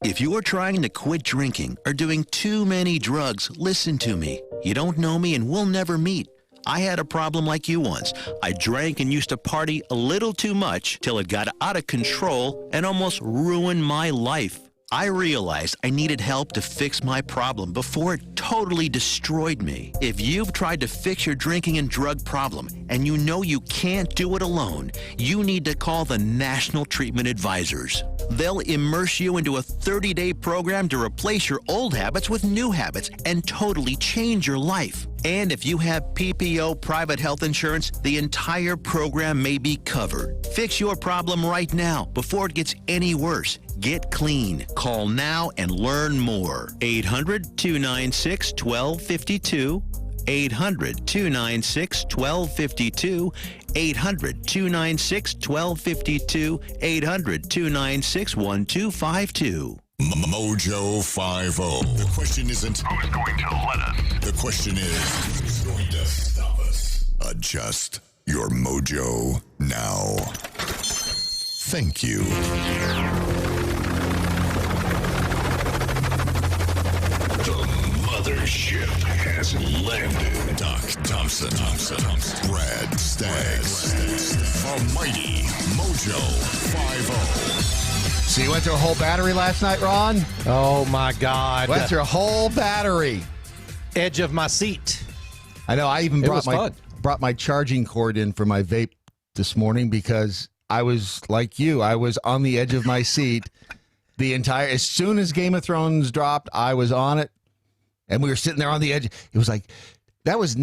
If you're trying to quit drinking or doing too many drugs, listen to me. You don't know me and we'll never meet. I had a problem like you once. I drank and used to party a little too much till it got out of control and almost ruined my life. I realized I needed help to fix my problem before it totally destroyed me. If you've tried to fix your drinking and drug problem and you know you can't do it alone, you need to call the National Treatment Advisors. They'll immerse you into a 30-day program to replace your old habits with new habits and totally change your life. And if you have PPO private health insurance, the entire program may be covered. Fix your problem right now before it gets any worse. Get clean. Call now and learn more. 800-296-1252. 800-296-1252. 800-296-1252. 800-296-1252. Mojo 50. The question isn't who's going to let us. The question is who's going to stop us. Adjust your mojo now. Thank you. The mothership has landed. Doc Thompson, Brad Staggs, the mighty Mojo 50. So you went through a whole battery last night, Ron? Oh, my God. Went through a whole battery. Edge of my seat. I know. I even brought my charging cord in for my vape this morning because I was like you. I was on the edge of my seat as soon as Game of Thrones dropped, I was on it, and we were sitting there on the edge. It was like that was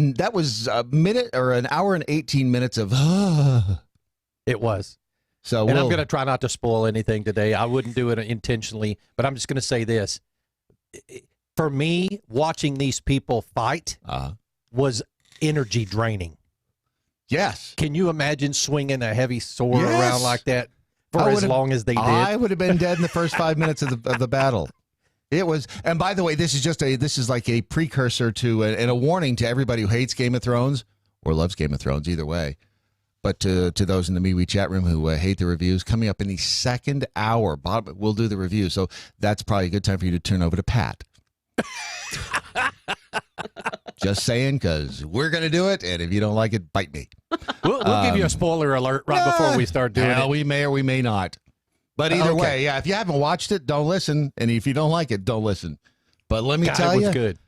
a minute or an hour and 18 minutes of. It was. So I'm going to try not to spoil anything today. I wouldn't do it intentionally, but I'm just going to say this. For me, watching these people fight was energy draining. Yes. Can you imagine swinging a heavy sword around like that for as long as they did? I would have been dead in the first 5 minutes of the battle. It was, and by the way, this is like a precursor to and a warning to everybody who hates Game of Thrones or loves Game of Thrones, either way. But to those in the MeWe chat room who hate the reviews, coming up in the second hour, Bob, we'll do the review. So that's probably a good time for you to turn over to Pat. Just saying, because we're going to do it, and if you don't like it, bite me. We'll give you a spoiler alert right before we start doing it. We may or we may not. But either way, yeah, if you haven't watched it, don't listen. And if you don't like it, don't listen. But let me tell you. It was good.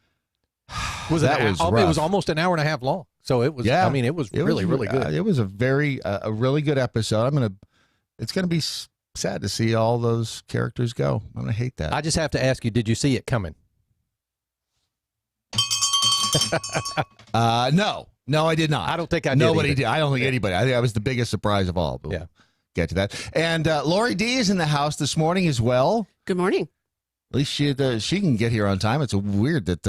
It was almost an hour and a half long. So it was, I mean, it was really good. It was a really good episode. It's going to be sad to see all those characters go. I'm going to hate that. I just have to ask you, did you see it coming? No, I did not. I don't think I did. Nobody did. I don't think anybody. I think that was the biggest surprise of all. But we'll get to that. And Lori D is in the house this morning as well. Good morning. At least she can get here on time. It's weird that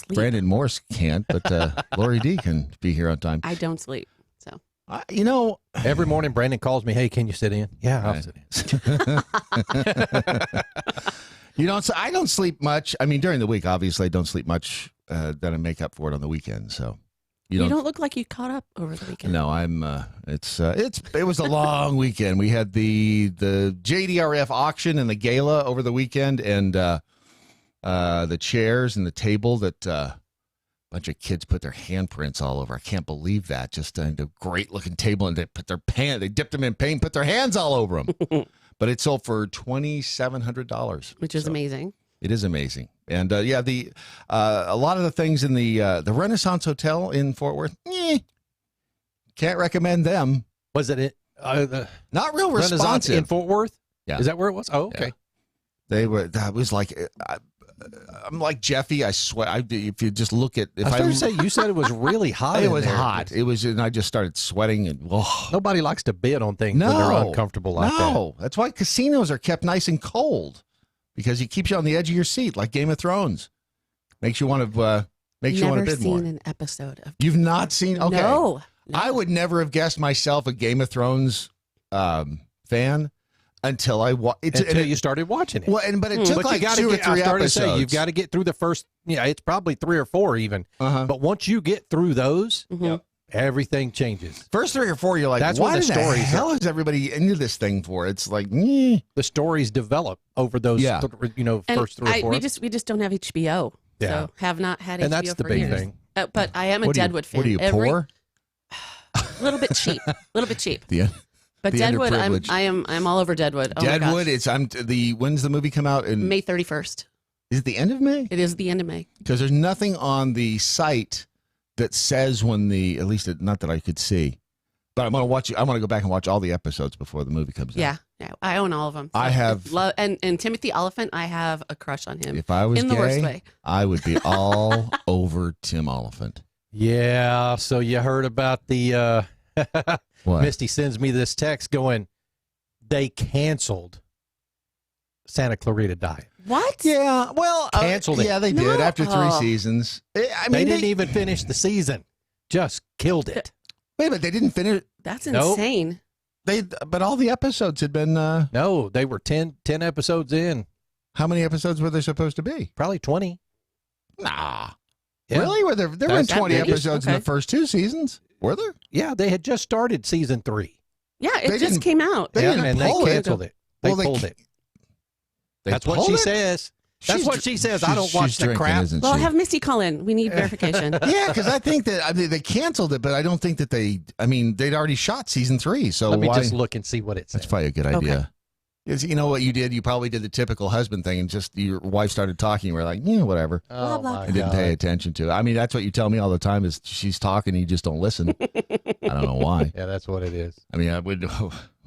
Brandon Morse can't, but Lori D can be here on time. I don't sleep, so. Every morning Brandon calls me, hey, can you sit in? Yeah, I'll sit in. I don't sleep much. I mean, during the week, obviously, I don't sleep much. Then I make up for it on the weekend, so. You don't look like you caught up over the weekend. No, it was a long weekend. We had the JDRF auction and the gala over the weekend, and the chairs and the table that a bunch of kids put their handprints all over. I can't believe that. Just a great looking table, and they dipped them in paint, put their hands all over them. But it sold for $2,700, which is amazing. It is amazing. And a lot of the things in the Renaissance Hotel in Fort Worth, can't recommend them. Was it not real responsive in Fort Worth? Yeah, is that where it was? Oh, okay. Yeah. They were. That was like I'm like Jeffy. I sweat. If you just look at, you said it was really hot. It was hot. It was, and I just started sweating. And nobody likes to bid on things when they're uncomfortable like that. No, that's why casinos are kept nice and cold. Because he keeps you on the edge of your seat, like Game of Thrones. Makes you want to bid more. Never seen an episode of. You've not seen? Okay. No. I would never have guessed myself a Game of Thrones fan until you started watching it. Well, but it took like 2 or 3 episodes. You've got to get through the first. Yeah, it's probably 3 or 4 even. But once you get through those, Everything changes. First 3 or 4, you're like, That's why when the the stories hell is everybody into this thing for? It's like, eh. The stories develop over those, Yeah. And first 3 or 4. we just don't have HBO. Yeah. So have not had HBO And that's the for big years. thing. But I am a What are you- Deadwood fan. What are you, poor? A little bit cheap. A little bit cheap. The, But the Deadwood, underprivileged. I'm all over Deadwood. Oh my Deadwood, gosh. when's the movie come out? May 31st. Is it the end of May? It is the end of May. Because there's nothing on the site that says when at least not that I could see. But I'm going to watch it. I want to go back and watch all the episodes before the movie comes out. Yeah. I own all of them. I have- and Timothy Oliphant, I have a crush on him. If I was in the worst gay, way. I would be all over Tim Oliphant. Yeah. So you heard about the What? Misty sends me this text going, they canceled Santa Clarita Diet. What? Yeah, well, Canceled it. Yeah, they No. did after 3 Oh. seasons. I They mean, didn't even finish the season. Just killed it. wait a minute. They didn't finish. That's Nope. insane. But all the episodes had been. No, they were 10 episodes in. How many episodes were there supposed to be? Probably 20. Nah, Yeah. really? There weren't That's 20 that big? episodes in Okay. the first 2 seasons? Were there? Yeah, they had just started season 3. Yeah, They it just didn't- came out. They Yeah, didn't and they pull it. canceled it. They Well, they pulled ca- it. They That's what pulled she it? says. That's She's what dr- she says. I don't she's watch the drinking, crap. isn't Well, she? have Misty call in. We need verification. Yeah, because I think that they canceled it, but I don't think that they'd already shot season 3. So Let me why? just look and see what it says. That's probably a good idea. Because you know what you did? You probably did the typical husband thing, and just your wife started talking. You were like, yeah, whatever. Oh, blah. my I didn't God. pay attention to it. I mean, that's what you tell me all the time is she's talking, you just don't listen. I don't know why. Yeah, that's what it is. I mean, when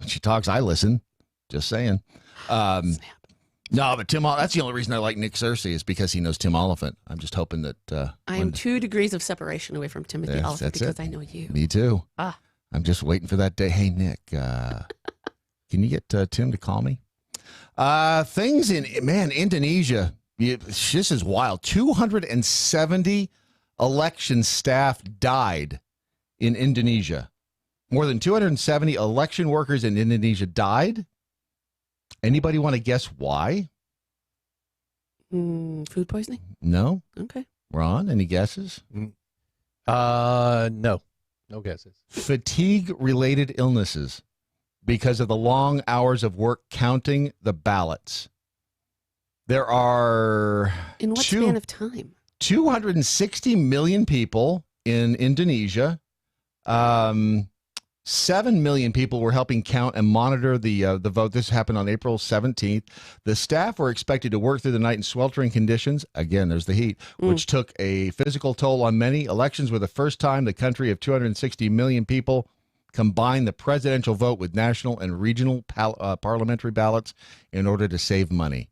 she talks, I listen. Just saying. No, but that's the only reason I like Nick Searcy is because he knows Tim Oliphant. I'm just hoping that. I am 2 degrees of separation away from Timothy Yes, Oliphant that's because it. I know you. Me too. Ah. I'm just waiting for that day. Hey, Nick, can you get Tim to call me? Things in Indonesia. This is wild. 270 election staff died in Indonesia. More than 270 election workers in Indonesia died. Anybody want to guess why? Food poisoning? No? Okay. Ron, any guesses? No guesses. Fatigue-related illnesses because of the long hours of work counting the ballots. There are In what span of time? 260 million people in Indonesia. 7 million people were helping count and monitor the vote. This happened on April 17th. The staff were expected to work through the night in sweltering conditions. Again, there's the heat, which took a physical toll on many. Elections were the first time the country of 260 million people combined the presidential vote with national and regional parliamentary ballots in order to save money.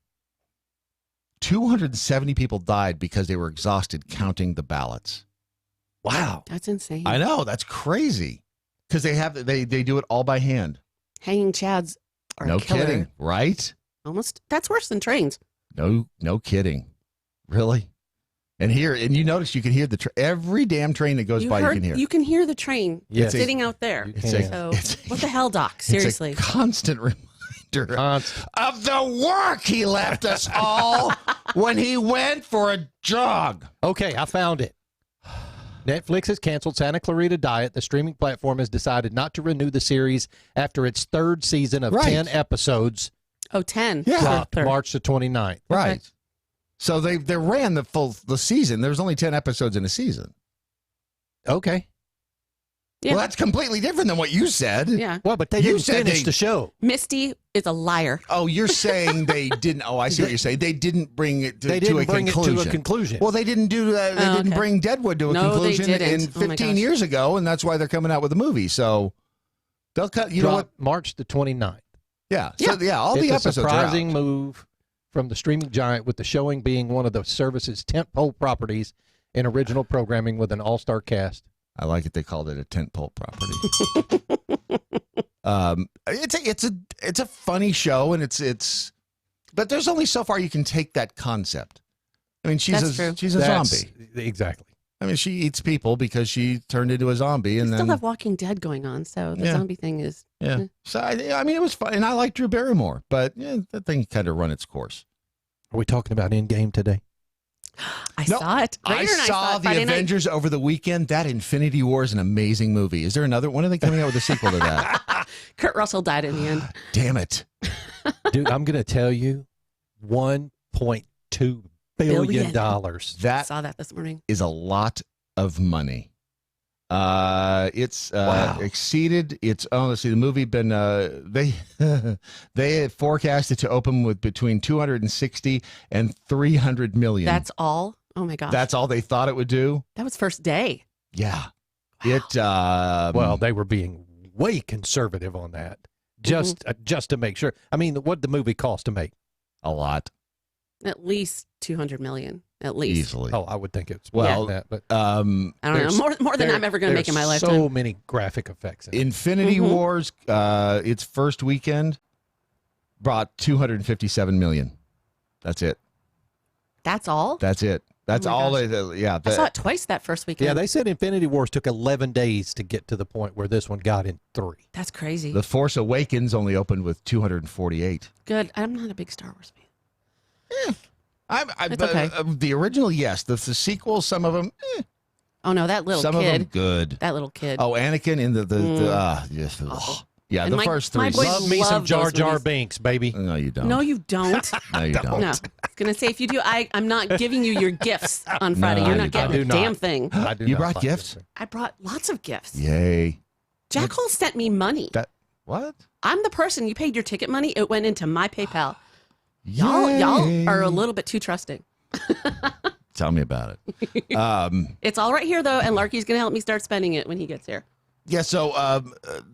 270 people died because they were exhausted counting the ballots. Wow. That's insane. I know. That's crazy. Because they do it all by hand. Hanging chads are No a killer. kidding, right? Almost. That's worse than trains. No kidding. Really? And you notice you can hear every damn train that goes by. You can hear. You can hear the train Yes. sitting out there. You can. So what the hell, Doc? Seriously. It's a constant reminder of the work he left us all when he went for a jog. Okay, I found it. Netflix has canceled Santa Clarita Diet. The streaming platform has decided not to renew the series after its 3rd season of 10 episodes. Oh, 10. Yeah. Dropped Third. March the 29th. Right. So they ran the season. There was only 10 episodes in a season. Okay. Yeah. Well, that's completely different than what you said. Yeah. Well, but they You didn't said finish they- the show. Misty is a liar. Oh, you're saying they didn't. Oh, I see what you're saying. They didn't bring it to, They to didn't a bring conclusion. it to a conclusion. Well, they didn't do that. They Oh, didn't okay. bring Deadwood to a No, they conclusion didn't. in Oh my 15 gosh. years ago, and that's why they're coming out with a movie. So they'll cut. You know what? Dropped March the 29th. Yeah. So all the It's a episodes surprising are out. move from the streaming giant, with the showing being one of the service's tentpole properties in original programming with an all-star cast. I like it. They called it a tentpole property. It's a funny show, and it's, but there's only so far you can take that concept. I mean, she's That's true. she's a zombie. Exactly. I mean, she eats people because she turned into a zombie, We and still then have Walking Dead going on, so the Yeah. zombie thing is. yeah. So I mean, it was fun, and I like Drew Barrymore, but that thing kind of run its course. Are we talking about Endgame today? I No, saw it. I Raider and saw it the Friday night. Avengers over the weekend. That Infinity War is an amazing movie. Is there another? When are they coming out with a sequel to that? Kurt Russell died in the end. Damn it. Dude, I'm going to tell you, $1.2 billion. I That saw that this morning. is a lot of money. It's Wow. exceeded its own. Let's see, the movie been they they had forecasted to open with between 260 and 300 million. That's all. Oh my gosh. That's all they thought it would do. That was first day. Yeah. It Well, they were being way conservative on that, just to make sure. I mean, what did the movie cost to make? a lot At least 200 million. At least. easily. Oh, I would think it's Well, that, but I don't know. More than I'm ever going to make in my lifetime. So many graphic effects. In it. Infinity Wars, its first weekend brought 257 million. That's it. That's all? That's it. That's Oh my all. gosh. Yeah. I saw it twice that first weekend. Yeah, they said Infinity Wars took 11 days to get to the point where this one got in 3. That's crazy. The Force Awakens only opened with 248. Good. I'm not a big Star Wars fan. It's But, okay. the original, yes. The sequels, some of them, Oh no, that little some of them kid. good. That little kid. Oh, Anakin in yes. Yeah, And the my- first my three. boys Love me some love Jar those Jar movies. Binks, baby. No, you don't. No, you don't. No, you don't. No. I was going to say, if you do, I'm not giving you your gifts on Friday. No, You're you not don't. getting I a do damn not. thing. I do You not brought like gifts? this. I brought lots of gifts. Yay. Jack Hole sent me money. What? I'm the person. You paid your ticket money. It went into my PayPal. Y'all are a little bit too trusting. Tell me about it. It's all right here, though, and Larky's going to help me start spending it when he gets here. Yeah, so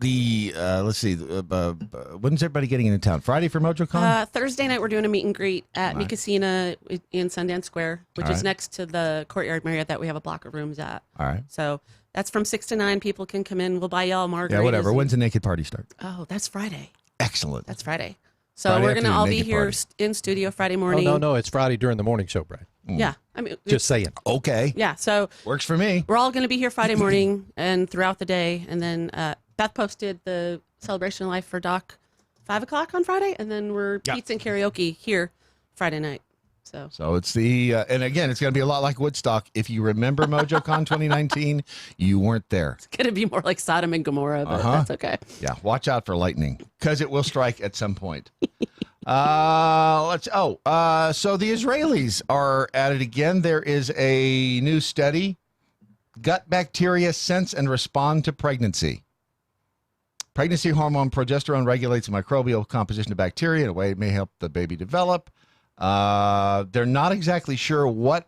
let's see. When's everybody getting into town? Friday for MojoCon? Thursday night, we're doing a meet and greet at Mi Casina in Sundance Square, which All is right. next to the Courtyard Marriott that we have a block of rooms at. All right. So that's from 6 to 9. People can come in. We'll buy y'all margaritas. Yeah, whatever. and- When's the naked party start? Oh, that's Friday. Excellent. That's Friday. So Friday we're going to afternoon, all be naked here party. in studio Friday Oh, morning. no. It's Friday during the morning show, Brad. Yeah. I mean, Just saying. Okay. yeah. So Works for me. we're all going to be here Friday morning and throughout the day. And then Beth posted the celebration of life for Doc 5 o'clock on Friday. And then we're pizza and karaoke here Friday night. So it's the, and again, it's going to be a lot like Woodstock. If you remember MojoCon 2019, you weren't there. it's going to be more like Sodom and Gomorrah, but that's okay. Yeah, watch out for lightning because it will strike at some point. So the Israelis are at it again. There is a new study. Gut bacteria sense and respond to pregnancy. Pregnancy hormone progesterone regulates the microbial composition of bacteria in a way it may help the baby develop. They're not exactly sure what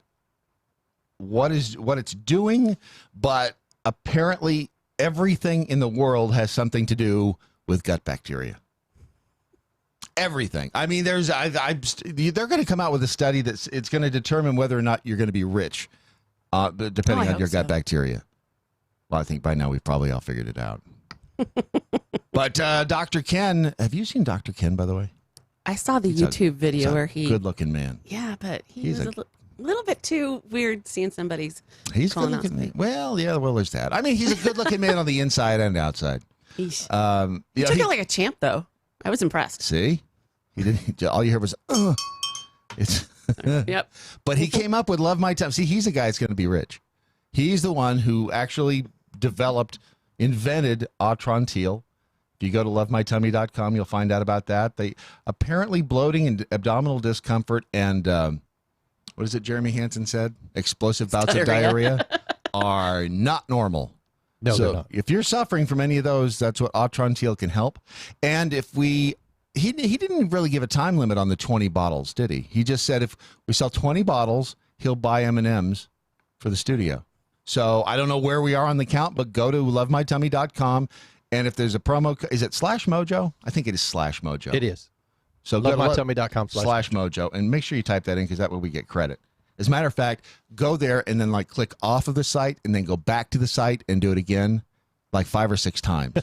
it's doing, but apparently everything in the world has something to do with gut bacteria. Everything. I mean, they're going to come out with a study that's it's going to determine whether or not you're going to be rich, depending I on your hope gut so. bacteria. Well, I think by now we've probably all figured it out. But Dr. Ken, have you seen Dr. Ken, by the way? I saw the He's a- YouTube video where he. good-looking man. Yeah, but he He's was a little bit too weird seeing somebody's. He's a Calling out good-looking man. something. Well, yeah, well, there's that. I mean, he's a good-looking man on the inside and outside. He Yeah, took it like a champ, though. I was impressed. see, he didn't. All you heard was, it's. Yep. But he came up with Love My Tummy. See, he's a guy that's going to be rich. He's the one who actually invented Atrantil. If you go to lovemytummy.com, you'll find out about that. They apparently bloating and abdominal discomfort and what is it Jeremy Hansen said? Explosive bouts of diarrhea are not normal. No, so they're not. if you're suffering from any of those, that's what Atrantil can help. And if he didn't really give a time limit on the 20 bottles, did he? He just said if we sell 20 bottles, he'll buy M&Ms for the studio. So I don't know where we are on the count, but go to lovemytummy.com. And if there's a promo, is it /Mojo? I think it is /Mojo. It is. So go to lovemytummy.com/Mojo. and make sure you type that in because that way we get credit. As a matter of fact, go there and then like click off of the site and then go back to the site and do it again like 5 or 6 times.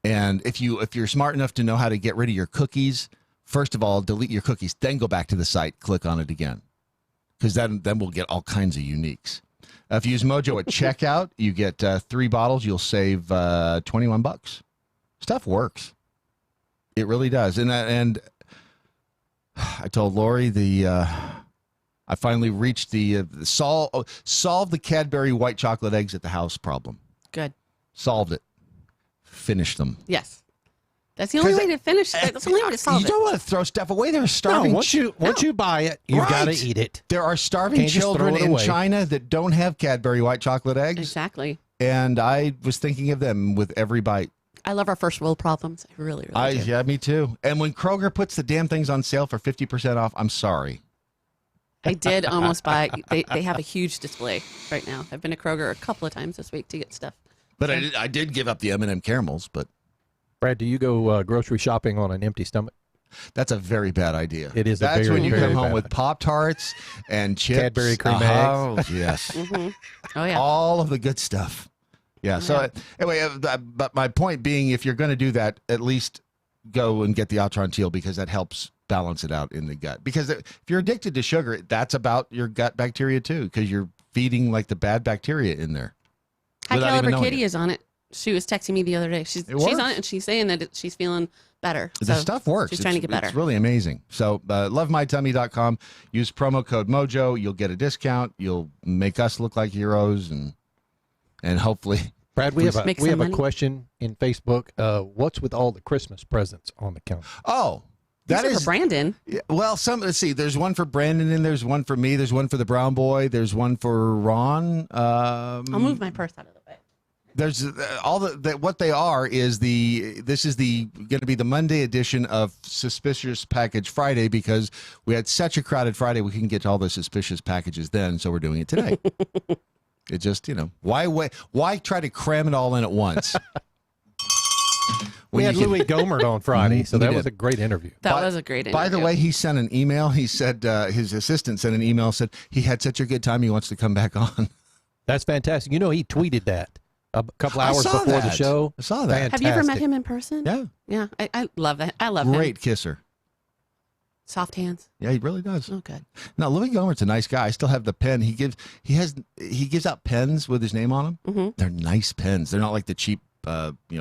And if you're smart enough to know how to get rid of your cookies, first of all, delete your cookies, then go back to the site, click on it again. Because then we'll get all kinds of uniques. If you use Mojo at checkout, you get 3 bottles. You'll save $21. Stuff works. It really does. And I told Lori I finally reached the solve the Cadbury white chocolate eggs at the house problem. Good. Solved it. Finished them. Yes. That's the only way to finish. That's the only way to solve You don't want to throw stuff away. There are starving. Once you buy it, you've got to eat it. There are starving Can't just children throw it in away. China that don't have Cadbury white chocolate eggs. Exactly. And I was thinking of them with every bite. I love our first world problems. I really, really do. Yeah, me too. And when Kroger puts the damn things on sale for 50% off, I'm sorry. I did almost buy. They have a huge display right now. I've been to Kroger a couple of times this week to get stuff. But I did give up the M&M caramels, but Brad, do you go grocery shopping on an empty stomach? that's a very bad idea. It is. That's very, when you very come home bad with idea. Pop-Tarts and chips. Cadbury cream eggs. Yes. Oh yeah. All of the good stuff. Yeah. So anyway, but my point being, if you're going to do that, at least go and get the Atrantil because that helps balance it out in the gut. Because if you're addicted to sugar, that's about your gut bacteria too, because you're feeding like the bad bacteria in there. High without even Caliber knowing Kitty it. is on it. She was texting me the other day. She's works. on it and she's saying that she's feeling better. The So stuff works. She's trying to get better. It's really amazing. So lovemytummy.com. Use promo code Mojo. You'll get a discount. You'll make us look like heroes, and hopefully. Brad, we have Make a some money. question in Facebook. What's with all the Christmas presents on the counter? Oh, These that are is for Brandon. Yeah, well, let's see. There's one for Brandon, and there's one for me. There's one for the brown boy. There's one for Ron. I'll move my purse out of the way. There's all what they are is this is going to be the Monday edition of Suspicious Package Friday because we had such a crowded Friday we couldn't get to all the suspicious packages then, so we're doing it today. It just why try to cram it all in at once? We had Louis Gohmert on Friday, so We that did. was a great interview. That was a great interview. By the way, he sent an email. He said his assistant sent an email, said he had such a good time he wants to come back on. That's fantastic. You know, he tweeted that a couple I hours saw before the that. show. I saw that. have you ever met Fantastic. him in person? Yeah. Yeah. I love that. I love him. Great kisser. Soft hands. Yeah, he really does. Oh, good. Now, Louis Gohmert's a nice guy. I still have the pen. He gives out pens with his name on them. Mm-hmm. They're nice pens. They're not like the cheap,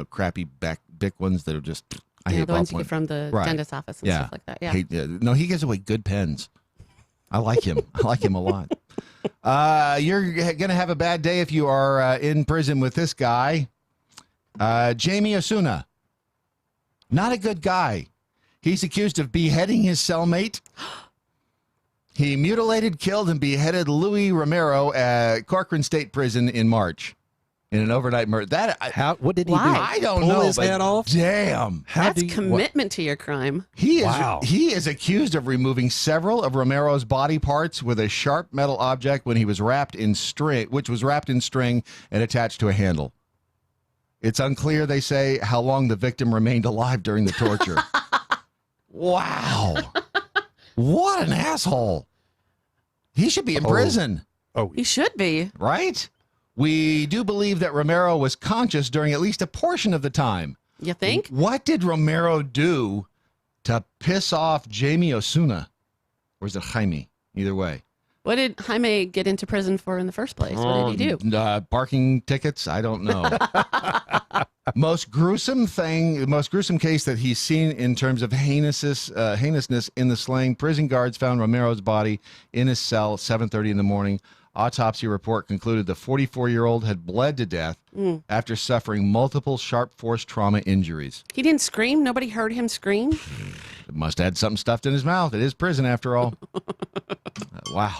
crappy Bic ones that are just. I hate The ones you ballpoint. get from the Right. dentist's office and stuff like that. Yeah. No, he gives away good pens. I like him. I like him a lot. You're gonna have a bad day if you are in prison with this guy, Jamie Osuna. Not a good guy. He's accused of beheading his cellmate. He mutilated, killed, and beheaded Louis Romero at Corcoran State Prison in March in an overnight murder. What did he Why? do? I don't Pull know. his but head off? Damn. That's commitment to your crime. He is Wow. he is accused of removing several of Romero's body parts with a sharp metal object when he was wrapped in string, which was wrapped in string and attached to a handle. It's unclear, they say, how long the victim remained alive during the torture. Wow. What an asshole. He should be in prison, Oh, You should be. right? We do believe that Romero was conscious during at least a portion of the time. You think? What did Romero do to piss off Jamie Osuna? Or is it Jaime? Either way. What did Jaime get into prison for in the first place? What did he do? Parking tickets? I don't know. Most gruesome case that he's seen in terms of heinousness in the slaying. Prison guards found Romero's body in his cell at 7:30 in the morning. Autopsy report concluded the 44-year-old had bled to death after suffering multiple sharp force trauma injuries. He didn't scream? Nobody heard him scream? Must have had something stuffed in his mouth. It is prison after all. Wow.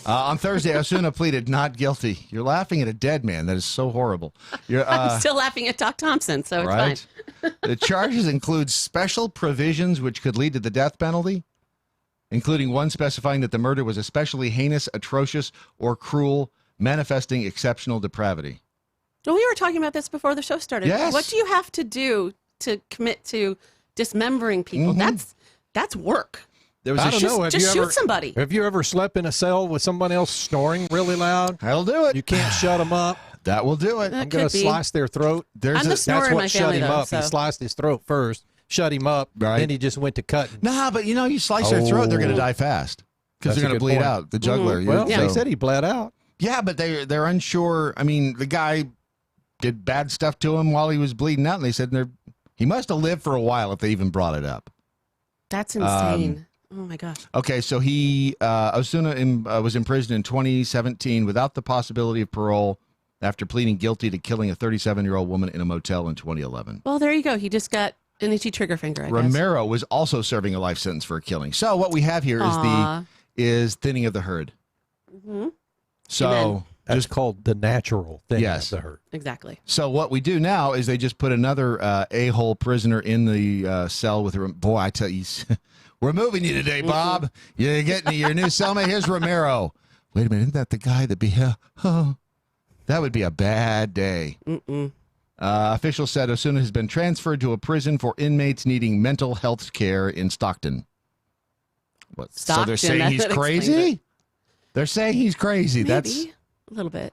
On Thursday, Osuna pleaded not guilty. You're laughing at a dead man. That is so horrible. I'm still laughing at Doc Thompson, so it's right? fine. The charges include special provisions which could lead to the death penalty, including one specifying that the murder was especially heinous, atrocious, or cruel, manifesting exceptional depravity. Well, we were talking about this before the show started. Yes. What do you have to do to commit to dismembering people? That's work. There was I a don't know. Have Just you shoot ever, somebody. Have you ever slept in a cell with someone else snoring really loud? That'll do it. You can't shut them up. That will do it. That I'm going could to be. slice their throat. There's I'm the snorer That's in what my shut family, him though, up. so. He sliced his throat first, shut him up, Right. then he just went to cutting. Nah, but you slice their throat, they're going to die fast because That's they're a going to good bleed point. out. The jugular. Well, So- they said he bled out. yeah, but they're unsure. I mean, the guy did bad stuff to him while he was bleeding out, and they said he must have lived for a while if they even brought it up. That's insane. Oh my gosh. Okay, so he Osuna was imprisoned in 2017 without the possibility of parole after pleading guilty to killing a 37-year-old woman in a motel in 2011. Well, there you go. He just got an itchy trigger finger, I guess. Romero was also serving a life sentence for a killing. So what we have here is thinning of the herd. Mm-hmm. So Amen. That's called the natural thing of the herd. Exactly. So what we do now is they just put another a-hole prisoner in the cell with her. Boy, I tell you, we're moving you today, Bob. You're getting your new cellmate. Here's Romero. Wait a minute, isn't that the guy that be here? Oh, that would be a bad day. Officials said Osuna has been transferred to a prison for inmates needing mental health care in Stockton. What? Stockton, so they're saying he's crazy? They're saying he's crazy. Maybe. That's a little bit.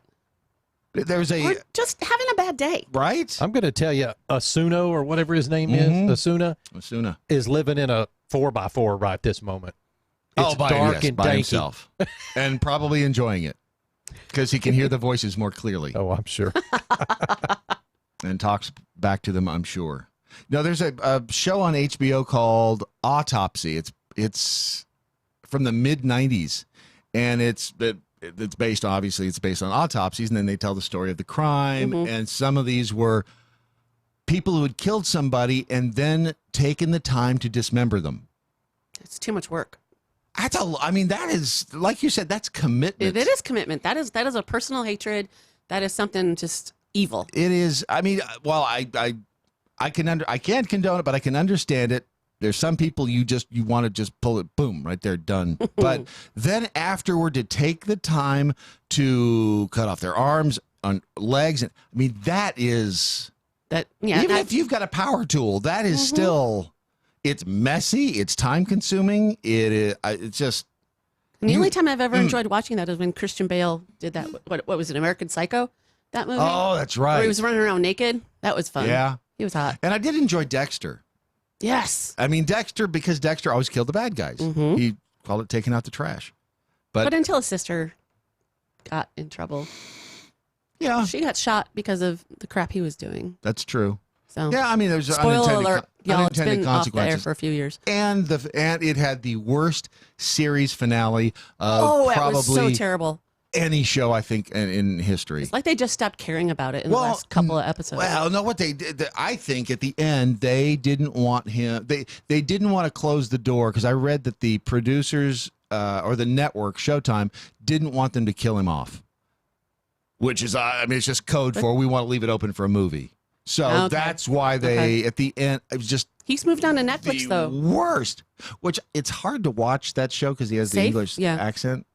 There's a Or just having a bad day. right. I'm going to tell you, Osuna or whatever his name is, Osuna is living in a 4x4 right this moment. It's dark and by danky. himself, and probably enjoying it because he can hear the voices more clearly. Oh, I'm sure. And talks back to them, I'm sure. No, there's a show on HBO called Autopsy. It's from the mid '90s, and it's based on autopsies, and then they tell the story of the crime. And some of these were people who had killed somebody and then taken the time to dismember them. It's too much work. That is, like you said, that's commitment. It is commitment. That is a personal hatred. That is something just evil. It is. I mean, well, I can't condone it, but I can understand it. There's some people you want to just pull it, boom, right there, done. But then afterward, to take the time to cut off their arms, on legs, and I mean, that is that. Yeah, even if you've got a power tool, that is still. It's messy. It's time consuming. It is. It's just. And the only time I've ever enjoyed watching that is when Christian Bale did that. What was it? American Psycho. That movie. Oh, that's right. Where he was running around naked. That was fun. Yeah, he was hot. And I did enjoy Dexter. Yes. I mean, because Dexter always killed the bad guys. He called it taking out the trash. But until his sister got in trouble. Yeah. She got shot because of the crap he was doing. That's true. So yeah, I mean, there's spoiler alert, y'all. It's been off the air consequences. for a few years. And it had the worst series finale of it probably was so terrible. Any show, I think, in history. It's like they just stopped caring about it in the last couple of episodes. Well, no, what they did, I think at the end, they didn't want him, they didn't want to close the door, because I read that the producers or the network, Showtime, didn't want them to kill him off. Which is, it's just code for we want to leave it open for a movie. So that's why they, at the end, it was just. He's moved on to Netflix, though. Worst. Which it's hard to watch that show because he has the English accent.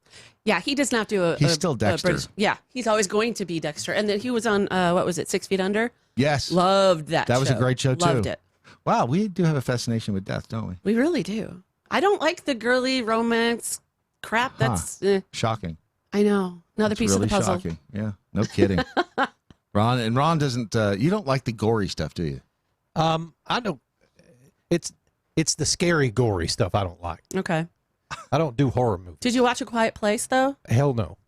Yeah, he does not do He's still Dexter. Yeah, he's always going to be Dexter. And then he was on, 6 Feet Under? Yes. Loved that That was a great show, too. Loved it. Wow, we do have a fascination with death, don't we? We really do. I don't like the girly romance crap. That's shocking. I know. Another piece really of the puzzle. Shocking. Yeah, no kidding. Ron doesn't. You don't like the gory stuff, do you? I don't. It's the scary, gory stuff I don't like. Okay. I don't do horror movies. Did you watch A Quiet Place, though? Hell no.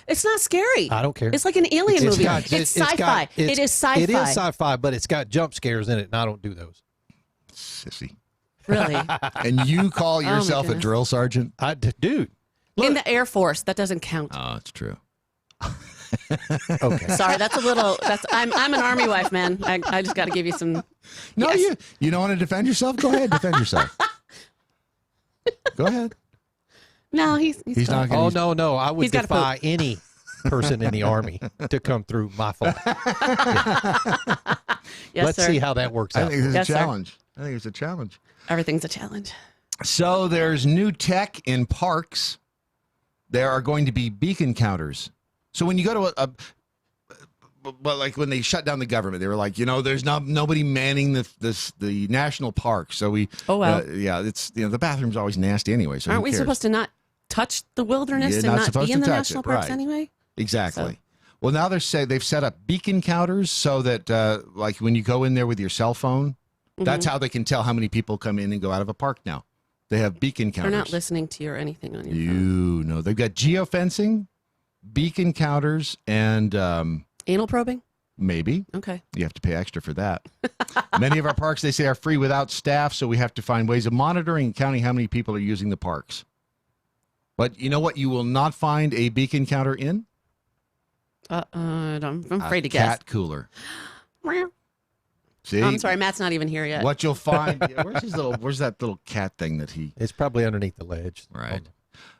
It's not scary. I don't care. It's like an alien movie. It's sci-fi. It is sci-fi. It is sci-fi, but it's got jump scares in it, and I don't do those. Sissy. Really? And you call yourself a drill sergeant? Dude. Look. In the Air Force, that doesn't count. Oh, it's true. Okay. Sorry, that's a little. I'm an Army wife, man. I just got to give you some. No, you don't want to defend yourself? Go ahead, defend yourself. Go ahead. No, he's not going to. Oh, no. I would defy any person in the Army to come through my flight. Yes, Let's see how that works out. I think it's a challenge. I think it's a challenge. Everything's a challenge. So there's new tech in parks. There are going to be beacon counters. So when you go to but like when they shut down the government, they were like, there's nobody manning the national park. So we, it's the bathroom's always nasty anyway. So aren't we supposed to not touch the wilderness and not be in the national parks anyway? Exactly. So. Well, now they've set up beacon counters so that like when you go in there with your cell phone, that's how they can tell how many people come in and go out of a park now. They have beacon counters. They're not listening to you or anything on your phone. No, they've got geofencing, beacon counters, and anal probing. Maybe. Okay. You have to pay extra for that. Many of our parks, they say, are free without staff, so we have to find ways of monitoring and counting how many people are using the parks. But you know what you will not find a beacon counter in? I'm afraid to guess. Cat cooler. See? I'm sorry, Matt's not even here yet. What you'll find, where's that little cat thing that he... It's probably underneath the ledge. Right.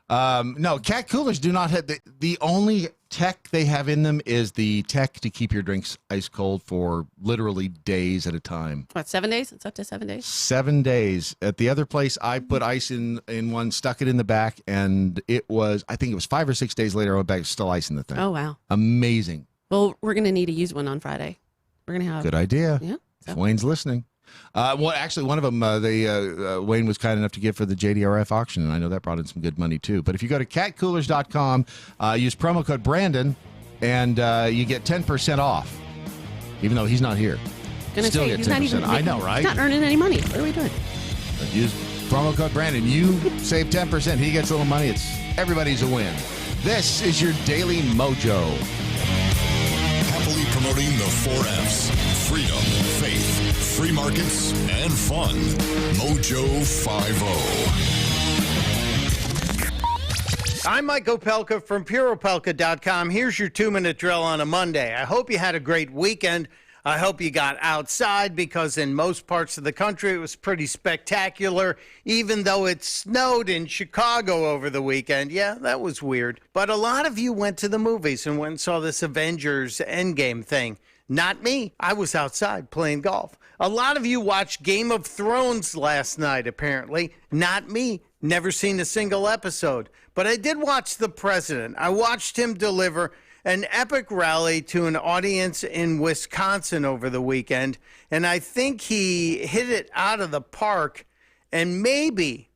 No, cat coolers do not have the only tech they have in them is the tech to keep your drinks ice cold for literally days at a time. What, 7 days? It's up to 7 days? 7 days. At the other place, I put ice in one, stuck it in the back, and I think it was 5 or 6 days later, I went back, still ice in the thing. Oh, wow. Amazing. Well, we're going to need to use one on Friday. We're going to have... Good idea. Yeah. So. If Wayne's listening. Well, actually, one of them, Wayne was kind enough to give for the JDRF auction, and I know that brought in some good money, too. But if you go to catcoolers.com, use promo code Brandon, and you get 10% off, even though he's not here. Still get 10%. I know, right? He's not earning any money. What are we doing? Use promo code Brandon. You save 10%. He gets a little money. Everybody's a win. This is your Daily Mojo. Happily promoting the 4 F's. Freedom, faith, free markets, and fun. Mojo 50. I'm Mike Opelka from PureOpelka.com. Here's your 2-minute drill on a Monday. I hope you had a great weekend. I hope you got outside because in most parts of the country it was pretty spectacular, even though it snowed in Chicago over the weekend. Yeah, that was weird. But a lot of you went to the movies and went and saw this Avengers Endgame thing. Not me. I was outside playing golf. A lot of you watched Game of Thrones last night, apparently. Not me. Never seen a single episode. But I did watch the president. I watched him deliver an epic rally to an audience in Wisconsin over the weekend. And I think he hit it out of the park and maybe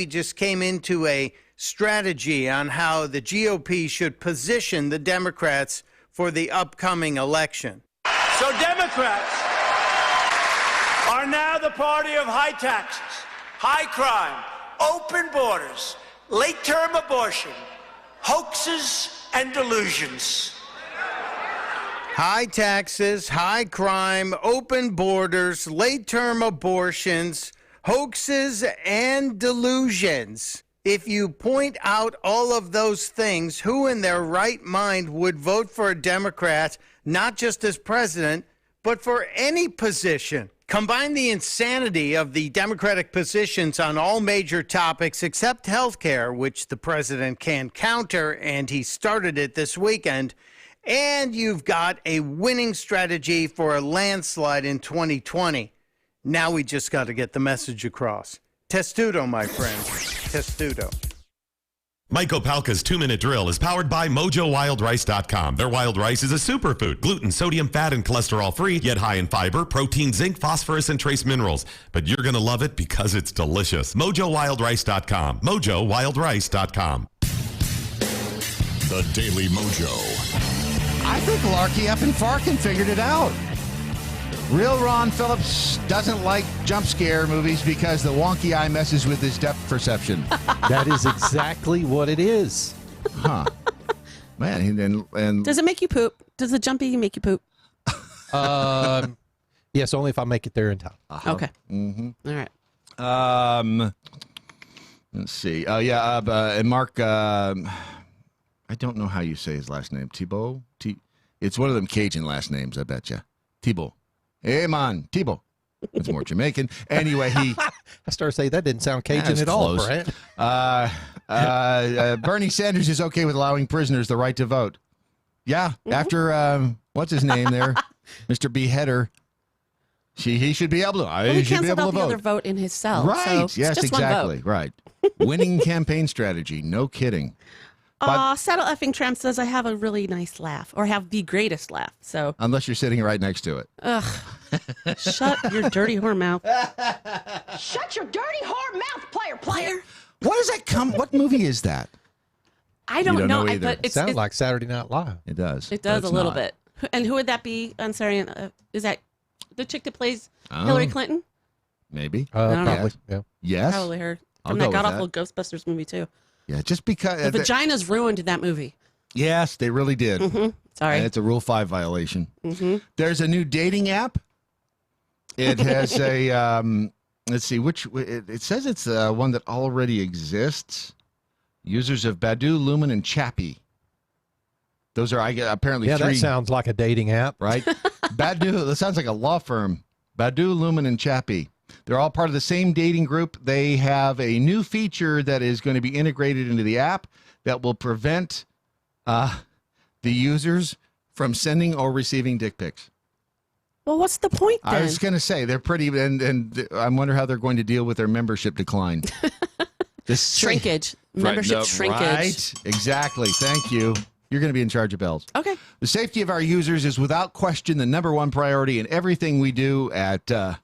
just came into a strategy on how the GOP should position the Democrats for the upcoming election. So Democrats are now the party of high taxes, high crime, open borders, late-term abortion, hoaxes, and delusions. High taxes, high crime, open borders, late-term abortions, hoaxes, and delusions. If you point out all of those things, who in their right mind would vote for a Democrat, not just as president, but for any position? Combine the insanity of the Democratic positions on all major topics except health care, which the president can counter, and he started it this weekend, and you've got a winning strategy for a landslide in 2020. Now we just got to get the message across. Testudo, my friends. Testudo. Mike Opalka's 2-minute drill is powered by MojoWildRice.com. Their wild rice is a superfood, gluten, sodium, fat, and cholesterol-free, yet high in fiber, protein, zinc, phosphorus, and trace minerals. But you're going to love it because it's delicious. MojoWildRice.com. MojoWildRice.com. The Daily Mojo. I think Larky up in Farkin figured it out. Real Ron Phillips doesn't like jump scare movies because the wonky eye messes with his depth perception. That is exactly what it is. Huh. Man, and does it make you poop? Does the jumpy make you poop? Yes, only if I make it there in time. Uh-huh. Okay. Mm-hmm. All right. Let's see. And Mark, I don't know how you say his last name. Thibault? It's one of them Cajun last names, I bet you. Thibault. Hey, man, Thibault. It's more Jamaican. Anyway, I started saying that didn't sound Cajun at all, Brent. Bernie Sanders is okay with allowing prisoners the right to vote. Yeah, after, what's his name there? Mr. Beheader. He should be able to. Well, he should be canceled able out to the vote. other vote in his cell. Right. So yes, it's just exactly. One vote. Right. Winning campaign strategy. No kidding. Saddle effing Tramp says I have a really nice laugh, or have the greatest laugh. So unless you're sitting right next to it. Ugh. Shut your dirty whore mouth. Shut your dirty whore mouth, player. What does that come? What movie is that? I don't know. Either. It sounds like Saturday Night Live. It does. It does a little bit. And who would that be? I'm sorry. Is that the chick that plays Hillary Clinton? Maybe. Probably. Yeah. Yes. Probably her. I'll From go that with god-awful Ghostbusters movie, too. Yeah, just because. The vagina's ruined in that movie. Yes, they really did. Mm-hmm. Sorry. And it's a Rule 5 violation. Mm-hmm. There's a new dating app. It has a, let's see, it says it's one that already exists. Users of Badoo, Lumen, and Chappie. Those are apparently three. That sounds like a dating app. Right? Badoo, that sounds like a law firm. Badoo, Lumen, and Chappie. They're all part of the same dating group. They have a new feature that is going to be integrated into the app that will prevent the users from sending or receiving dick pics. Well, what's the point then? I was going to say, they're pretty, and I wonder how they're going to deal with their membership decline. Shrinkage. Membership shrinkage. Right, exactly. Thank you. You're going to be in charge of bells. Okay. The safety of our users is without question the number one priority in everything we do at, Badoo,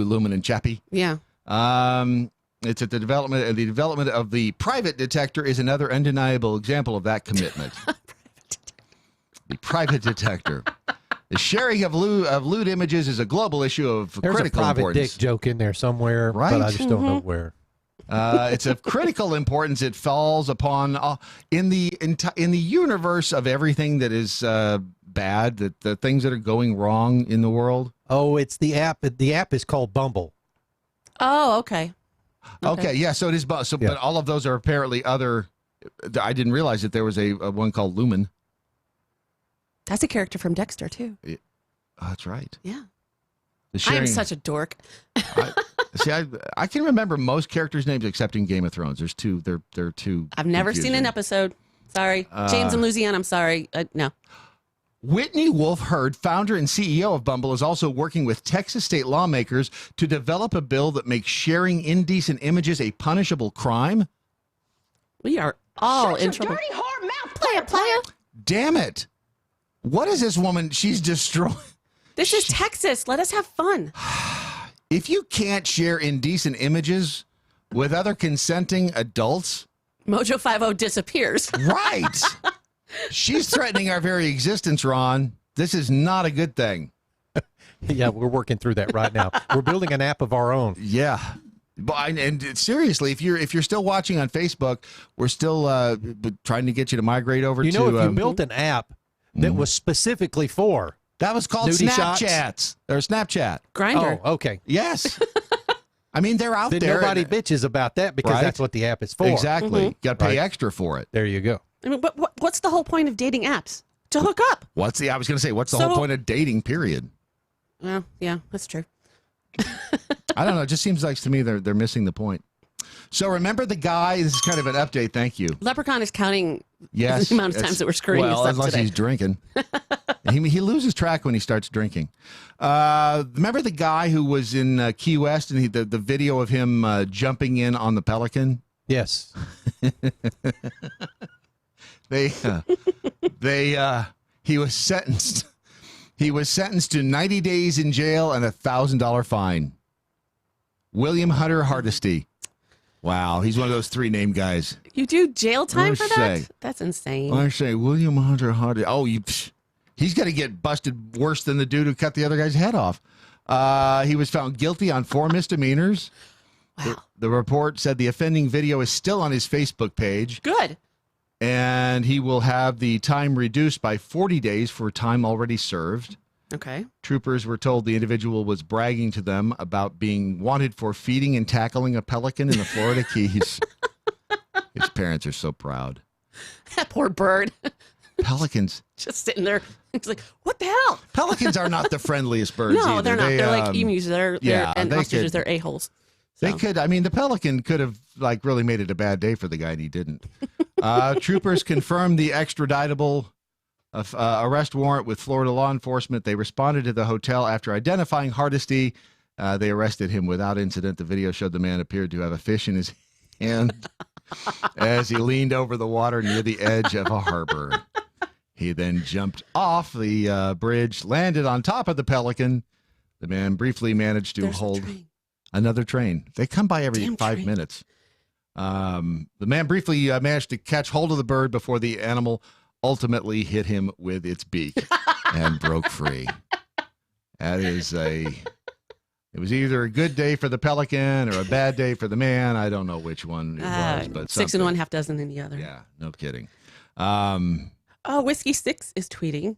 Lumen, and Chappie. Yeah. It's at the development of the private detector is another undeniable example of that commitment. The private detector. The sharing of lewd images is a global issue of There's critical a private importance. dick joke in there somewhere, Right? but I just don't know where. It's of critical importance. It falls upon in the universe of everything that is bad, that the things that are going wrong in the world. Oh, it's the app. The app is called Bumble. Oh, okay. Okay, yeah. So it is. So, Yeah. but all of those are apparently other. I didn't realize that there was a one called Lumen. That's a character from Dexter, too. Oh, that's right. Yeah. The I sharing, am such a dork. I can remember most characters' names except in Game of Thrones. There's two. They're two. I've never seen an episode. Sorry. James and Lucianne, I'm sorry. No. Whitney Wolf Hurd, founder and CEO of Bumble, is also working with Texas state lawmakers to develop a bill that makes sharing indecent images a punishable crime. We are all Shut in your trouble. dirty whore mouth, Player. Damn it. What is this woman? She's destroyed. This is Texas. Let us have fun. If you can't share indecent images with other consenting adults, Mojo 50 disappears. right. She's threatening our very existence, Ron. This is not a good thing. Yeah, we're working through that right now. We're building an app of our own. Yeah. And seriously, if you're still watching on Facebook, we're still trying to get you to migrate over to. If you built an app that was specifically for that was called nudie Snapchats or Snapchat. Grinder. Oh, okay. Yes. I mean, they're out Then there. nobody bitches about that because Right? that's what the app is for. Exactly. Got to pay Right. extra for it. There you go. I mean, what's the whole point of dating apps? To hook up. I was going to say, what's the whole point of dating, period? Well, yeah, that's true. I don't know. It just seems like to me they're missing the point. So remember the guy, this is kind of an update. Thank you. Leprechaun is counting Yes. the amount of times that we're screwing well, this up unless today. he's drinking. he loses track when he starts drinking. Remember the guy who was in Key West and the video of him jumping in on the Pelican? Yes. He was sentenced. He was sentenced to 90 days in jail and a $1,000 fine. William Hunter Hardesty. Wow, he's one of those three name guys. You do jail time What for did I that? say? That's insane. I say William Hunter Hardesty. Oh, he's going to get busted worse than the dude who cut the other guy's head off. He was found guilty on 4 misdemeanors. Wow. The report said the offending video is still on his Facebook page. Good. And he will have the time reduced by 40 days for time already served. Okay. Troopers were told the individual was bragging to them about being wanted for feeding and tackling a pelican in the Florida Keys. His parents are so proud. That poor bird. Pelicans. Just sitting there. He's like, what the hell? Pelicans are not the friendliest birds No, either. they're not. They're like emus. And they ostriches. could- They're a-holes. They could. I mean, the pelican could have really made it a bad day for the guy, and he didn't. Troopers confirmed the extraditable arrest warrant with Florida law enforcement. They responded to the hotel after identifying Hardesty. They arrested him without incident. The video showed the man appeared to have a fish in his hand as he leaned over the water near the edge of a harbor. He then jumped off the bridge, landed on top of the pelican. The man briefly managed to There's hold a train. another train. They come by every Damn 5 train. minutes. The man briefly managed to catch hold of the bird before the animal ultimately hit him with its beak and broke free. That is it was either a good day for the pelican or a bad day for the man. I don't know which one it was, but 6 and something. 1, half dozen in the other. Yeah, no kidding. Oh, Whiskey Six is tweeting.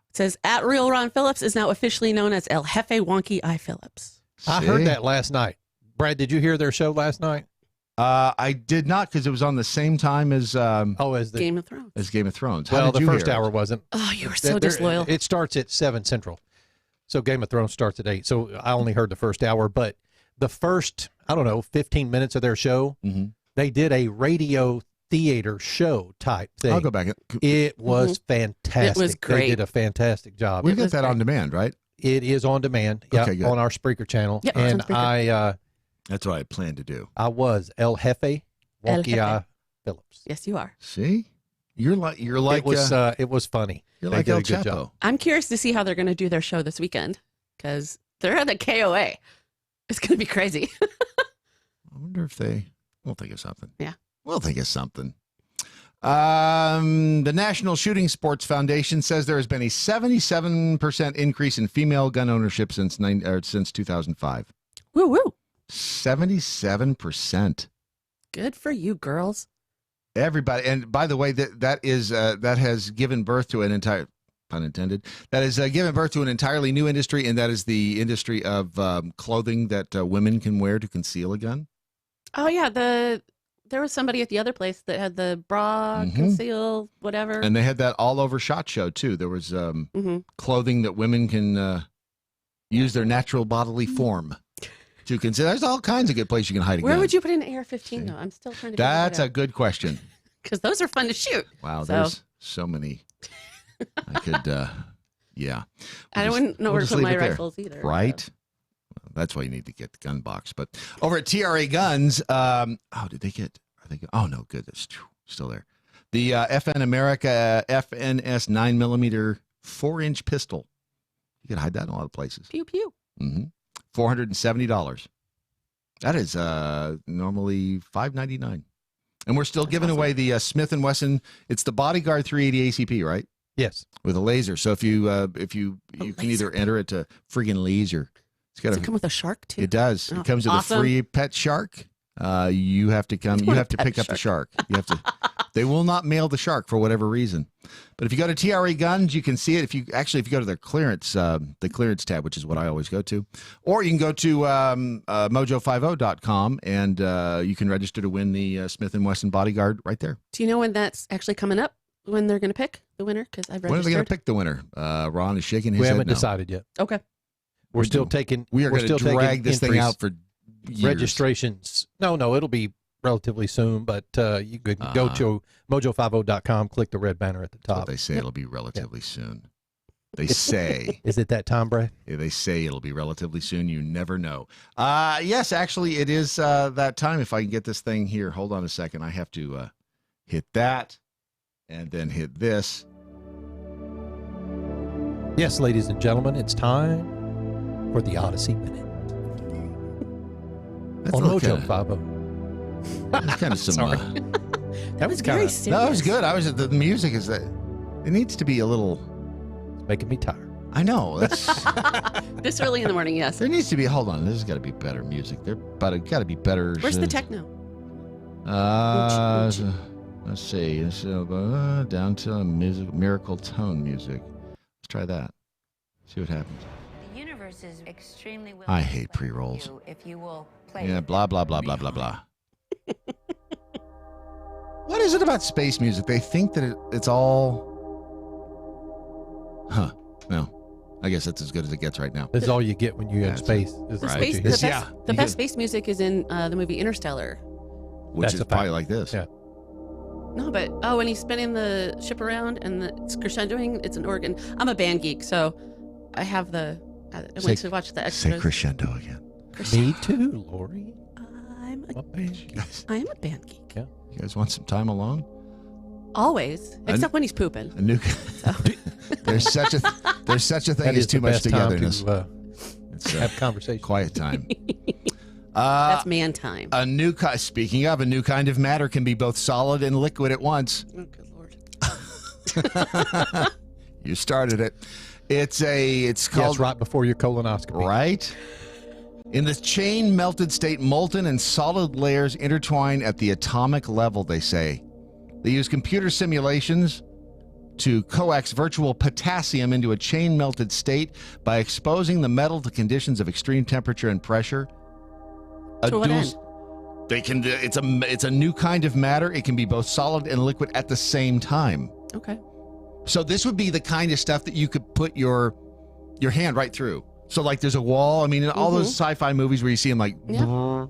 It says, at Real Ron Phillips is now officially known as El Jefe Wonky I. Phillips. I heard that last night. Brad, did you hear their show last night? I did not, because it was on the same time as as the Game of Thrones. as Game of Thrones. How Well, did the you first hear it? hour wasn't. Oh, you were so disloyal. It starts at 7 Central. So Game of Thrones starts at 8. So I only heard the first hour, but the first, 15 minutes of their show, they did a radio theater show type thing. I'll go back. It was fantastic. It was great. They did a fantastic job. We get that on demand, right? It is on demand. Yeah, Okay, good. on our Spreaker channel. Yep, and it's on Spreaker. That's what I plan to do. I was El Jefe El Wonky Eye Jefe. Phillips. Yes, you are. See, you're like It was funny. you're They like did El a good job. Chapo. I'm curious to see how they're going to do their show this weekend because they're at the KOA. It's going to be crazy. I wonder if we'll think of something. Yeah. We'll think of something. The National Shooting Sports Foundation says there has been a 77% increase in female gun ownership since 2005. Woo woo. 77%. Good for you, girls. Everybody, and by the way, that has given birth to an entire, pun intended, that has given birth to an entirely new industry, and that is the industry of clothing that women can wear to conceal a gun. Oh, yeah. There was somebody at the other place that had the bra, conceal, whatever. And they had that all over SHOT Show, too. There was clothing that women can use their natural bodily form to conceal. There's all kinds of good places you can hide a gun. Where would you put an AR-15, though? I'm still trying to That's a good question. Because those are fun to shoot. Wow, So- there's so many. I could, yeah. I wouldn't know where to put leave my it there. rifles either. Right? Well, that's why you need to get the gun box. But over at TRA Guns, did they get, oh, no, good. That's still there. The FN America FNS 9mm 4-inch pistol. You can hide that in a lot of places. Pew, pew. $470. That is normally $599. And we're still giving away the Smith & Wesson. It's the Bodyguard 380 ACP, right? Yes. With a laser. So if you can either enter it to friggin' laser. Does it come with a shark, too? It does. Oh, It comes with awesome. a free pet shark. You have to come. You have to pick up the shark. You have to. They will not mail the shark for whatever reason. But if you go to TRA Guns, you can see it. If you go to their clearance, the clearance tab, which is what I always go to, or you can go to mojo50.com and you can register to win the Smith & Wesson Bodyguard right there. Do you know when that's actually coming up? When they're going to pick the winner? Because I've registered. When are they going to pick the winner? Ron is shaking his We head haven't no. decided yet. Okay. We're still taking. We are we're going to still drag taking this thing entries. out for years. Registrations. No, it'll be relatively soon, but you could go to mojo50.com, click the red banner at the That's what top. they say it'll be relatively soon. They say. Is it that time, Brad? Yeah, they say it'll be relatively soon. You never know. Yes, actually, it is that time. If I can get this thing here. Hold on a second. I have to hit that and then hit this. Yes, ladies and gentlemen, it's time for the Odyssey Minute on Mojo 50. That's kind of some. That was very kind of serious. No, it was good. The music is that. It needs to be a little. making me tired. I know. That's. This early in the morning, yes. There needs to be. Hold on. This has got to be better music. Got to be better. Where's the techno? Let's see. Down to miracle tone music. Let's try that. See what happens. The universe is extremely willing I to hate play with pre-rolls. you if you will play Yeah, with blah it. blah blah blah blah blah. What is it about space music? They think that it's all. Huh? No, I guess that's as good as it gets right now. That's all you get when you Yeah, have it's- space. Is The what space, you the hear. best, the you best get- space music is in the movie Interstellar. Which That's is a fact. probably like this. Yeah. No, but when he's spinning the ship around and it's crescendoing, it's an organ. I'm a band geek, so I have I went to watch the Say extras. crescendo again. Me too, Lori. I'm My band. I am a band geek. Yeah. You guys want some time alone? Always, except when he's pooping. A new. There's such a thing That as is too the much best time togetherness. to It's have conversation. quiet time. That's man time. Speaking of, a new kind of matter can be both solid and liquid at once. Oh, good Lord. You started it. It's called Yes, right before your colonoscopy. right. In the chain melted state, molten and solid layers intertwine at the atomic level, they say. They use computer simulations to coax virtual potassium into a chain-melted state by exposing the metal to conditions of extreme temperature and pressure. To what end? They can. It's a new kind of matter. It can be both solid and liquid at the same time. Okay. So this would be the kind of stuff that you could put your hand right through. So like there's a wall. I mean, in all those sci-fi movies where you see them like, and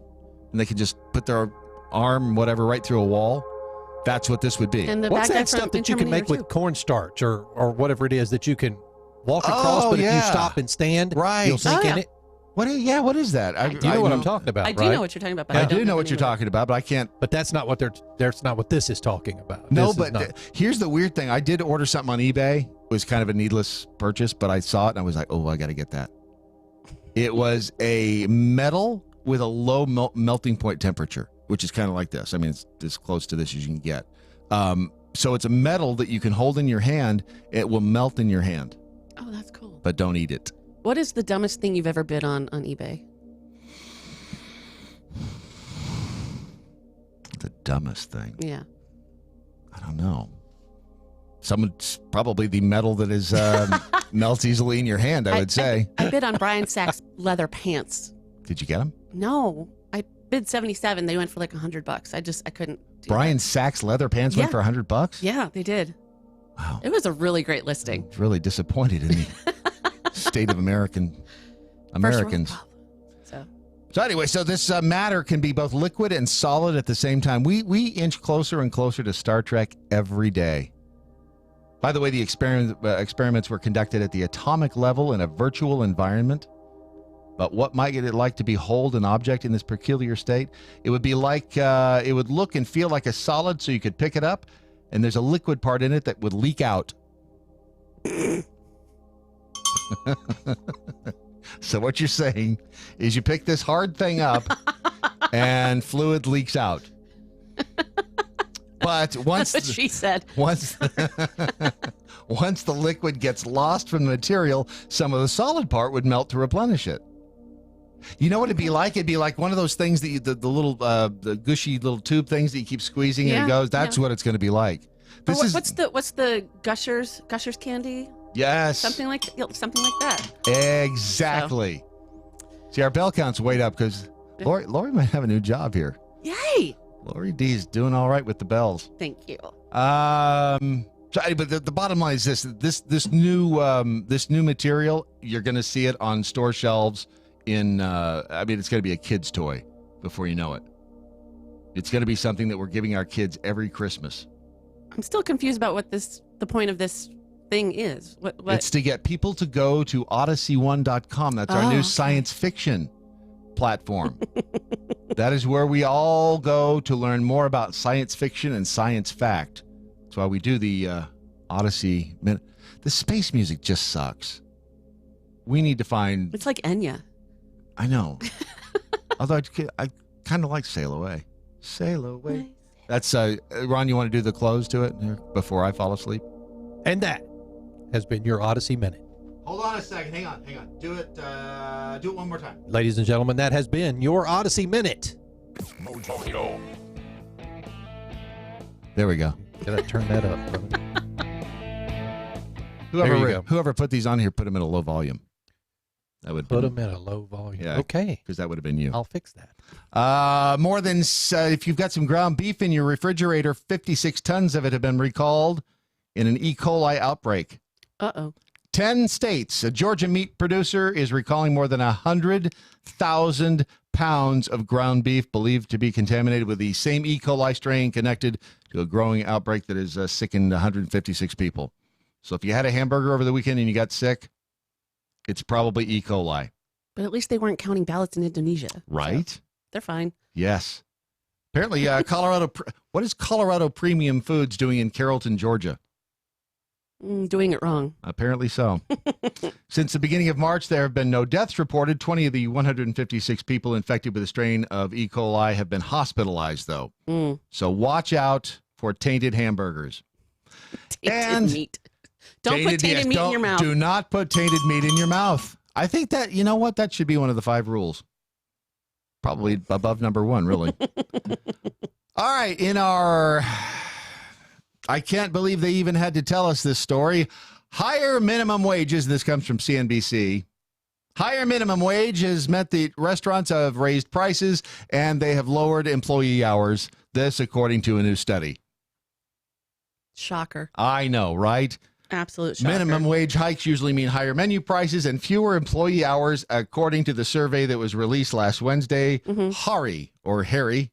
they can just put their arm, whatever, right through a wall. That's what this would be. And the What's bad guy that stuff from that you can make Terminator with cornstarch or whatever it is that you can walk across, Oh, but if you yeah. stop and stand, Right. you'll sink Oh, in yeah. it? What is that? You know what I'm talking about, I do right? know what you're talking about, but I I do don't know the what you're name of it. talking about, but I can't. But that's not what that's not what this is talking about. No, This is but not. here's the weird thing. I did order something on eBay. It was kind of a needless purchase, but I saw it and I was like, oh, I got to get that. It was a metal with a low melting point temperature, which is kind of like this. I mean, it's as close to this as you can get. So it's a metal that you can hold in your hand. It will melt in your hand, Oh, that's cool. but don't eat it. What is the dumbest thing you've ever bid on eBay? The dumbest thing. Yeah. I don't know. Someone's probably the metal that is melts easily in your hand, I would say. I bid on Brian Sachs leather pants. Did you get them? No, I bid 77. They went for like $100. I couldn't. Do Brian Sachs leather pants went for $100? that. Yeah, they did. Wow. It was a really great listing. I was really disappointed in the state of Americans. First world problem. So anyway, so this matter can be both liquid and solid at the same time. We inch closer and closer to Star Trek every day. By the way, the experiments were conducted at the atomic level in a virtual environment. But what might it like to behold an object in this peculiar state? It would be like, it would look and feel like a solid so you could pick it up, and there's a liquid part in it that would leak out. So what you're saying is you pick this hard thing up and fluid leaks out. But once That's what she said. Once the liquid gets lost from the material, some of the solid part would melt to replenish it. You know what it'd be like? It'd be like one of those things that the little the gushy little tube things that you keep squeezing and it goes. That's what it's going to be like. This What's the Gushers candy? Yes. Something like that. Exactly. See, our bell count's way up because Lori might have a new job here. Yay! Lori D's doing all right with the bells. Thank you. But the bottom line is this new material, you're going to see it on store shelves in it's going to be a kid's toy before you know it. It's going to be something that we're giving our kids every Christmas. I'm still confused about what the point of this thing is. What? It's to get people to go to odyssey1.com. That's our new science fiction platform. That is where we all go to learn more about science fiction and science fact. That's why we do the Odyssey Minute. The space music just sucks. We need to find... It's like Enya. I know. Although I kind of like Sail Away. Sail Away. That's, Ron, you want to do the close to it here before I fall asleep? And that has been your Odyssey Minute. Hold on a second. Hang on. Do it one more time. Ladies and gentlemen, that has been your Odyssey Minute. Mojo. There we go. Gotta turn that up, brother. Whoever put these on here, put them in a low volume. That would put them at a low volume. Yeah, okay, because that would have been you. I'll fix that. More than if you've got some ground beef in your refrigerator, 56 tons of it have been recalled in an E. coli outbreak. 10 states. A Georgia meat producer is recalling more than 100,000 pounds of ground beef believed to be contaminated with the same E. coli strain connected to a growing outbreak that has sickened 156 people. So if you had a hamburger over the weekend and you got sick, it's probably E. coli. But at least they weren't counting ballots in Indonesia. Right? So they're fine. Yes. Apparently, Colorado. What is Colorado Premium Foods doing in Carrollton, Georgia? Doing it wrong. Apparently so. Since the beginning of March, there have been no deaths reported. 20 of the 156 people infected with the strain of E. coli have been hospitalized, though. So watch out for tainted hamburgers. Tainted meat. Don't put tainted meat in your mouth. Do not put tainted meat in your mouth. I think that, you know what? That should be one of the 5 rules. Probably above number 1, really. All right. In our I can't believe they even had to tell us this story. Higher minimum wages, this comes from CNBC. Higher minimum wage has meant the restaurants have raised prices and they have lowered employee hours. This, according to a new study. Shocker. I know, right? Absolute shocker. Minimum wage hikes usually mean higher menu prices and fewer employee hours, according to the survey that was released last Wednesday. Hari, or Harry.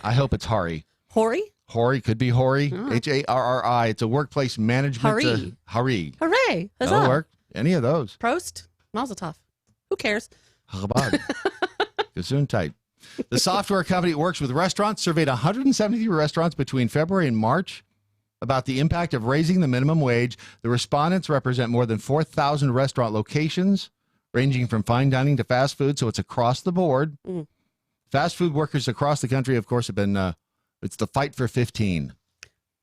I hope it's Hari. Hori? Hori, could be Hori. Oh. Harri. It's a workplace management. Hari. Hari. Hooray. Huzzah. That'll work. Any of those. Prost. Mazel tov. Who cares? Chabad. Gesundheit. The software company that works with restaurants surveyed 173 restaurants between February and March about the impact of raising the minimum wage. The respondents represent more than 4,000 restaurant locations, ranging from fine dining to fast food, so it's across the board. Fast food workers across the country, of course, have been, it's the fight for 15.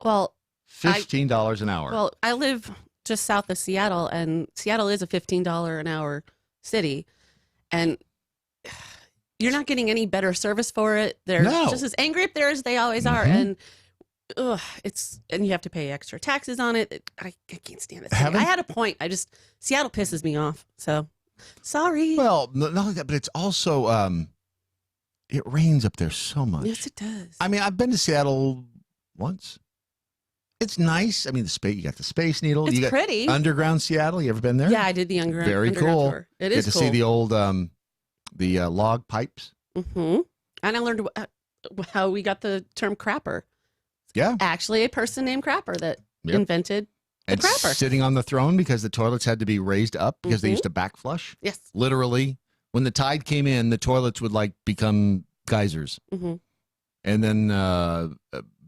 Well, $15 an hour. Well, I live just south of Seattle, and Seattle is a $15 an hour city, and you're not getting any better service for it. They're just as angry up there as they always are, and you have to pay extra taxes on it. I can't stand it. I had a point. Seattle pisses me off. So sorry. Well, not only that, but it's also it rains up there so much. Yes, it does. I mean, I've been to Seattle once. It's nice. I mean, you got the Space Needle. It's you got pretty. Underground Seattle. You ever been there? Yeah, I did the underground. Very cool. Tour. It is Get to cool. see the old log pipes. And I learned how we got the term crapper. Yeah. Actually, a person named Crapper that invented the and crapper. Sitting on the throne because the toilets had to be raised up because they used to back flush. Yes. Literally, when the tide came in, the toilets would become geysers. And then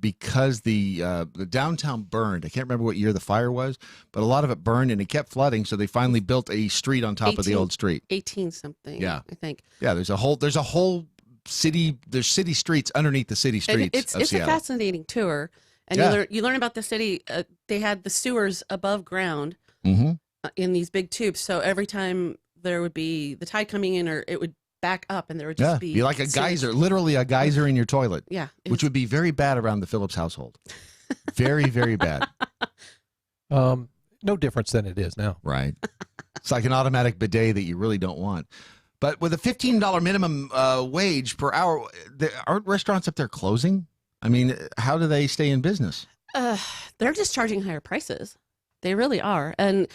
because the downtown burned, I can't remember what year the fire was, but a lot of it burned and it kept flooding. So they finally built a street on top of the old street. 18 something. Yeah. I think. Yeah. There's a whole city. There's city streets underneath the city streets. It's a fascinating tour, and you learn about the city. They had the sewers above ground in these big tubes. So every time there would be the tide coming in, or it would back up, and there would just be like a geyser, literally a geyser in your toilet. Yeah, which would be very bad around the Phillips household. Very, very bad. No difference than it is now. Right. It's like an automatic bidet that you really don't want. But with a $15 minimum wage per hour, aren't restaurants up there closing? I mean, how do they stay in business? They're just charging higher prices. They really are. And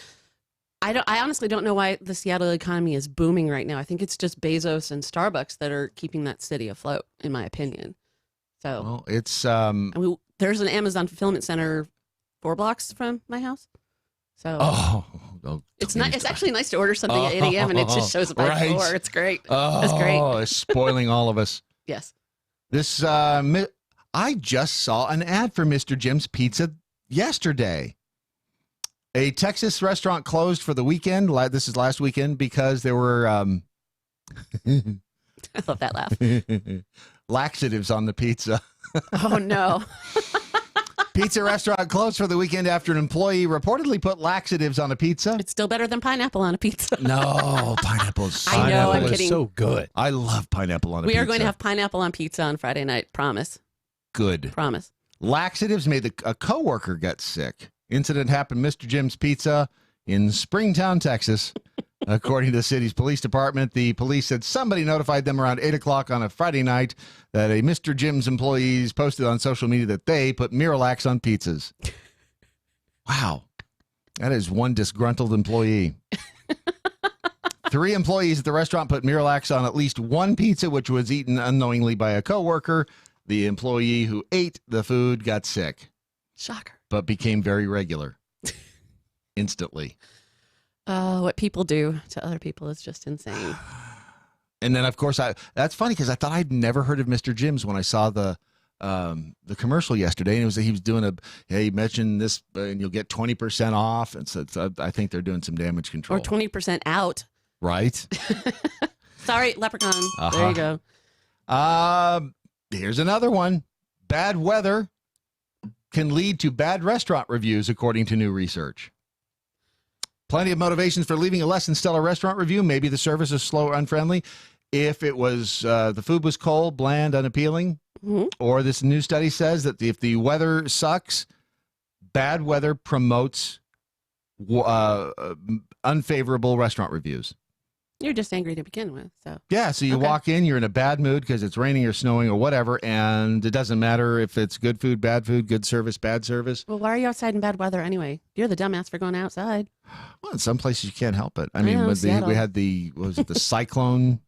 I honestly don't know why the Seattle economy is booming right now. I think it's just Bezos and Starbucks that are keeping that city afloat, in my opinion. So well, it's there's an Amazon fulfillment center 4 blocks from my house. So it's not. It's actually nice to order something at 8 a.m. and it just shows up at 4. It's great. It's great. Oh, it's spoiling all of us. Yes. This I just saw an ad for Mr. Jim's Pizza yesterday. A Texas restaurant closed for the weekend. This is last weekend because there were I love that laugh. laxatives on the pizza. Oh no. Pizza restaurant closed for the weekend after an employee reportedly put laxatives on a pizza. It's still better than pineapple on a pizza. No, pineapple's I know, I'm kidding. So good. I love pineapple on a pizza. We are going to have pineapple on pizza on Friday night. Promise. Good. Promise. Laxatives made a coworker get sick. Incident happened Mr. Jim's Pizza in Springtown, Texas. According to the city's police department, the police said somebody notified them around 8 o'clock on a Friday night that a Mr. Jim's employees posted on social media that they put Miralax on pizzas. Wow. That is one disgruntled employee. 3 employees at the restaurant put Miralax on at least one pizza, which was eaten unknowingly by a coworker. The employee who ate the food got sick. Shocker. But became very regular. Instantly. What people do to other people is just insane. And then, of course, that's funny because I thought I'd never heard of Mr. Jim's when I saw the commercial yesterday, and he was doing he mentioned this, and you'll get 20% off, and so I think they're doing some damage control or 20% out. Right. Sorry, leprechaun. There you go. Here's another one. Bad weather can lead to bad restaurant reviews, according to new research. Plenty of motivations for leaving a less than stellar restaurant review. Maybe the service is slow or unfriendly. If it was the food was cold, bland, unappealing, or this new study says that if the weather sucks, bad weather promotes unfavorable restaurant reviews. You're just angry to begin with. So Yeah, so you walk in, you're in a bad mood because it's raining or snowing or whatever, and it doesn't matter if it's good food, good service, bad service. Well, why are you outside in bad weather anyway? You're the dumbass for going outside. Well, in some places you can't help it. I know, mean, Seattle. we had the cyclone,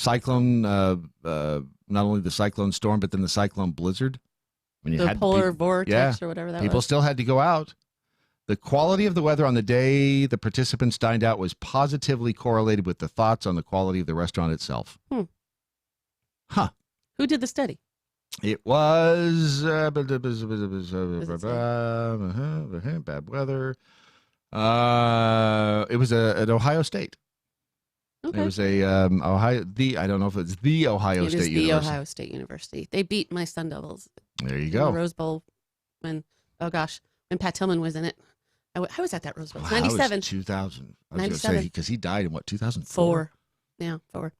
not only the cyclone storm, but then the cyclone blizzard. When The polar vortex or whatever that was. People still had to go out. The quality of the weather on the day the participants dined out was positively correlated with the thoughts on the quality of the restaurant itself. Huh. Who did the study? It was bad weather. It was at Ohio State. Okay. It was a Ohio. I don't know if it's the Ohio State University. The Ohio State University. They beat my Sun Devils. There you in go. the Rose Bowl when Pat Tillman was in it. I was at that Rose Bowl. Wow, 97. It was 2000. I was going to 97. say because he died in 2004. 4. Yeah, 4.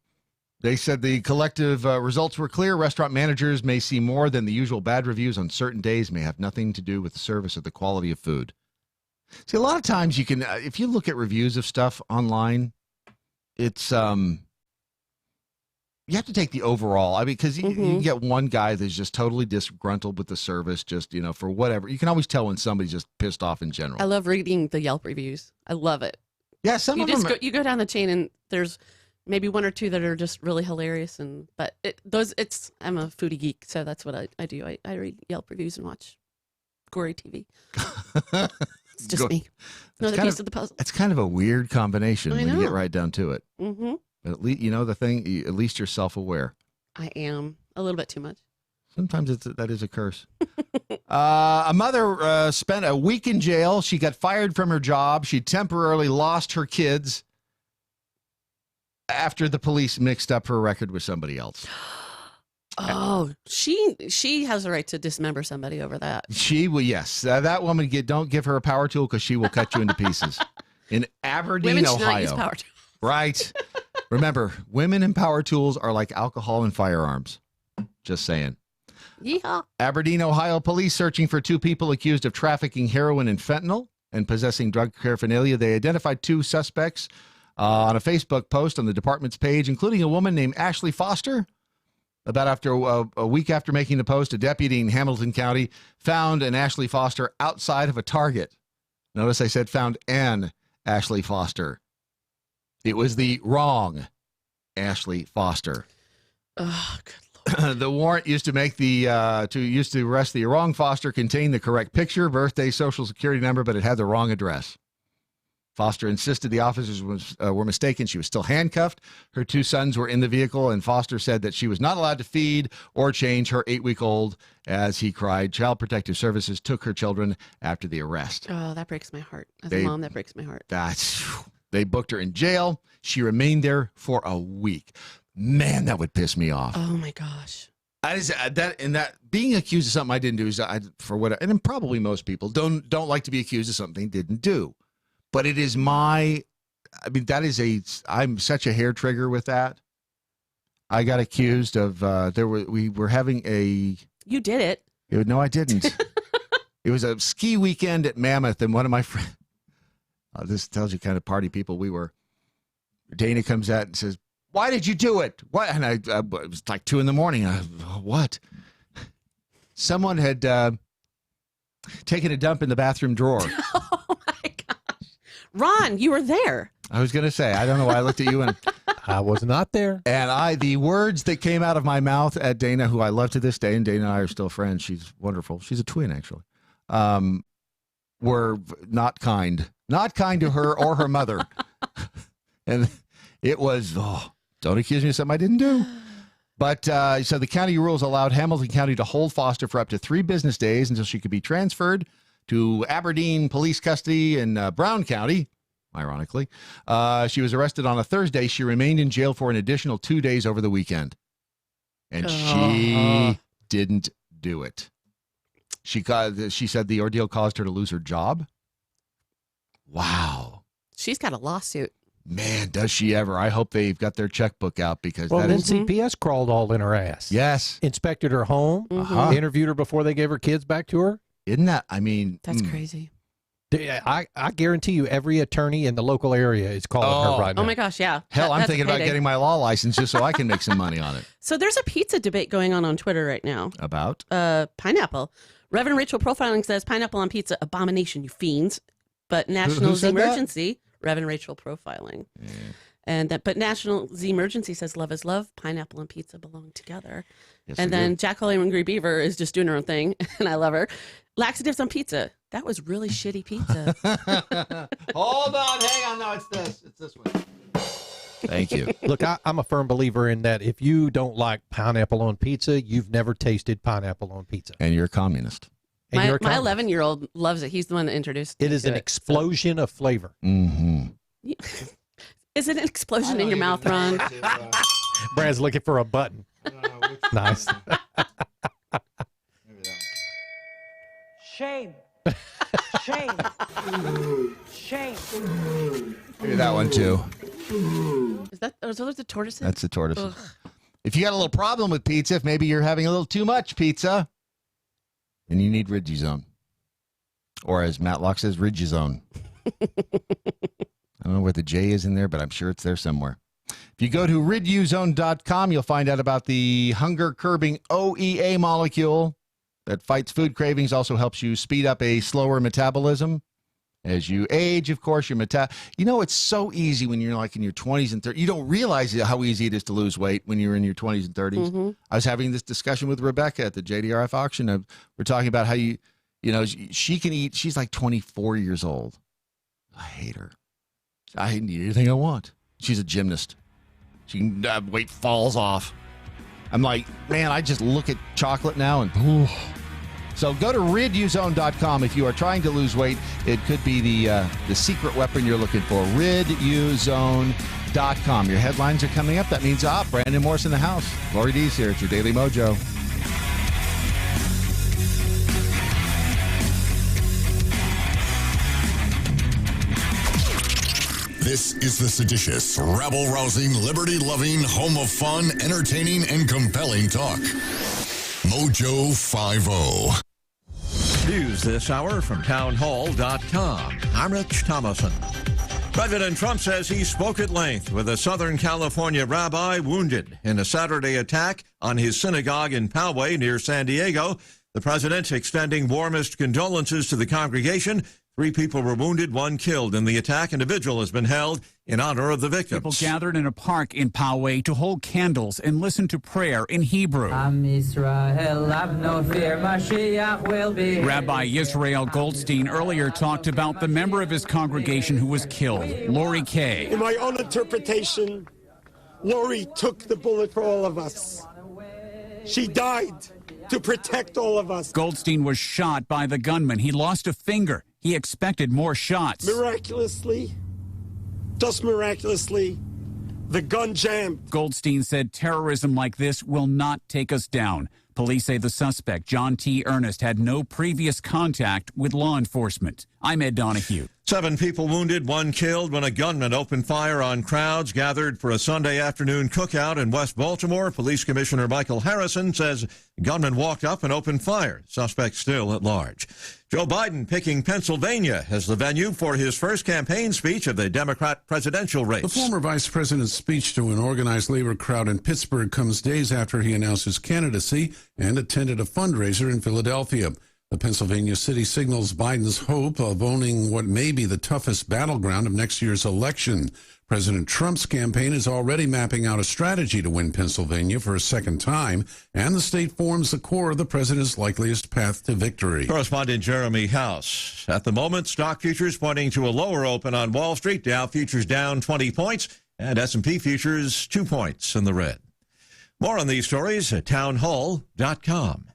They said the collective results were clear. Restaurant managers may see more than the usual bad reviews on certain days, may have nothing to do with the service or the quality of food. See, a lot of times you can, if you look at reviews of stuff online, it's you have to take the overall. I mean, because you get one guy that's just totally disgruntled with the service, just for whatever. You can always tell when somebody's just pissed off in general. I love reading the Yelp reviews. I love it. Yeah, some you of just them. you go down the chain and there's maybe one or two that are just really hilarious, I'm a foodie geek, so that's what I do. I read Yelp reviews and watch gory TV. It's just me. Another piece of the puzzle. It's kind of a weird combination when you get right down to it. Mm-hmm. But at least the thing. At least you're self-aware. I am a little bit too much. Sometimes that is a curse. A mother spent a week in jail. She got fired from her job. She temporarily lost her kids after the police mixed up her record with somebody else. Oh, she has the right to dismember somebody over that. She will, yes. That woman, don't give her a power tool because she will cut you into pieces. In Aberdeen, Women should Ohio. not use power tools. Right. Remember, women and power tools are like alcohol and firearms. Just saying. Yeehaw. Aberdeen, Ohio police searching for 2 people accused of trafficking heroin and fentanyl and possessing drug paraphernalia. They identified 2 suspects on a Facebook post on the department's page, including a woman named Ashley Foster. About a week after making the post, a deputy in Hamilton County found an Ashley Foster outside of a Target. Notice I said found an Ashley Foster. It was the wrong Ashley Foster. Oh, good Lord. The warrant used to make used to arrest the wrong Foster contained the correct picture, birthday, social security number, but it had the wrong address. Foster insisted the officers were mistaken. She was still handcuffed. Her 2 sons were in the vehicle, and Foster said that she was not allowed to feed or change her 8-week-old as he cried. Child Protective Services took her children after the arrest. Oh, that breaks my heart. As a mom, that breaks my heart. They booked her in jail. She remained there for a week. Man, that would piss me off. Oh my gosh. That being accused of something I didn't do is and probably most people don't like to be accused of something they didn't do. But it is I'm such a hair trigger with that. I got accused of, we were having a. You did it. No, I didn't. It was a ski weekend at Mammoth, and one of my friends, this tells you kind of party people we were. Dana comes out and says, "Why did you do it?" What? And it was like 2 a.m. What? Someone had taken a dump in the bathroom drawer. Oh my gosh. Ron, you were there. I was going to say, I don't know why I looked at you and I was not there. And the words that came out of my mouth at Dana, who I love to this day, and Dana and I are still friends. She's wonderful. She's a twin, actually. Were not kind. Not kind to her or her mother. And it was, don't accuse me of something I didn't do. But so the county rules allowed Hamilton County to hold Foster for up to 3 business days until she could be transferred to Aberdeen police custody in Brown County, ironically. She was arrested on a Thursday. She remained in jail for an additional 2 days over the weekend. And she didn't do it. She said the ordeal caused her to lose her job. Wow. She's got a lawsuit. Man, does she ever. I hope they've got their checkbook out because then is... CPS crawled all in her ass. Yes. Inspected her home, interviewed her before they gave her kids back to her. Isn't that, I mean. That's crazy. I guarantee you every attorney in the local area is calling her right now. Oh my gosh, yeah. Hell, I'm That's thinking about getting my law license just so I can make some money on it. So there's a pizza debate going on Twitter right now. About? Pineapple. Reverend Rachel Profiling says pineapple on pizza, abomination, you fiends. But National said Emergency, Reverend Rachel Profiling. Yeah. But National Z Emergency says love is love, pineapple and pizza belong together. Yes, and then Jack Holly Angry Beaver is just doing her own thing, and I love her. Laxatives on pizza. That was really shitty pizza. Hold on, hang on. No, it's this. It's this one. Thank you. Look, I'm a firm believer in that. If you don't like pineapple on pizza, you've never tasted pineapple on pizza. And you're a communist. My 11-year-old loves it. He's the one that introduced it. It is an explosion of flavor. Mm-hmm. Is it an explosion in your mouth, Ron? Brad's looking for a button. Nice. Shame. Shame. Shame. Maybe that one too. Is that? Are those the tortoises? That's the tortoises. If you got a little problem with pizza, if maybe you're having a little too much pizza, then you need Riduzone. Or as Matlock says, Riduzone. I don't know where the J is in there, but I'm sure it's there somewhere. If you go to riduzone.com, you'll find out about the hunger-curbing OEA molecule that fights food cravings, also helps you speed up a slower metabolism. As you age, of course, your it's so easy when you're like in your 20s and 30s. You don't realize how easy it is to lose weight when you're in your 20s and 30s. Mm-hmm. I was having this discussion with Rebecca at the JDRF auction. We're talking about how she can eat. She's like 24 years old. I hate her. I can eat anything I want. She's a gymnast. She can weight falls off. I'm like, man, I just look at chocolate now and ooh. So go to riduzone.com if you are trying to lose weight. It could be the secret weapon you're looking for. Riduzone.com. Your headlines are coming up. That means Brandon Morse in the house. Lori D's here. It's your Daily Mojo. This is the seditious, rabble-rousing, liberty-loving, home of fun, entertaining, and compelling talk. Mojo 50. News this hour from townhall.com. I'm Rich Thomason. President Trump says he spoke at length with a Southern California rabbi wounded in a Saturday attack on his synagogue in Poway near San Diego. The president extending warmest condolences to the congregation. 3 people were wounded, 1 killed in the attack. An individual has been held in honor of the victims. People gathered in a park in Poway to hold candles and listen to prayer in Hebrew. Am Israel, have no fear, Mashiach will be. Rabbi Yisrael Goldstein earlier talked about the member of his congregation who was killed, Lori Kay. In my own interpretation, Lori took the bullet for all of us. She died to protect all of us. Goldstein was shot by the gunman. He lost a finger. He expected more shots. Miraculously, just miraculously, the gun jammed. Goldstein said terrorism like this will not take us down. Police say the suspect, John T. Ernest, had no previous contact with law enforcement. I'm Ed Donahue. 7 people wounded, 1 killed when a gunman opened fire on crowds gathered for a Sunday afternoon cookout in West Baltimore. Police Commissioner Michael Harrison says the gunman walked up and opened fire. Suspect still at large. Joe Biden picking Pennsylvania as the venue for his first campaign speech of the Democrat presidential race. The former vice president's speech to an organized labor crowd in Pittsburgh comes days after he announced his candidacy and attended a fundraiser in Philadelphia. The Pennsylvania city signals Biden's hope of owning what may be the toughest battleground of next year's election. President Trump's campaign is already mapping out a strategy to win Pennsylvania for a second time, and the state forms the core of the president's likeliest path to victory. Correspondent Jeremy House. At the moment, stock futures pointing to a lower open on Wall Street. Dow futures down 20 points, and S&P futures 2 points in the red. More on these stories at townhall.com.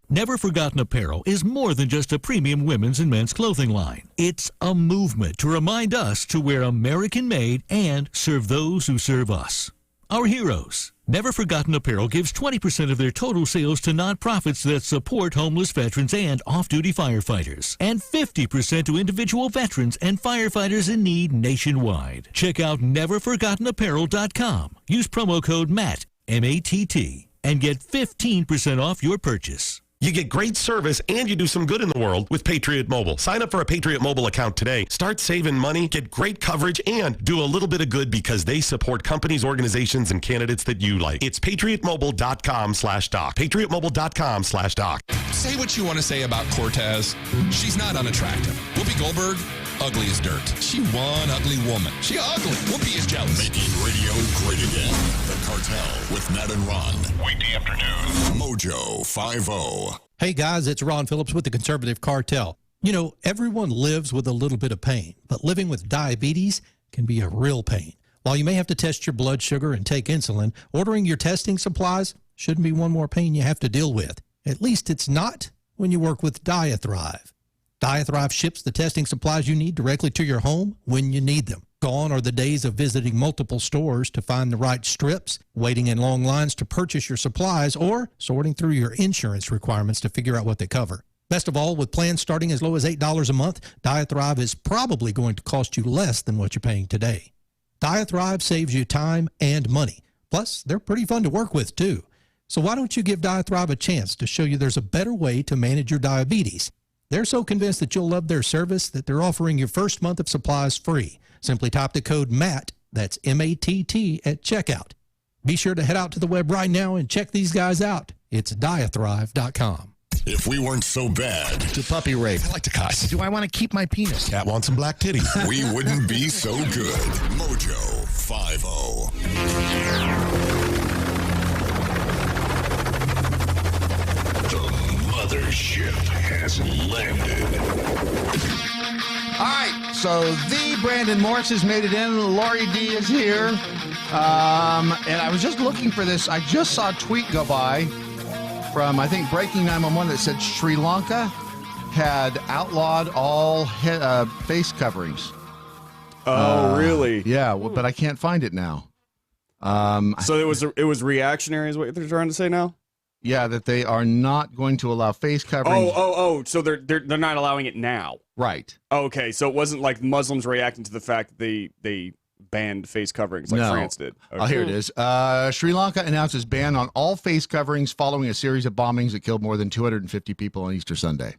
Never Forgotten Apparel is more than just a premium women's and men's clothing line. It's a movement to remind us to wear American-made and serve those who serve us. Our heroes. Never Forgotten Apparel gives 20% of their total sales to nonprofits that support homeless veterans and off-duty firefighters, and 50% to individual veterans and firefighters in need nationwide. Check out neverforgottenapparel.com. Use promo code MATT, M-A-T-T, and get 15% off your purchase. You get great service and you do some good in the world with Patriot Mobile. Sign up for a Patriot Mobile account today. Start saving money, get great coverage, and do a little bit of good because they support companies, organizations, and candidates that you like. It's patriotmobile.com/doc. patriotmobile.com/doc. Say what you want to say about Cortez. She's not unattractive. Whoopi Goldberg, ugly as dirt. She one ugly woman. She ugly. Whoopi is jealous. Making radio great again. The Cartel with Nat and Ron. Weekday afternoon. Mojo 50. Hey guys, it's Ron Phillips with the Conservative Cartel. You know, everyone lives with a little bit of pain, but living with diabetes can be a real pain. While you may have to test your blood sugar and take insulin, ordering your testing supplies shouldn't be one more pain you have to deal with. At least it's not when you work with Diathrive. Diathrive ships the testing supplies you need directly to your home when you need them. Gone are the days of visiting multiple stores to find the right strips, waiting in long lines to purchase your supplies, or sorting through your insurance requirements to figure out what they cover. Best of all, with plans starting as low as $8 a month, Diathrive is probably going to cost you less than what you're paying today. Diathrive saves you time and money. Plus, they're pretty fun to work with, too. So why don't you give Diathrive a chance to show you there's a better way to manage your diabetes? They're so convinced that you'll love their service that they're offering your first month of supplies free. Simply type the code MATT, that's M-A-T-T, at checkout. Be sure to head out to the web right now and check these guys out. It's Diathrive.com. If we weren't so bad. To puppy rape. I like to cuss. Do I want to keep my penis? Cat wants some black titties. We wouldn't be so good. Mojo 50. The mothership has landed. All right, so the Brandon Morris has made it in. Lori D is here. And I was just looking for this. I just saw a tweet go by from, I think, Breaking 911 that said Sri Lanka had outlawed all face coverings. Oh, really? Yeah, well, but I can't find it now. So it was reactionary is what they're trying to say now? Yeah, that they are not going to allow face coverings. Oh! So they're not allowing it now, right? Okay, so it wasn't like Muslims reacting to the fact that they banned face coverings like France did. Okay. Oh, here it is. Sri Lanka announces ban on all face coverings following a series of bombings that killed more than 250 people on Easter Sunday.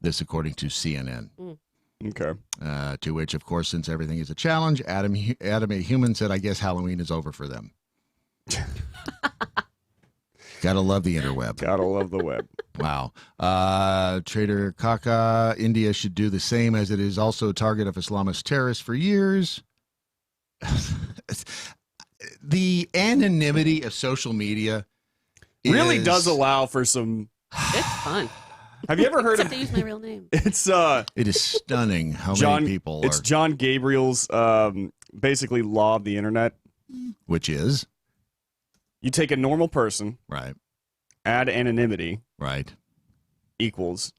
This, according to CNN. Okay. To which, of course, since everything is a challenge, Adam A. Human said, "I guess Halloween is over for them." Gotta love the interweb. Gotta love the web. Wow. Trader Kaka, India should do the same as it is also a target of Islamist terrorists for years. The anonymity of social media really does allow for some. It's fun. Have you ever heard of? To use my real name. It is stunning how many people. It's John Gabriel's basically law of the internet, which is you take a normal person, right? Add anonymity, right? Equals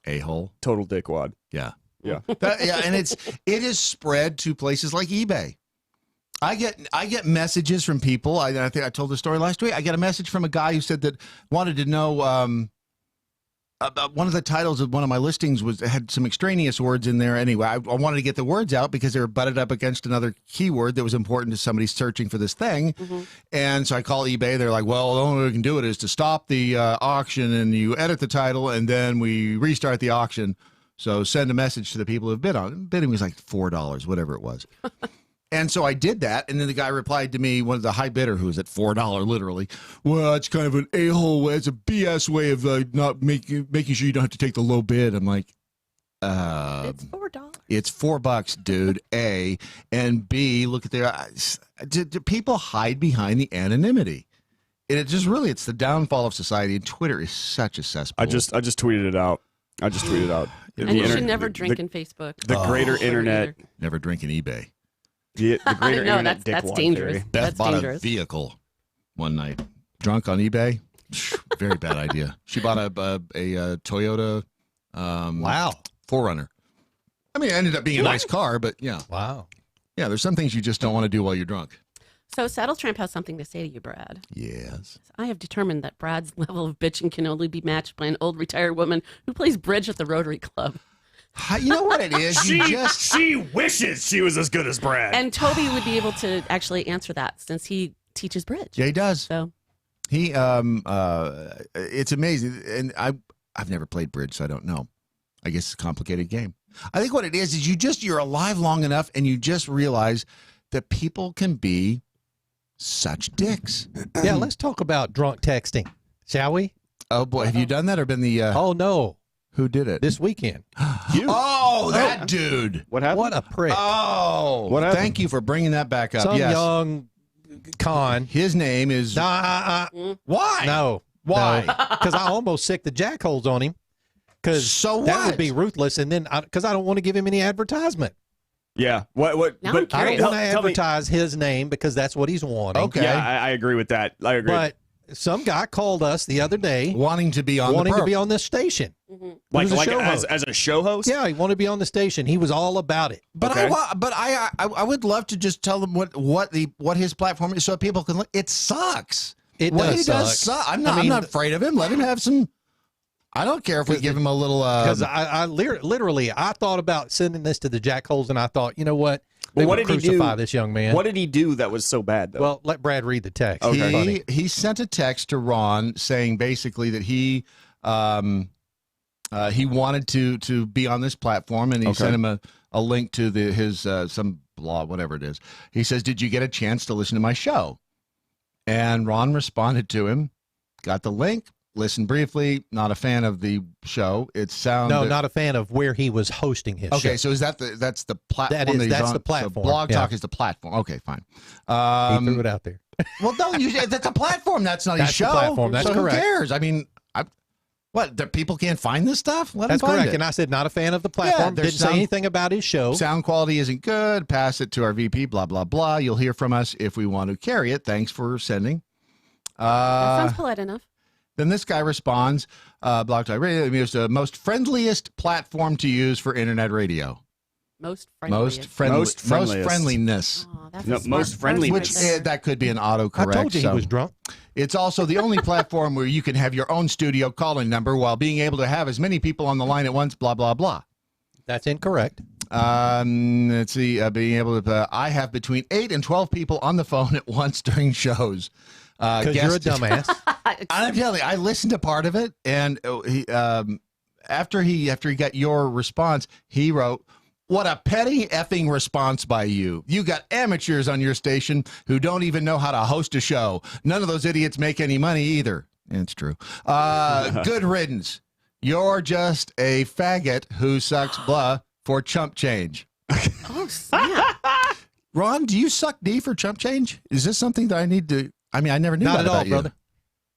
a-hole, total dickwad. Yeah. Yeah. And it is spread to places like eBay. I get messages from people. I think I told the story last week. I get a message from a guy who said that wanted to know about one of the titles of one of my listings had some extraneous words in there. Anyway, I wanted to get the words out because they were butted up against another keyword that was important to somebody searching for this thing. Mm-hmm. And so I call eBay. They're like, well, the only way we can do it is to stop the auction, and you edit the title, and then we restart the auction. So send a message to the people who've bid on it. Bidding was like $4, whatever it was. And so I did that, and then the guy replied to me, one of the high bidder who was at $4 literally, well, it's kind of an a-hole way. It's a BS way of not making sure you don't have to take the low bid. I'm like, it's $4. It's $4, dude, A. And B, look at their eyes. Do people hide behind the anonymity? And it just really, it's the downfall of society, and Twitter is such a cesspool. I just tweeted it out. And you should never drink in Facebook. The greater internet. Never drink in eBay. The greater internet. That's dangerous. Beth bought a vehicle one night, drunk on eBay. Very bad idea. She bought a Toyota. Wow. 4Runner. I mean, it ended up being a nice car, but yeah. Wow. Yeah, there's some things you just don't want to do while you're drunk. So Saddle Tramp has something to say to you, Brad. Yes. I have determined that Brad's level of bitching can only be matched by an old retired woman who plays bridge at the Rotary Club. You know what it is? She wishes she was as good as Brad. And Toby would be able to actually answer that since he teaches bridge. Yeah, he does. So He it's amazing, and I've never played bridge, so I don't know. I guess it's a complicated game. I think what it is you're alive long enough, and you just realize that people can be such dicks. Yeah, let's talk about drunk texting, shall we? Oh boy, have you done that or been the? Oh no, who did it this weekend? You. Oh, that dude. What happened? What a prick! Oh, what happened? Thank you for bringing that back up. Some yes. young con. His name is. Why? No. Why? Because I almost sicked the jackholes on him. Because that would be ruthless, and then because I don't want to give him any advertisement. Yeah. What? Now But I'm I don't want to tell me- advertise his name because that's what he's wanting. Okay. Yeah, I agree with that. I agree. But some guy called us the other day wanting to be on this station. like He was a like show as, host. as a show host. Yeah, he wanted to be on the station. He was all about it. But Okay. I would love to just tell them what his platform is so people can look. It sucks. It What does he does suck. suck. I'm not afraid of him. Let him have some. I don't care if we give him a little. Because I literally I thought about sending this to the jackholes, and I thought, you know what? Well, what would did he do? crucify this young man. What did he do that was so bad though? Well, let Brad read the text. Okay. Funny. He sent a text to Ron saying basically that he wanted to be on this platform, and he sent him a link to his some blog, whatever it is. He says, "Did you get a chance to listen to my show?" And Ron responded to him, got the link, listened briefly. Not a fan of the show. It sounded No, not a fan of where he was hosting his show. okay. So is that's the platform? That's he's on? the platform. So Blog Yeah. Talk is the platform. Okay, fine. He threw it out there. Well, no, that's a platform. That's not That's his the show. platform. That's so correct. Who cares? I mean, the people can't find this stuff? Let That's them find correct. it. And I said, not a fan of the platform. there's Didn't say anything about his show. Sound quality isn't good. Pass it to our VP, blah, blah, blah. You'll hear from us if we want to carry it. Thanks for sending. That sounds polite enough. Then this guy responds, Blog Talk Radio is the most friendliest platform to use for internet radio. Most friendliest. Most friendliest. friendliness. Oh, that's No, a smart most friendly. person Which right there. that could be an autocorrect. I told you so. he was drunk. It's also the only platform where you can have your own studio calling number while being able to have as many people on the line at once, blah, blah, blah. That's incorrect. Let's see, being able to, I have between 8 and 12 people on the phone at once during shows. Because you're a dumbass. I'm telling you, I listened to part of it, and after he got your response, he wrote, "What a petty effing response by you. You got amateurs on your station who don't even know how to host a show. None of those idiots make any money either." It's true. Good riddance. You're just a faggot who sucks blah for chump change. Oh, snap. Ron, do you suck D for chump change? Is this something that I need to? I mean, I never knew Not that at all, about you. brother.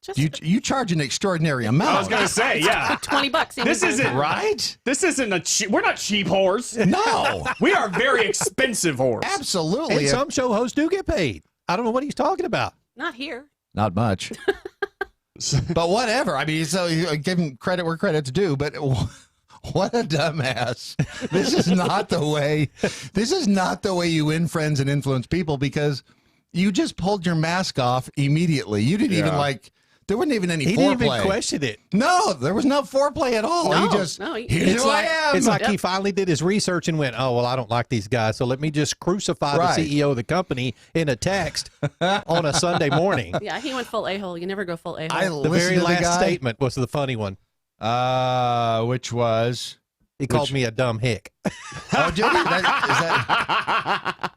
Just You charge an extraordinary amount. I was gonna say, yeah. $20. This isn't right. This isn't a cheap. We're not cheap whores. No, We are very expensive whores. absolutely. And some show hosts do get paid. I don't know what he's talking about. Not here. Not much. But whatever. I mean, so you give him credit where credit's due, but what a dumbass. This is not the way. This is not the way you win friends and influence people, because you just pulled your mask off immediately. You didn't even there wasn't even any He foreplay. didn't even question it. No, there was no foreplay at all. No, He just, no, here's It's who like, I am. it's like he finally did his research and went, oh, well, I don't like these guys, so let me just crucify Right. the CEO of the company in a text on a Sunday morning. Yeah, he went full a-hole. You never go full a-hole. I The listened very to the last guy, statement was the funny one. which was, He called me a dumb hick. oh, did he?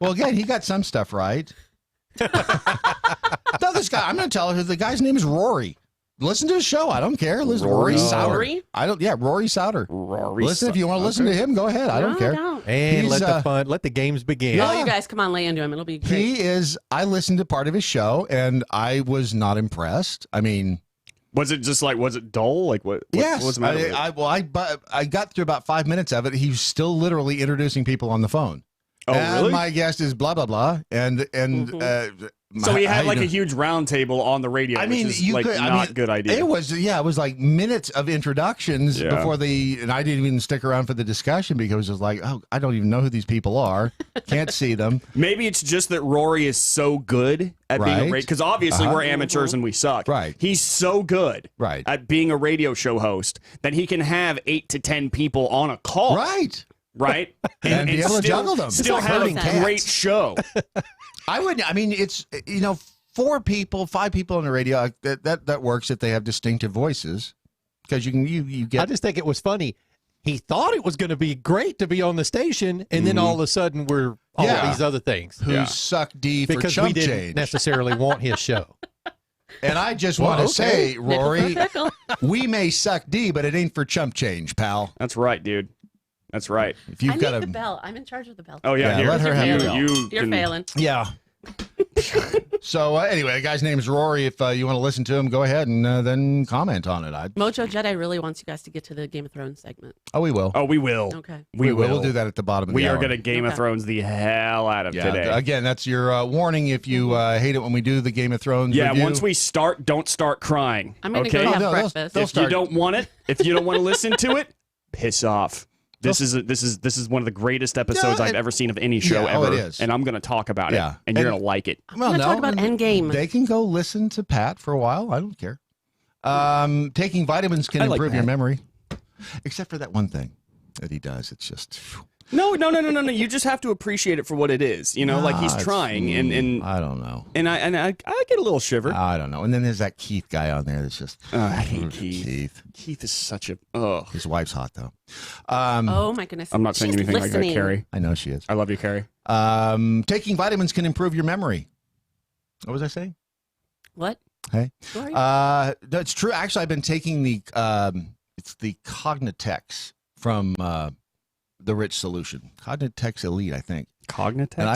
Well, again, he got some stuff right. No, this guy, I'm going to tell her the guy's name is Rory. Listen to his show. I don't care. Listen, Rory Souter. Rory? Rory Souter. Rory Listen, if you want to listen to him, go ahead. I don't care. Don't. And He's, let the games begin. Oh, you guys come on, lay into him. It'll be great. He is. I listened to part of his show, and I was not impressed. I mean, Was it just like? Was it dull? Like what? yes. What's the matter with it? I got through about 5 minutes of it. He was still literally introducing people on the phone. Oh, and really? my guest is blah blah blah, and So he how had you like a doing? huge round table on the radio. I mean, which is you like could. not I mean, good idea. It was like minutes of introductions Yeah. before and I didn't even stick around for the discussion because it was like, oh, I don't even know who these people are, can't see them. Maybe it's just that Rory is so good at being a Right. radio, because obviously Uh-huh. we're amateurs and we suck. Right. He's so good Right. at being a radio show host that he can have 8 to 10 people on a call. Right. Right. And be able to juggle them. Still It's like have a herding cats. great show. I wouldn't. I mean, it's 4 people, 5 people on the radio, that works if they have distinctive voices, because you get. I just think it was funny. He thought it was going to be great to be on the station, and then all of a sudden we're all these other things. Who suck D for because chump we didn't change. necessarily want his show. And I just want to say, Rory, we may suck D, but it ain't for chump change, pal. That's right, dude. That's right. If you've got the bell. I'm in charge of the bell. Oh yeah, let her have the bell. You're failing. Yeah. So anyway, the guy's name is Rory. If you want to listen to him, go ahead and then comment on it. Mojo Jedi really wants you guys to get to the Game of Thrones segment. Oh, we will. Oh, we will. Okay. We will. We'll do that at the bottom of the We hour. are going to Game of Thrones the hell out of today. Again, that's your warning if you hate it when we do the Game of Thrones review. Once we start, don't start crying. I'm going to okay? go have breakfast. If you don't want it, if you don't want to listen to it, piss off. This is one of the greatest episodes I've ever seen of any show ever. Oh, it is. And I'm going to talk about it, and you're going to like it. I'm going to talk about Endgame. They can go listen to Pat for a while. I don't care. Taking vitamins can improve your memory, except for that one thing that he does. It's just no. You just have to appreciate it for what it is. You know, like he's trying, and I don't know. And I get a little shiver. I don't know. And then there's that Keith guy on there that's just I hate Keith. Keith is such a His wife's hot though. Oh my goodness. I'm not saying anything like that, Carrie. I know she is. I love you, Carrie. Taking vitamins can improve your memory. What was I saying? What? Hey. That's true. Actually, I've been taking the it's the Cognitex from the Rich Solution. Cognitex Elite, I think. Cognitex? And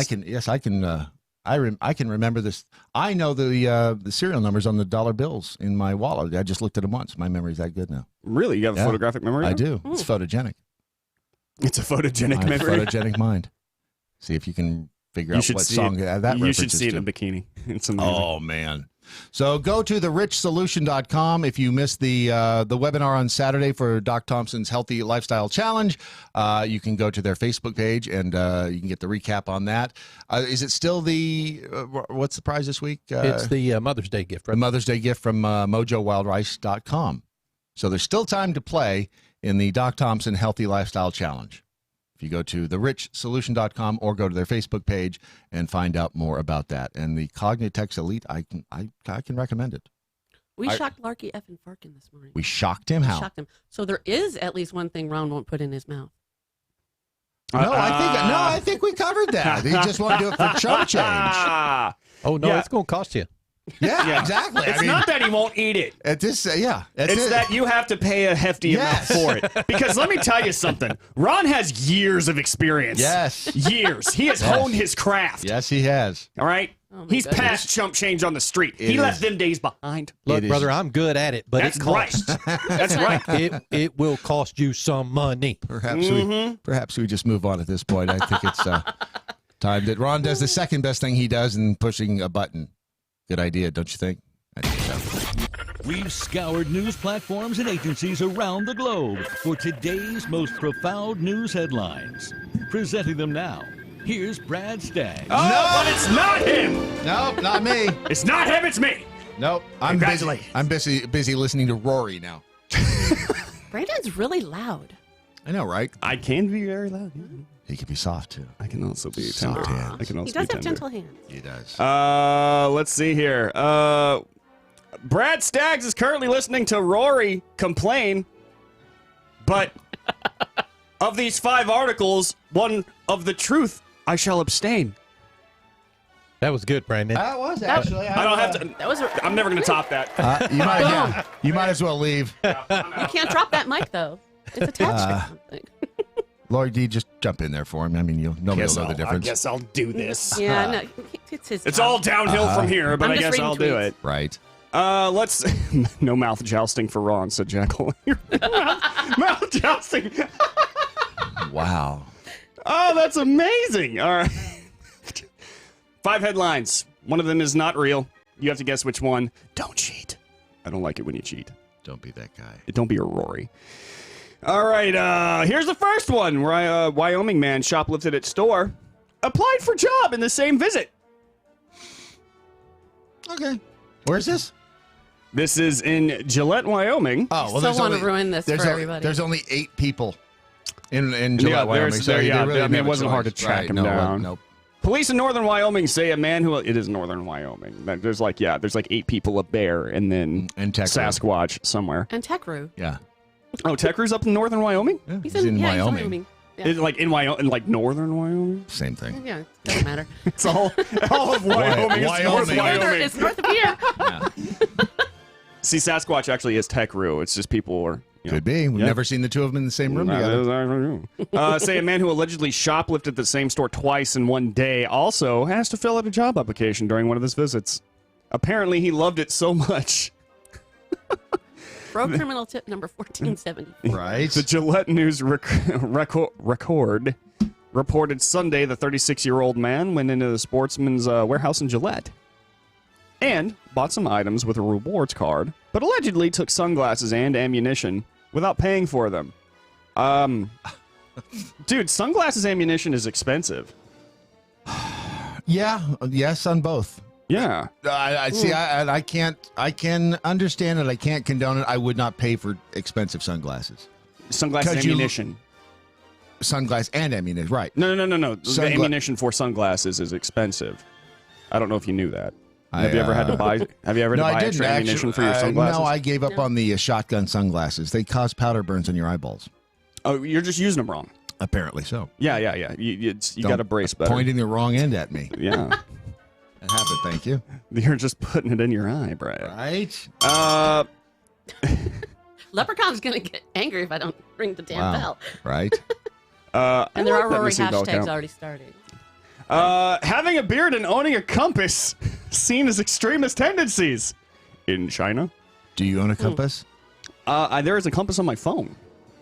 I can remember this. I know the serial numbers on the dollar bills in my wallet. I just looked at them once. My memory's that good now. Really? You have a photographic memory? I do. It's photogenic. It's a photogenic memory. Photogenic mind. See if you can figure out what song that references to. You should see it in a bikini. It's amazing. Oh, man. So go to therichsolution.com. If you missed the webinar on Saturday for Doc Thompson's Healthy Lifestyle Challenge, you can go to their Facebook page and you can get the recap on that. Is it still what's the prize this week? It's the Mother's Day gift, right? The Mother's Day gift from mojowildrice.com. So there's still time to play in the Doc Thompson Healthy Lifestyle Challenge. If you go to therichsolution.com or go to their Facebook page and find out more about that. And the Cognitex Elite, I can recommend it. We shocked Larky effing Farkin this morning. We shocked him? How? We shocked him. So there is at least one thing Ron won't put in his mouth. I think we covered that. He just won't do it for chump change. Oh, no, it's going to cost you. Yeah, exactly. It's not that he won't eat it. It's that you have to pay a hefty amount for it. Because let me tell you something. Ron has years of experience. Yes. Years. He has honed his craft. Yes, he has. All right? He's past chump change on the street. He left them days behind. Look, brother, I'm good at it, but it costs. That's right. It will cost you some money. Perhaps we just move on at this point. I think it's time that Ron does the second best thing he does in pushing a button. Good idea, don't you think? I think so. We've scoured news platforms and agencies around the globe for today's most profound news headlines. Presenting them now, here's Brad Staggs. Oh, but it's not him. Nope, not me. It's not him, it's me. Nope. I'm busy listening to Rory now. Brandon's really loud. I know, right? I can be very loud. Yeah. He can be soft, too. I can also be tender. I can also He does be have tender. gentle hands. He does. Let's see here. Brad Staggs is currently listening to Rory complain, but of these 5 articles, one of the truth, I shall abstain. That was good, Brandon. That was actually. I don't have to. I'm never going to top that. You might as well leave. You can't drop that mic, though. It's attached to something. Lori D, just jump in there for him. I mean, nobody will know the difference. I guess I'll do this. Yeah, no, it's his It's job. all downhill from here, but I guess I'll do it. Right. Let's no mouth jousting for Ron, said Jackal. Mouth jousting. Wow. Oh, that's amazing. All right. 5 headlines. One of them is not real. You have to guess which one. Don't cheat. I don't like it when you cheat. Don't be that guy. Don't be a Rory. All right, here's the first one. Where Wyoming man shoplifted at store, applied for job in the same visit. Okay. Where's this? This is in Gillette, Wyoming. Oh, well, Still want to ruin this for everybody. There's only 8 people in Gillette, Wyoming. So it wasn't hard to track him down. Nope. Police in northern Wyoming say a man who... It is northern Wyoming. There's like 8 people, a bear, and then and Sasquatch somewhere. And Techru. Yeah. Oh, Techru's up in northern Wyoming? Yeah, he's in Wyoming. Yeah. Is it like in Wyoming, like northern Wyoming? Same thing. Yeah, doesn't matter. It's all of Wyoming. It's north of here. See, Sasquatch actually is Techru. It's just people are... Could be. We've never seen the two of them in the same room together. Say a man who allegedly shoplifted the same store twice in one day also has to fill out a job application during one of his visits. Apparently, he loved it so much. Pro criminal tip number 1470. Right. The Gillette News record reported Sunday the 36-year-old man went into the Sportsman's warehouse in Gillette and bought some items with a rewards card, but allegedly took sunglasses and ammunition without paying for them. Dude, sunglasses ammunition is expensive. Yeah, yes, on both. Yeah. I see. I can understand it. I can't condone it. I would not pay for expensive sunglasses. Sunglasses ammunition. Sunglass and ammunition, right? No. The ammunition for sunglasses is expensive. I don't know if you knew that. Have you ever had to buy? Have you ever had to buy extra ammunition for your sunglasses? No, I gave up on the shotgun sunglasses. They cause powder burns on your eyeballs. Oh, you're just using them wrong. Apparently so. Yeah. You got to brace better. Pointing the wrong end at me. Yeah. That happened. Thank you. You're just putting it in your eye, Brad. Right. Leprechaun's gonna get angry if I don't ring the damn bell. Right. And there are Rory hashtags already starting. Having a beard and owning a compass seen as extremist tendencies in China. Do you own a compass? There is a compass on my phone.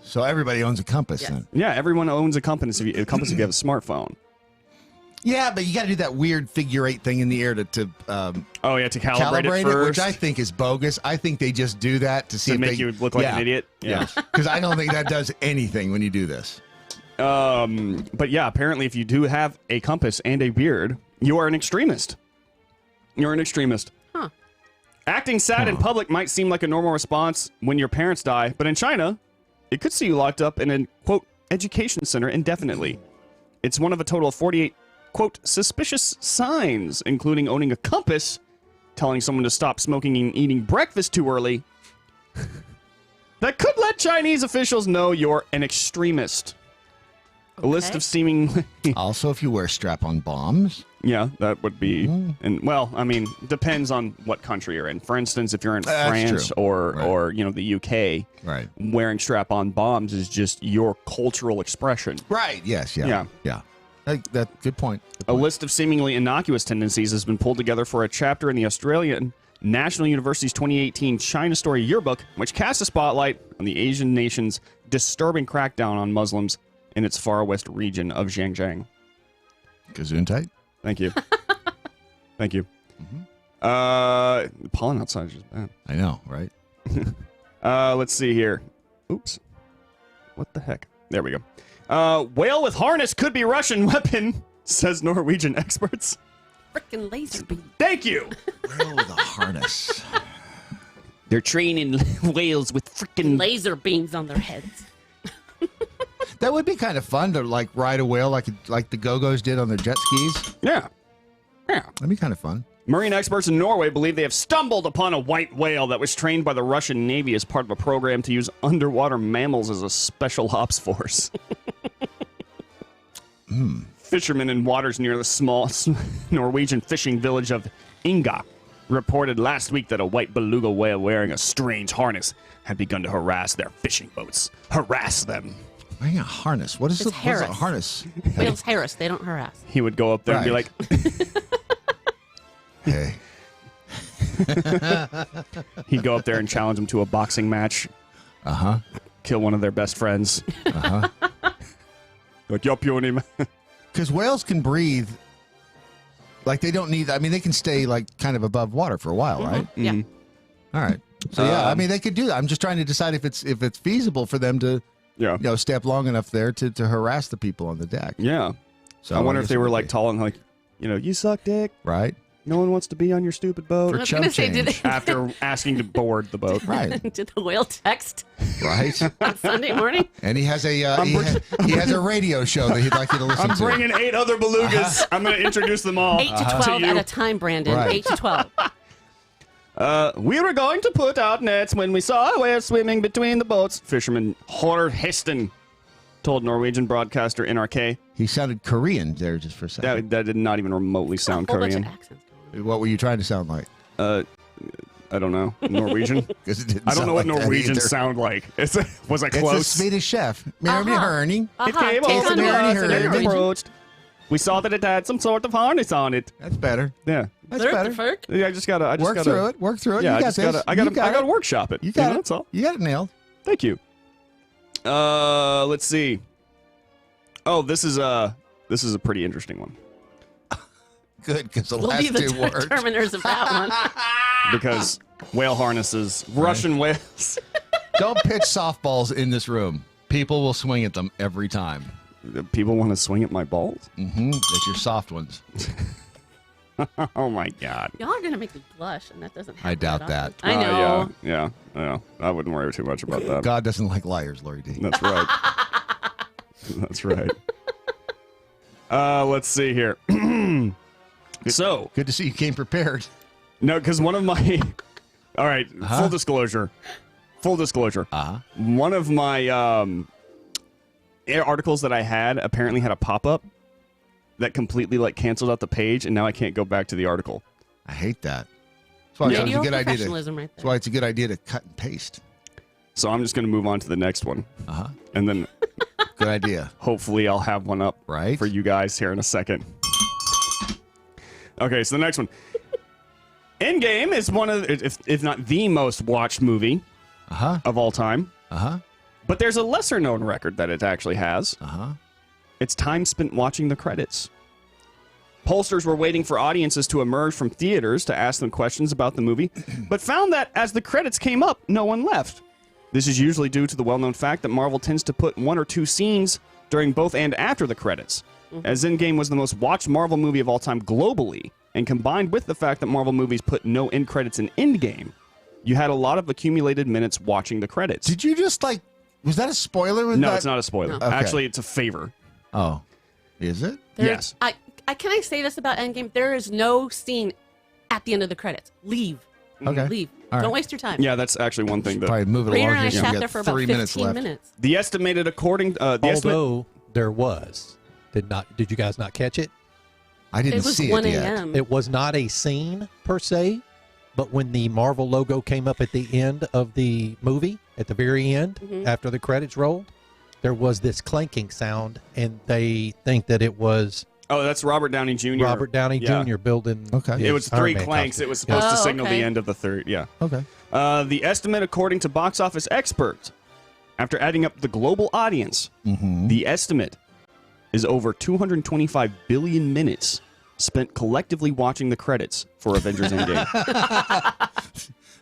So everybody owns a compass then? Yeah, everyone owns a compass if you have a smartphone. Yeah, but you got to do that weird figure 8 thing in the air to calibrate it first, which I think is bogus. I think they just do that to see to if make you look like an idiot. Yeah, because I don't think that does anything when you do this. But yeah, apparently, if you do have a compass and a beard, you are an extremist. You're an extremist. Huh. Acting sad in public might seem like a normal response when your parents die, but in China, it could see you locked up in a quote education center indefinitely. It's one of a total of 48. Quote, suspicious signs, including owning a compass, telling someone to stop smoking and eating breakfast too early, that could let Chinese officials know you're an extremist. Okay. A list of seemingly... Also, if you wear strap-on bombs. Yeah, that would be... And well, I mean, depends on what country you're in. For instance, if you're in France or the UK, right, wearing strap-on bombs is just your cultural expression. Right, yes, yeah. Good point. A list of seemingly innocuous tendencies has been pulled together for a chapter in the Australian National University's 2018 China Story Yearbook, which casts a spotlight on the Asian nation's disturbing crackdown on Muslims in its far west region of Xinjiang. Gesundheit. Thank you. Thank you. The pollen outside is just bad. I know, right? Let's see here. Oops. What the heck? There we go. Whale with harness could be Russian weapon, says Norwegian experts. Frickin' laser beam. Thank you. Whale with a harness. They're training whales with frickin' laser beams on their heads. That would be kind of fun to ride a whale like the Go-Go's did on their jet skis. Yeah. That'd be kind of fun. Marine experts in Norway believe they have stumbled upon a white whale that was trained by the Russian Navy as part of a program to use underwater mammals as a special ops force. Fishermen in waters near the small Norwegian fishing village of Inga reported last week that a white beluga whale wearing a strange harness had begun to harass their fishing boats. Harass them. Wearing a harness? What is a harness? Whales harass. They don't harass. He would go up there and be like... Hey. He'd go up there and challenge them to a boxing match. Kill one of their best friends. Like, yup, you and because whales can breathe. Like, they don't need... I mean, they can stay, kind of above water for a while, right? Yeah. All right. So, yeah, I mean, they could do that. I'm just trying to decide if it's feasible for them to, step long enough there to harass the people on the deck. Yeah. So I wonder if they were, tall and, you suck dick. Right. No one wants to be on your stupid boat. I was gonna say, did they- After asking to board the boat. Right. Did the whale text Right. on Sunday morning? And he has a he has a radio show that he'd like you to listen I'm to. bringing 8 other belugas. I'm going to introduce them all. 8 to 12 you. at a time, Brandon. Right. 8 to 12. We were going to put out nets when we saw a whale swimming between the boats. Fisherman Hor Hesten told Norwegian broadcaster NRK. He sounded Korean there just for a second. That did not even remotely sound Korean. What were you trying to sound like? I don't know. Norwegian? 'Cause it didn't I don't sound know what like that Norwegians either. sound like. Was I It's close? a Swedish chef. Mary Herning. It came Take over on to me. us and it Herring. approached. We saw that it had some sort of harness on it. That's better. Yeah. That's better. Yeah, I just gotta Work through it. Work through it. Yeah, You I got just this. gotta. I You got gotta it. workshop it. You got it. That's all. You got it nailed. Thank you. Let's see. Oh, this is a pretty interesting one Good, because the We'll last be the two words. determiners of that one. because whale harnesses, Russian whales. Don't pitch softballs in this room. People will swing at them every time. People want to swing at my balls. Mm-hmm. That's your soft ones. Oh my God. Y'all are going to make me blush, and that doesn't happen I doubt that that. often. I know. Yeah. I wouldn't worry too much about that. God doesn't like liars, Lori D. That's right. That's right. Let's see here. So good to see you came prepared. No, because one of my. All right. Full disclosure. One of my articles that I had apparently had a pop-up that completely canceled out the page, and now I can't go back to the article. I hate that. That's why it's a good idea. Professionalism right there. That's why it's a good idea to cut and paste. So I'm just going to move on to the next one. And then. Good idea. Hopefully I'll have one up for you guys here in a second. Okay, so the next one. Endgame is one of, if not the most watched movie of all time. But there's a lesser known record that it actually has. It's time spent watching the credits. Pollsters were waiting for audiences to emerge from theaters to ask them questions about the movie, but found that as the credits came up, no one left. This is usually due to the well-known fact that Marvel tends to put 1 or 2 scenes during both and after the credits. As Endgame was the most watched Marvel movie of all time globally, and combined with the fact that Marvel movies put no end credits in Endgame, you had a lot of accumulated minutes watching the credits. Did you just was that a spoiler? No, it's not a spoiler. No. Okay. Actually, it's a favor. Oh, is it? Yes. Can I say this about Endgame? There is no scene at the end of the credits. Leave. Okay. Leave. All right. Don't waste your time. Yeah, that's actually one thing that. Probably move it Raider along and I here. sat We there got for about 3 minutes 15 left. minutes. The estimated according Although there was. Did you guys not catch it? I didn't It was see 1 it yet. a.m. It was not a scene per se, but when the Marvel logo came up at the end of the movie, at the very end, after the credits rolled, there was this clanking sound, and they think that it was Oh, that's Robert Downey Jr. Robert Downey Jr. building. Okay. It was 3 Iron Man clanks. costume. It was supposed to Oh, signal okay. the end of the third. Yeah. Okay. The estimate, according to box office experts, after adding up the global audience, the estimate is over 225 billion minutes spent collectively watching the credits for Avengers Endgame.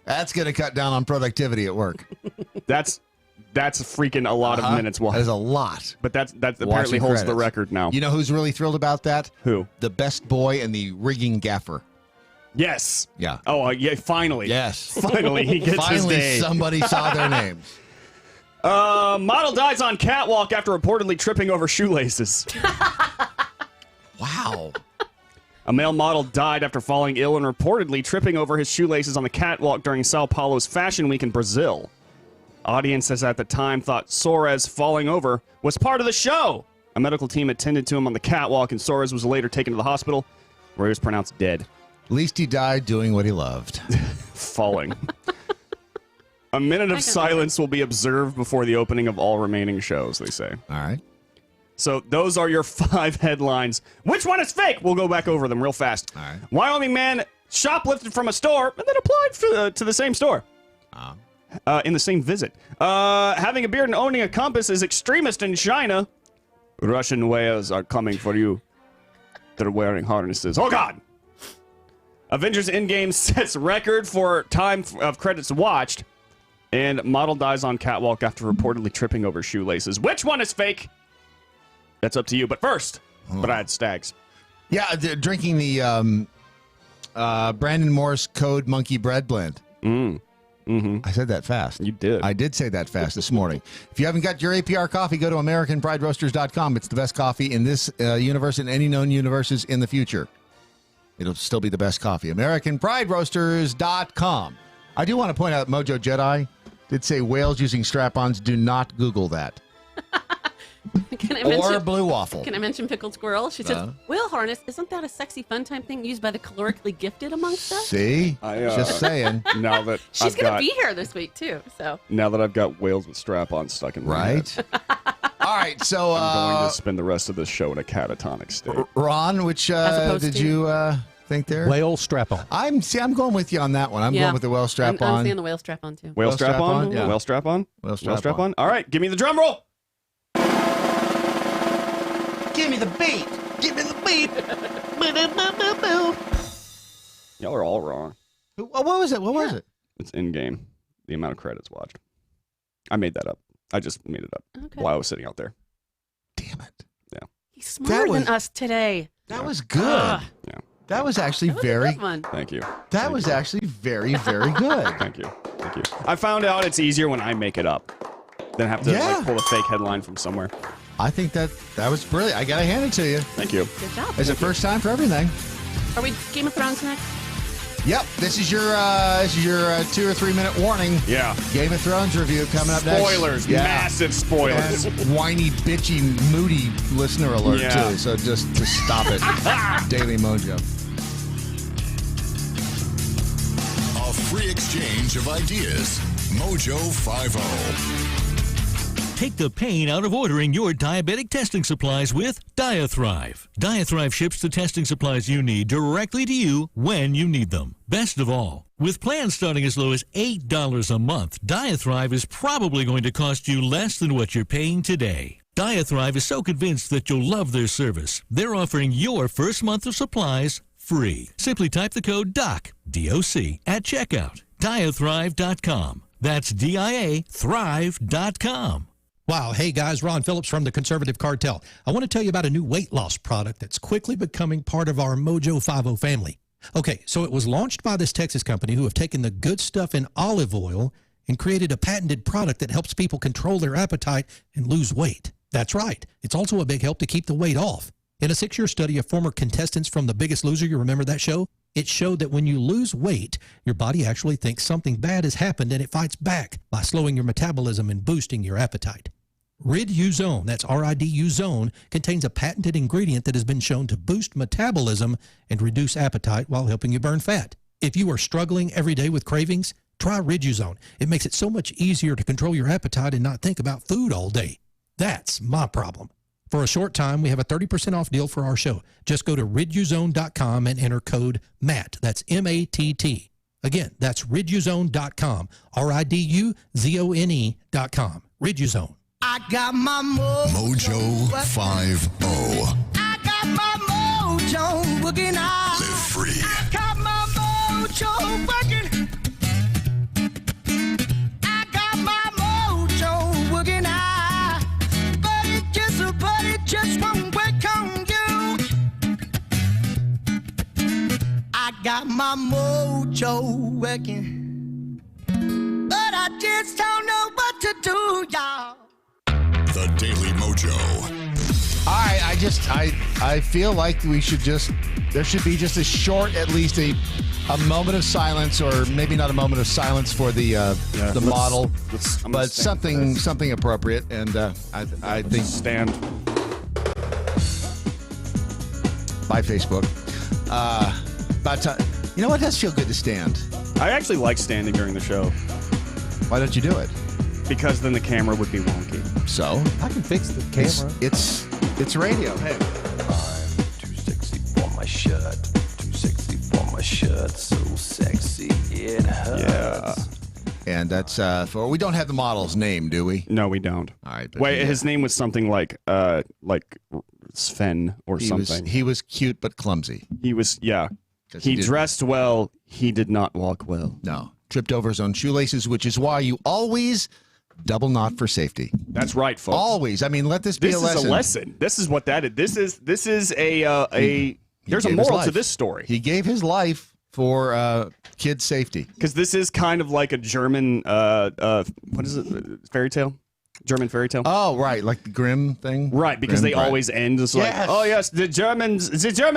That's going to cut down on productivity at work. That's freaking a lot of minutes watched. That is a lot. But that apparently Watching holds the credits. record now. You know who's really thrilled about that? Who? The best boy and the rigging gaffer. Yes. Yeah. Oh, yeah, finally. Yes. Finally, he gets his Finally, day. somebody saw their names. Model dies on catwalk after reportedly tripping over shoelaces. Wow. A male model died after falling ill and reportedly tripping over his shoelaces on the catwalk during Sao Paulo's Fashion Week in Brazil. Audiences at the time thought Soares falling over was part of the show. A medical team attended to him on the catwalk, and Soares was later taken to the hospital, where he was pronounced dead. At least he died doing what he loved. Falling. A minute of silence will be observed before the opening of all remaining shows, they say. All right. So those are your 5 headlines. Which one is fake? We'll go back over them real fast. All right. Wyoming man shoplifted from a store and then applied to the same store. In the same visit. Having a beard and owning a compass is extremist in China. Russian whales are coming for you. They're wearing harnesses. Oh, God! Avengers Endgame sets record for time of credits watched. And model dies on catwalk after reportedly tripping over shoelaces. Which one is fake? That's up to you. But first, Brad Staggs. Yeah, drinking the Brandon Morse Code Monkey Bread Blend. Mm-hmm. I said that fast. You did. I did say that fast this morning. If you haven't got your APR coffee, go to AmericanPrideRoasters.com. It's the best coffee in this universe and any known universes in the future. It'll still be the best coffee. AmericanPrideRoasters.com. I do want to point out Mojo Jedi did say whales using strap-ons. Do not Google that. Or blue waffle. Can I mention pickled squirrel? She says, whale harness, isn't that a sexy fun time thing used by the calorically gifted amongst us? See? Just saying. Now that She's going to be here this week, too. So now that I've got whales with strap-ons stuck in my head, All right, so I'm going to spend the rest of this show in a catatonic state. Ron, which did you think there? Whale strap-on. I'm going with you on that one. I'm going with the whale strap-on. I'm seeing the whale strap-on, too. Whale strap-on? Yeah. Whale strap-on? Whale strap-on. All right, give me the drum roll. Give me the beat. Give me the beat. Y'all are all wrong. What was it? What was it? It's in-game. The amount of credits watched. I made that up. I just made it up while I was sitting out there. Damn it. Yeah. He's smarter than us today. That was good. Yeah. That was actually That was a very. good one. Thank you. That was actually very, very good. Thank you. Thank you. I found out it's easier when I make it up than have to like, pull a fake headline from somewhere. I think that was brilliant. I got to hand it to you. Thank you. Good job. It's the first time for everything. Are we Game of Thrones next? Yep. This is your 2 or 3 minute warning. Yeah. Game of Thrones review coming up next. Spoilers. Massive spoilers. And whiny, bitchy, moody listener alert too. So just stop it. Daily Mojo. A free exchange of ideas. Mojo 50. Take the pain out of ordering your diabetic testing supplies with Diathrive. Diathrive ships the testing supplies you need directly to you when you need them. Best of all, with plans starting as low as $8 a month, Diathrive is probably going to cost you less than what you're paying today. Diathrive is so convinced that you'll love their service, they're offering your first month of supplies free. Simply type the code DOC, D-O-C, at checkout. Diathrive.com. That's D-I-A Thrive.com. Wow. Hey, guys, Ron Phillips from the Conservative Cartel. I want to tell you about a new weight loss product that's quickly becoming part of our Mojo 50 family. Okay, so it was launched by this Texas company who have taken the good stuff in olive oil and created a patented product that helps people control their appetite and lose weight. That's right. It's also a big help to keep the weight off. In a 6-year study of former contestants from The Biggest Loser, you remember that show? It showed that when you lose weight, your body actually thinks something bad has happened and it fights back by slowing your metabolism and boosting your appetite. Rid-U-Zone, that's R-I-D-U Zone, contains a patented ingredient that has been shown to boost metabolism and reduce appetite while helping you burn fat. If you are struggling every day with cravings, try Rid-U-Zone. It makes it so much easier to control your appetite and not think about food all day. That's my problem. For a short time, we have a 30% off deal for our show. Just go to riduzone.com and enter code MATT. That's M-A-T-T. Again, that's riduzone.com. R-I-D-U-Z-O-N-E.com. Rid-U-Zone. I got my Mojo 50. I got my mojo working out. Live free. I got my mojo working. I got my mojo working out. But it just won't work on you. I got my mojo working. But I just don't know what to do, y'all. The Daily Mojo. All right, I feel like there should be just a short, at least a moment of silence, or maybe not a moment of silence for the model, but something appropriate. And I think stand by Facebook. But you know what? It does feel good to stand. I actually like standing during the show. Why don't you do it? Because then the camera would be wonky. So I can fix the camera. It's radio. Hey. I'm too sexy for my shirt. Too sexy for my shirt. So sexy it hurts. Yeah. And that's for we don't have the model's name, do we? No, we don't. All right. Wait, his name was something like Sven or something. He was cute but clumsy. He was He dressed well. He did not walk well. No. Tripped over his own shoelaces, which is why you always double knot for safety. That's right, folks. Always. I mean, let this be a lesson. This is a lesson. This is what that is. This is a there's a moral to this story. He gave his life for kids' safety. Because this is kind of like a German, what is it, fairy tale? German fairy tale? Oh, right, like the Grimm thing? Right, because Grimm, they always end as like, oh yes, the German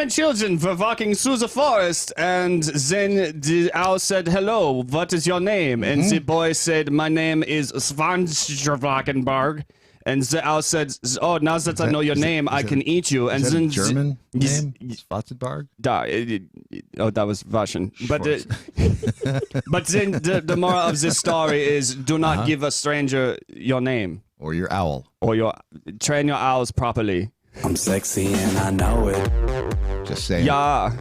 children were walking through the forest, and then the owl said, hello, what is your name? And the boy said, my name is Schwanzwagenberg. And the owl said, oh, now that I know your name, I can eat you. And Is that then a German name? Spatzenberg? Oh, that was Russian. But but then the moral of this story is do not give a stranger your name. Or your owl. Or train your owls properly. I'm sexy and I know it. Just saying. Yeah.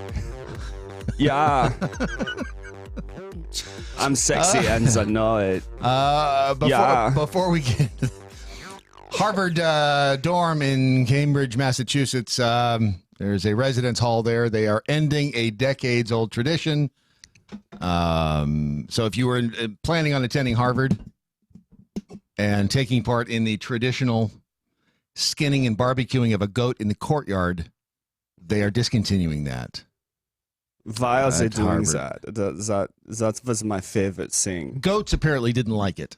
Yeah. I'm sexy and I know it. Before we get Harvard dorm in Cambridge, Massachusetts. There's a residence hall there. They are ending a decades-old tradition. So if you were planning on attending Harvard and taking part in the traditional skinning and barbecuing of a goat in the courtyard, they are discontinuing that. Why are they doing Harvard. that? That was my favorite thing. Goats apparently didn't like it.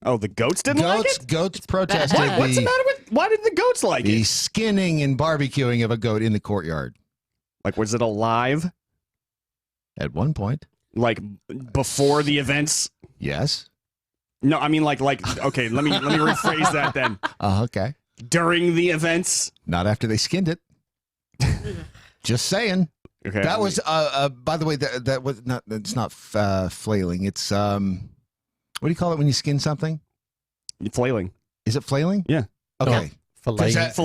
Oh, the goats didn't like it? Goats protested What's the matter with... Why did the goats like the it? skinning and barbecuing of a goat in the courtyard. Like, was it alive? At one point. Like, before the events? Yes. No, I mean, like, okay, let me rephrase that then. Okay. During the events? Not after they skinned it. Just saying. Okay. That was, by the way, that was not, it's not flailing. It's, what do you call it when you skin something? Flailing. Is it flailing? Yeah. Okay. Flaying. That's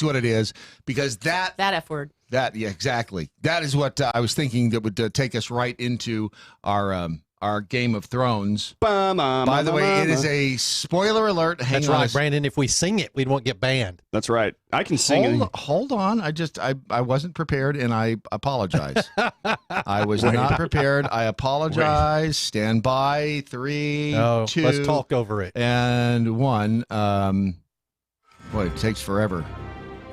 what it is. Because that F word. Yeah, exactly. That is what I was thinking that would take us right into our Game of Thrones. By the way, it is a spoiler alert. That's right, Brandon. If we sing it, we won't get banned. That's right. I can sing it. Hold on. I wasn't prepared, and I apologize. I was not prepared. I apologize. Stand by. 3, 2. Let's talk over it. And 1. Boy, it takes forever.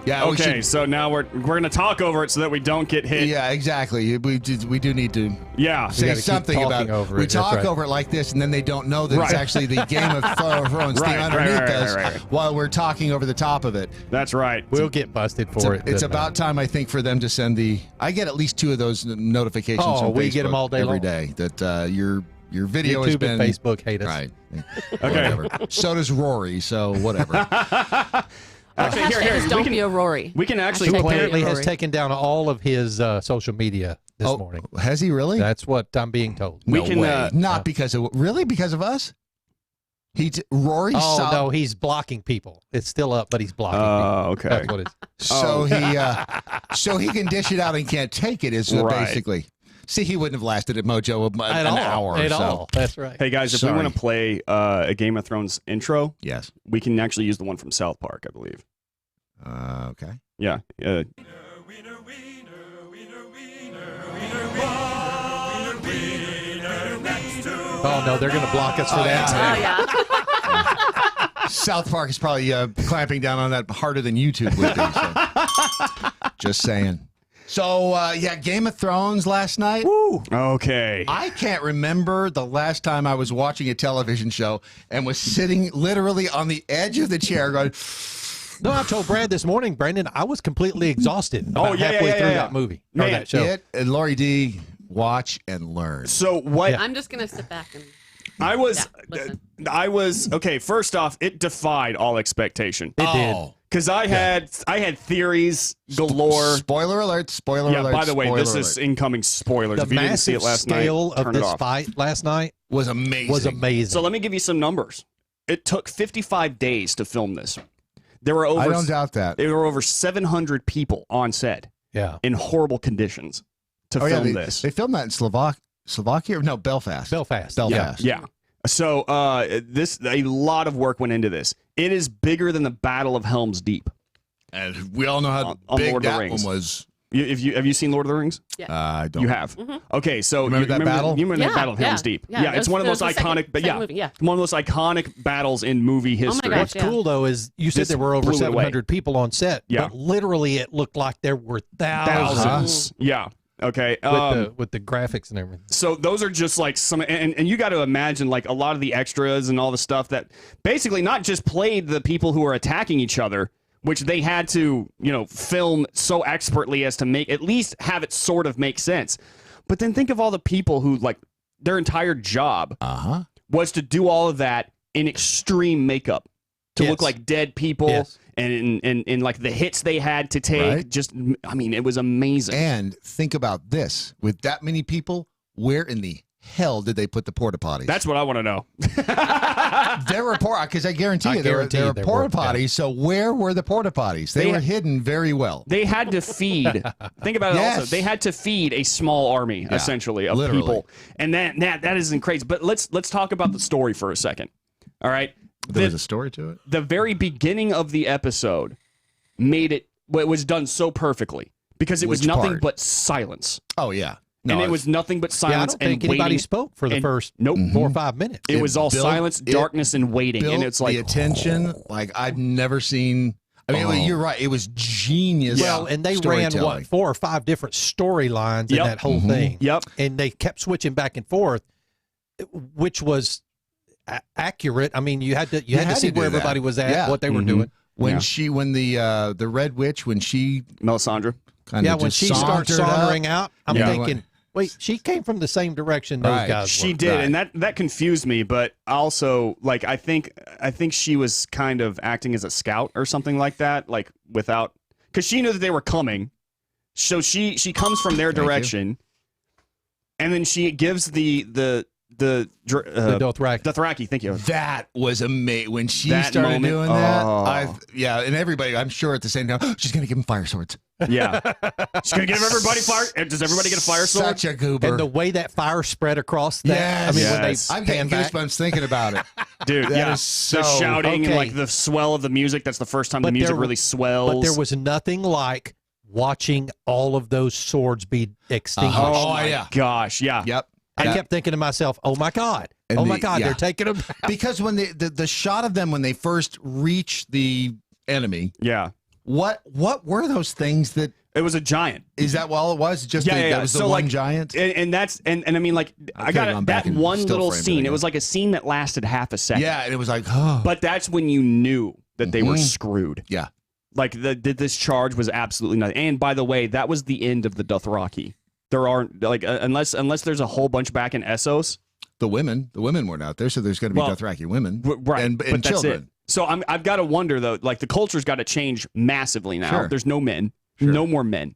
Yeah. Okay, so now we're going to talk over it so that we don't get hit. Yeah, exactly. We do need to. Yeah, say something about it. We talk over it like this, and then they don't know that it's actually the Game of Thrones thing underneath us while we're talking over the top of it. That's right. We'll get busted for it. It's about time, I think, for them to send I get at least 2 of those notifications. Oh, on we Facebook get them all day every long. day that your video has YouTube been. and Facebook hate us. Right. Okay. Whatever. So does Rory. So whatever. Actually, here, don't be a Rory. We can actually Who play. apparently has taken down all of his social media this morning. Has he really? That's what I'm being told. No way. Not because of because of us. Rory. Oh no, he's blocking people. It's still up, but he's blocking people. Okay. That's what it is. So he can dish it out and can't take it. Is basically. See, he wouldn't have lasted at Mojo an hour or so. That's right. Hey guys, if we want to play a Game of Thrones intro, yes, we can actually use the one from South Park, I believe. Okay. Yeah. Oh no, they're going to block us for that. Oh yeah. South Park is probably clamping down on that harder than YouTube would be. So. Just saying. So, Game of Thrones last night. Woo. Okay. I can't remember the last time I was watching a television show and was sitting literally on the edge of the chair going... No, I told Brad this morning, Brandon, I was completely exhausted about halfway through that movie. Or that show. And Lori D, watch and learn. So what... I'm just going to sit back and... I was okay. First off, it defied all expectation. It did. Because I had theories galore. Spoiler alert! Spoiler alert! By the way, this is incoming spoilers. The if you didn't see it last night, scale of turn it this off. fight last night was amazing. So let me give you some numbers. It took 55 days to film this. There were over. I don't doubt that. There were over 700 people on set. Yeah. In horrible conditions to film this. They filmed that in Slovakia? No, Belfast. Belfast. Yeah. So a lot of work went into this. It is bigger than the Battle of Helm's Deep. And we all know how on big Lord of the that Rings. one was. Have you seen Lord of the Rings? Yeah. I don't. You have. Okay, so Remember that battle? You remember Yeah, that battle of Helm's yeah, Deep? yeah. It's one of the most That was the iconic. second movie, yeah. One of the most iconic battles in movie history. gosh, What's cool though is you said This there were over blew it away. 700 people on set, Yeah. but literally it looked like there were thousands Yeah. Okay. with the graphics and everything. So those are just like some, and you got to imagine like a lot of the extras and all the stuff that basically not just played the people who are attacking each other, which they had to, film so expertly as to make at least have it sort of make sense. But then think of all the people who like their entire job was to do all of that in extreme makeup to look like dead people. And like the hits they had to take, it was amazing. And think about this: with that many people, where in the hell did they put the porta potties? That's what I want to know. There were because I guarantee you there were porta potties. So where were the porta potties? They were hidden very well. They had to feed. Think about it. Also, they had to feed a small army essentially of people, and that isn't crazy. But let's talk about the story for a second. All right. There was a story to it. The very beginning of the episode it was done so perfectly because it was nothing but silence. Oh yeah. And it was nothing but silence. I don't think anybody spoke for the first 4 or 5 minutes. It was all silence, darkness, and waiting. And it's like the attention, like I've never seen. I mean, you're right. It was genius. Well, and they ran 4 or 5 different storylines in that whole thing. Yep. And they kept switching back and forth, which was accurate. I mean, you had to see where everybody was at, what they were doing. When the Red Witch, when she Melisandre, when she starts sauntering out, I'm thinking, wait, she came from the same direction those guys were. She did, and that confused me. But also, like, I think she was kind of acting as a scout or something like that, like because she knew that they were coming. So she comes from their direction, and then she gives the Dothraki. Thank you. That was amazing when she That started moment, doing that. And everybody, I'm sure at the same time, she's gonna give him fire swords. Yeah, she's gonna give everybody fire. Does everybody get a fire sword? Such a goober. And the way that fire spread across that. Yes. I mean, when Yes. they I'm getting goosebumps thinking about it. Dude, That yeah. is so- the shouting and Okay. like the swell of the music. That's the first time the But music there- really swells. But there was nothing like watching all of those swords be extinguished. Oh my gosh, yeah. Yep. I kept thinking to myself, oh my God. And Oh my God, they're taking them down. Because when the shot of them when they first reach the enemy, what were those things that? It was a giant. Is that all it was? Just that was the so one like, giant? And that's and I mean like I could've got gone it, back that and one still little framed it scene. again. It was like a scene that lasted half a second. Yeah, and it was like, oh. But that's when you knew that they were Mhm. screwed. Yeah. Like this charge was absolutely nothing. And by the way, that was the end of the Dothraki. There aren't like unless there's a whole bunch back in Essos. The women weren't out there, so there's going to be Dothraki women, right? And but that's children. it. So I've got to wonder though, like the culture's got to change massively now. Sure. There's no men, no more men,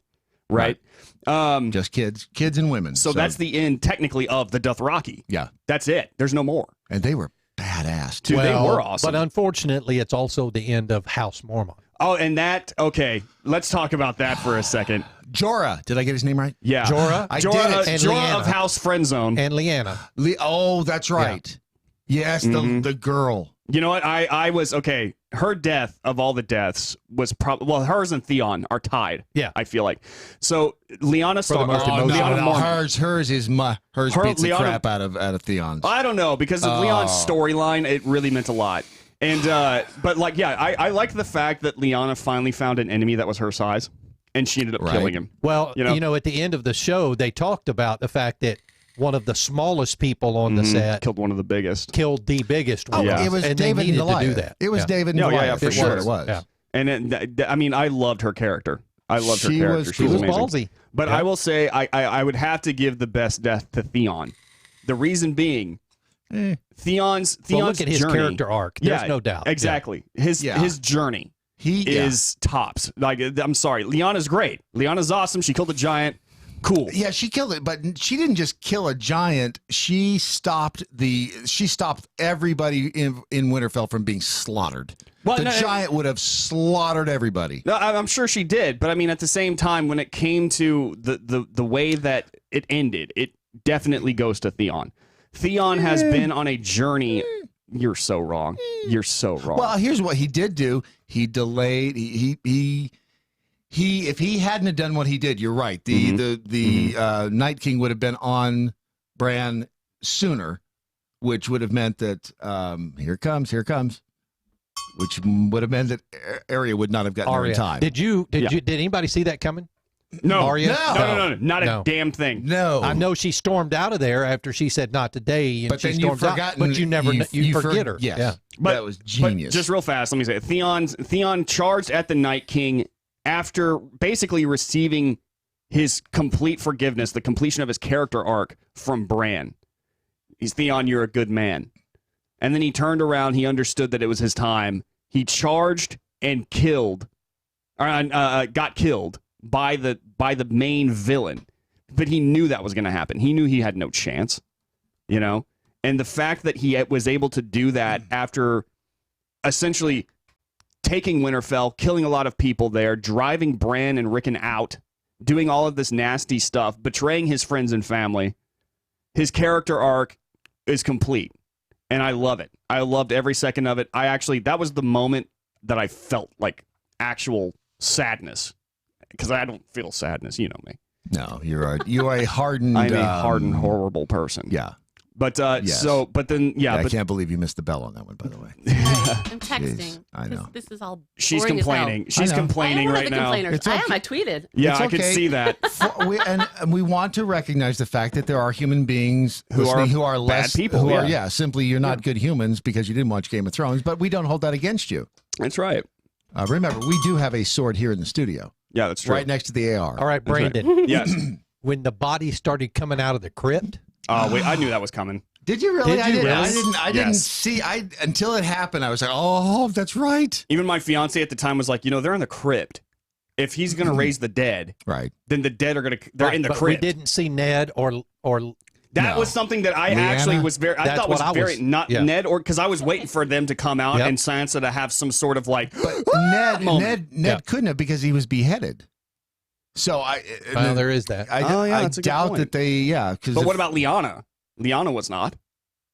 right? Just kids and women. So that's the end technically of the Dothraki. Yeah, that's it. There's no more. And they were badass too. Dude, they were awesome. But unfortunately, it's also the end of House Mormon. Oh, and okay, let's talk about that for a second. Jorah, did I get his name right? Yeah, Jorah. I Jorah, did it. And Jorah Lyanna. of House Friendzone. And Lyanna. Oh, that's right. Yes, the girl. You know what? I was okay. Her death of all the deaths was probably hers and Theon are tied. Yeah, I feel like so. Lyanna Stark. Lyanna Mormont. Hers is hers beats the Lyanna- crap out of Theon's. I don't know because of Leon's storyline, it really meant a lot. And but like I liked the fact that Lyanna finally found an enemy that was her size, and she ended up killing him. Well, you know, at the end of the show, they talked about the fact that one of the smallest people on the set killed one of the biggest. Killed the biggest one. It was and David they needed and Goliath. to do that. It was David and Yeah, Goliath. for sure. It was. Yeah. And I mean, I loved her character. I loved her She character. was She was cool. amazing. Ballsy. But I will say, I would have to give the best death to Theon. The reason being, Theon's look at his journey, character arc. There's no doubt. Exactly. His journey is tops. Like, I'm sorry, Lyanna's great. Lyanna's awesome. She killed a giant. Cool. Yeah, she killed it, but she didn't just kill a giant. She stopped everybody in Winterfell from being slaughtered. Well, the no, giant would have slaughtered everybody. No, I'm sure she did, but I mean, at the same time, when it came to the way that it ended, it definitely goes to Theon. Theon has been on a journey. You're so wrong. You're so wrong. Well, here's what he did do. He delayed. if he hadn't have done what he did, you're right. The Night King would have been on Bran sooner, which would have meant that here comes, which would have meant that Arya would not have gotten there in time. Did anybody see that coming? No. Arya? No. Not a damn thing. No. I know she stormed out of there after she said not today, and But she then stormed you've out. forgotten. But you never you forget her. Yes. Yeah. But that was genius. But just real fast, let me say, Theon charged at the Night King after basically receiving his complete forgiveness, the completion of his character arc from Bran. He's Theon, you're a good man. And then he turned around, he understood that it was his time. He charged and killed, got killed by the main villain. But he knew that was going to happen. He knew he had no chance, you know? And the fact that he was able to do that after essentially taking Winterfell, killing a lot of people there, driving Bran and Rickon out, doing all of this nasty stuff, betraying his friends and family, his character arc is complete. And I love it. I loved every second of it. That was the moment that I felt like actual sadness. Because I don't feel sadness, you know me. No, you are a hardened. I'm a hardened, horrible person. Yeah. But Yes. I can't believe you missed the bell on that one, by the way. I'm texting. Jeez, I know. This is all. She's boring as hell. complaining. She's complaining right now. I It's am. okay. I tweeted. Yeah, It's I could okay. see that. And we want to recognize the fact that there are human beings Who listening are who are bad less people, who are yeah. simply you're not good humans because you didn't watch Game of Thrones, but we don't hold that against you. That's right. Remember, we do have a sword here in the studio. Yeah, that's true. Right next to the AR. All right, That's right. Brandon. Yes. When the body started coming out of the crypt. Oh, wait, I knew that was coming. Did you really? Did you I really? didn't Yes. see. Until it happened. I was like, oh, that's right. Even my fiance at the time was like, they're in the crypt. If he's going to raise the dead, right, then the dead are going to, they're in the but crypt. we didn't see Ned or That was something that I actually was very, I That's thought was what I very, was- not yeah. Ned, or because I was waiting for them to come out Yep. and Sansa to have some sort of like, Ned Yeah. couldn't have because he was beheaded. So Well, there is that. I that's a good doubt point. that they, because. But what about Lyanna? Lyanna was not.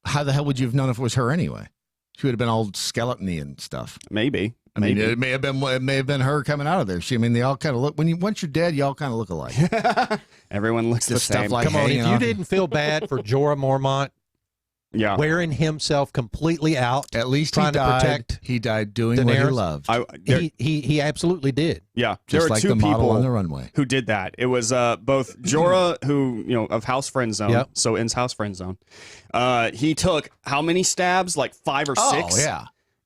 How the hell would you have known if it was her anyway? She would have been all skeleton-y and stuff. Maybe. I mean, it may have been her coming out of there. They all kind of look. Once you're dead, you all kind of look alike. Everyone looks the Just stuff same. like Come on, hanging if you on. didn't feel bad for Jorah Mormont Yeah. wearing himself completely out, At least trying he died. to protect He died doing what he Daenerys? loved. he absolutely did. Yeah, Just there were like two the model people on the runway. who did that. It was both Jorah, who of House Friend Zone, Yep. so In's House Friend Zone. He took how many stabs? Like 5 or 6. Oh yeah.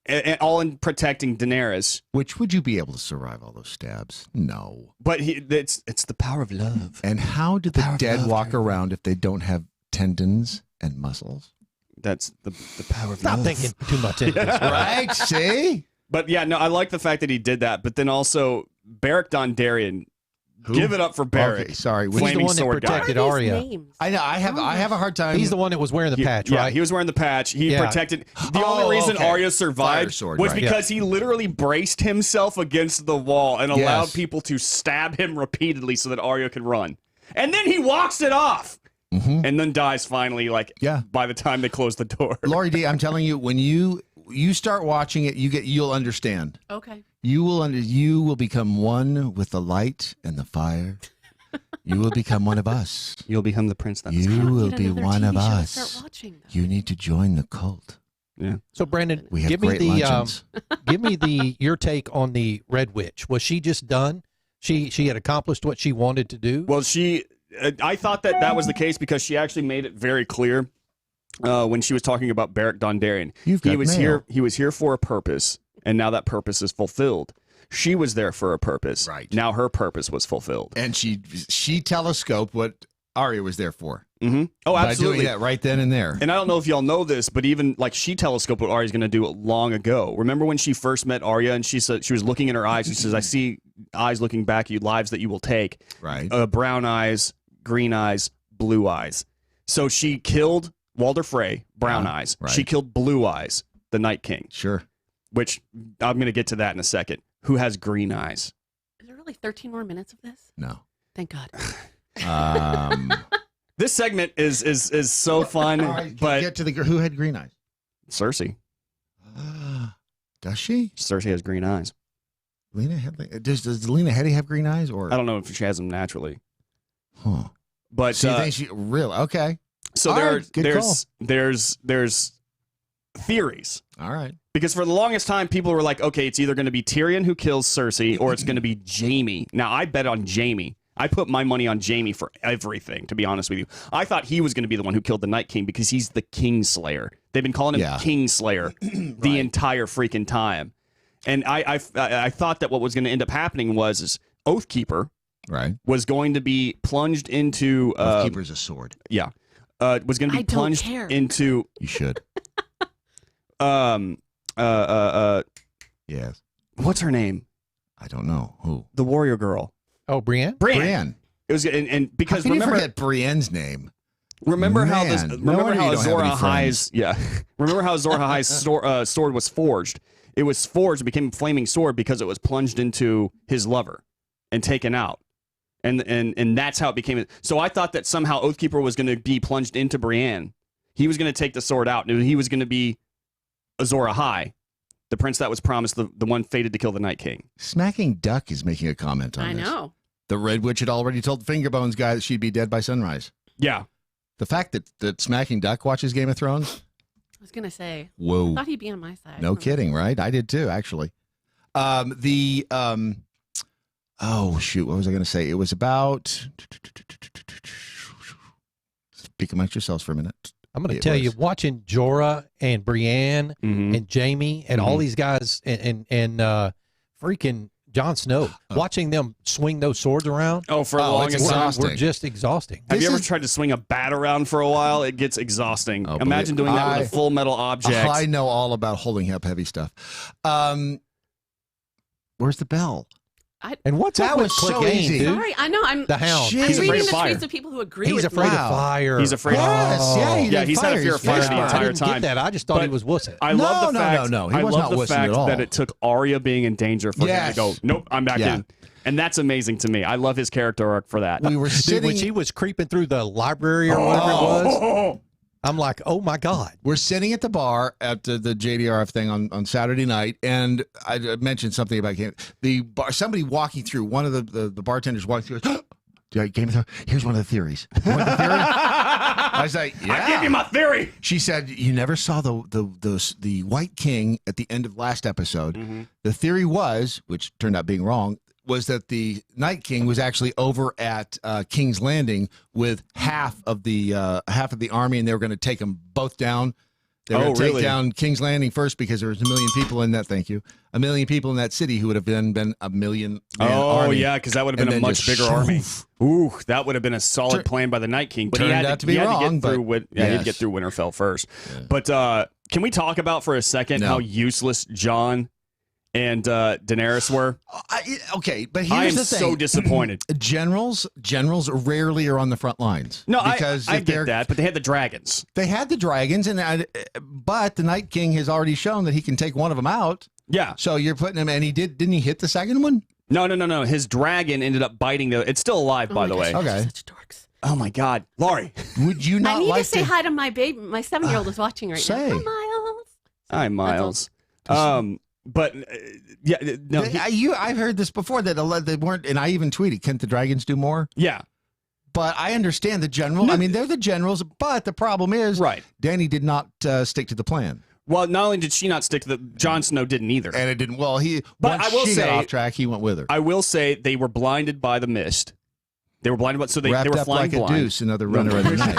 And all in protecting Daenerys. Which would you be able to survive all those stabs? No. But it's the power of love. And how do the dead walk around if they don't have tendons and muscles? That's the power of Stop love. thinking too much into this. Right? See? But yeah, no, I like the fact that he did that. But then also Beric Dondarrion. Give it up for Beric. Okay, sorry. He's the Flaming one that sword guy. protected Arya. I know. I have a hard time. He's the one that was wearing the patch, Yeah, right? he was wearing the patch. He Yeah. protected. The Oh, only reason okay. Arya Fire survived sword, was right. because he literally braced himself against the wall and allowed Yes. people to stab him repeatedly so that Arya could run. And then he walks it off. And then dies finally, by the time they close the door. Lori D, I'm telling you, when you start watching it, you'll understand. Okay. You will become one with the light and the fire. You will become one of us. You'll become the prince that is You coming. will Need be another one TV of show to us. start watching, though. You need to join the cult. Yeah. So Brandon, We have give me great the luncheons. give me your take on the Red Witch. Was she just done? She had accomplished what she wanted to do. Well, I thought that was the case because she actually made it very clear when she was talking about Beric Dondarrion. You've got mail. He was here for a purpose, and now that purpose is fulfilled. She was there for a purpose. Right. Now her purpose was fulfilled. And she telescoped what Arya was there for. Mm-hmm. Oh, By absolutely. doing that right then and there. And I don't know if y'all know this, but even like she telescoped what Arya's going to do long ago. Remember when she first met Arya and she said she was looking in her eyes and she says, "I see eyes looking back at you, lives that you will take." Right. Brown eyes, green eyes, blue eyes. So she killed Walder Frey, brown eyes. right. She killed blue eyes, the Night King. Sure. Which I'm going to get to that in a second. Who has green eyes? Is there really 13 more minutes of this? No. Thank God. This segment is so fun, All right, but get to the who had green eyes. Cersei. Does she? Cersei has green eyes. Lena Headey. Does Lena Headey have green eyes? Or I don't know if she has them naturally. Huh. But so you think she really okay? So there's theories. All right. Because for the longest time, people were like, okay, it's either going to be Tyrion who kills Cersei or it's going to be Jaime. Now, I bet on Jaime. I put my money on Jaime for everything, to be honest with you. I thought he was going to be the one who killed the Night King because he's the Kingslayer. They've been calling him Kingslayer the entire freaking time. And I thought that what was going to end up happening was Oathkeeper was going to be plunged into... Oathkeeper's a sword. Yeah. Was going to be plunged into... You should. Yes. What's her name? I don't know. Who? The warrior girl. Oh, Brienne? Brienne. It was, and because how can remember, you forget Brienne's name. Remember Man, how this? Remember how Azor Ahai's remember how Azor Ahai's sword was forged? It was forged, became a flaming sword because it was plunged into his lover and taken out, and that's how it became. So I thought that somehow Oathkeeper was going to be plunged into Brienne. He was going to take the sword out, and he was going to be Azor Ahai, the prince that was promised, the one fated to kill the Night King. Smacking Duck is making a comment on this. I know. The Red Witch had already told the Fingerbones guy that she'd be dead by sunrise. Yeah. The fact that Smacking Duck watches Game of Thrones. I was gonna say. Whoa. I thought he'd be on my side. No kidding, right? I did too, actually. Oh shoot, what was I going to say? It was about. Speak amongst yourselves for a minute. I'm going to tell you, watching Jorah and Brienne and Jaime and all these guys and freaking Jon Snow, watching them swing those swords around. Oh, for the longest time, we're just exhausting. Have you ever tried to swing a bat around for a while? It gets exhausting. Imagine doing that with a full metal object. I know all about holding up heavy stuff. Where's the bell? And what's that up with was so Clegane, easy. dude? Sorry, I know. I'm The Hound. I'm He's afraid reading of the fire. tweets of people who agree He's with afraid me. of fire. He's afraid of he's had a fear of fire the entire I didn't time. get that. I just thought he was wussing. I love the fact. No. He I was love not the wussing fact at all. that it took Arya being in danger for him to go. Nope, I'm back in, and that's amazing to me. I love his character arc for that. We were Dude, when she was creeping through the library or whatever it was, I'm like, oh my God. We're sitting at the bar at the JDRF thing on Saturday night, and I mentioned something about the bar. Somebody walking through, one of the bartenders walking through. Game of Thrones. Here's one of the theories. You want the theory? I was like, yeah. I give you my theory. She said, you never saw the White King at the end of last episode. The theory was, which turned out being wrong, was that the Night King was actually over at King's Landing with half of the army, and they were going to take them both down. They were going to take down King's Landing first because there was 1 million people in that. Thank you. 1 million people in that city who would have then been a million. Army. Yeah, because that would have been a much bigger army. Ooh, that would have been a solid plan by the Night King. But he had to get through Winterfell first. Yeah. But can we talk about for a second how useless Jon and Daenerys were? Okay, but here's the thing. I am so disappointed. Generals rarely are on the front lines. No, I get that, but they had the dragons. They had the dragons, but the Night King has already shown that he can take one of them out. Yeah. So you're putting him, and didn't he hit the second one? No. His dragon ended up biting it's still alive, by the way. Okay. Such dorks. Oh my God, Laurie. Would you not I need like to say hi to my baby. My 7-year-old is watching right now. Hi, Miles. Hi, Miles. But no. I've heard this before that they weren't, and I even tweeted, "Can't the dragons do more?" Yeah. But I understand the general. No. I mean, they're the generals, but the problem is, Dany did not stick to the plan. Well, not only did she not stick to Jon Snow didn't either, and it didn't. Well, But I will say, got off track, he went with her. I will say they were blinded by the mist. They were blinded, so they were up flying like blind. A deuce, another runner of the night.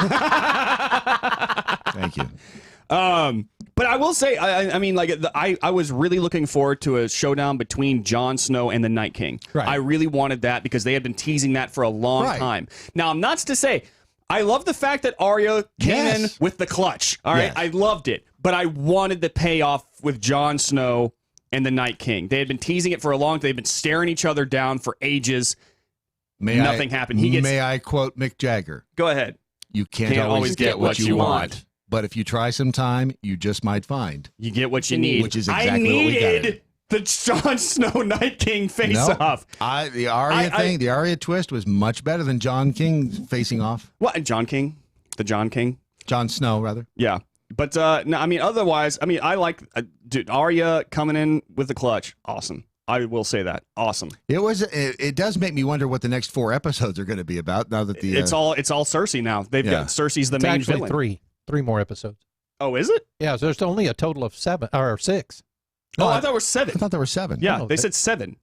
Thank you. But I will say, I mean, like, I was really looking forward to a showdown between Jon Snow and the Night King. Right. I really wanted that because they had been teasing that for a long time. Now, I'm not to say, I love the fact that Arya came in with the clutch. All right, I loved it. But I wanted the payoff with Jon Snow and the Night King. They had been teasing it for a long time. They've been staring each other down for ages. Nothing happened. May I quote Mick Jagger? Go ahead. You can't always get what you want. But if you try sometime, you just might find. You get what you need. Which is exactly what we got. I needed the Jon Snow Night King face-off. The Arya twist was much better than Jon King facing off. What? Jon King? The Jon King? Jon Snow, rather. Yeah. But, no, I mean, otherwise, I mean, I like, dude, Arya coming in with the clutch. Awesome. I will say that. Awesome. It does make me wonder what the next 4 episodes are going to be about now that the it's all Cersei now. They've got Cersei's the It's main actually villain. three more episodes. Oh, is it? Yeah, so there's only a total of 7 or 6. Oh, I thought there were 7. I thought there were 7. Yeah, they said 7.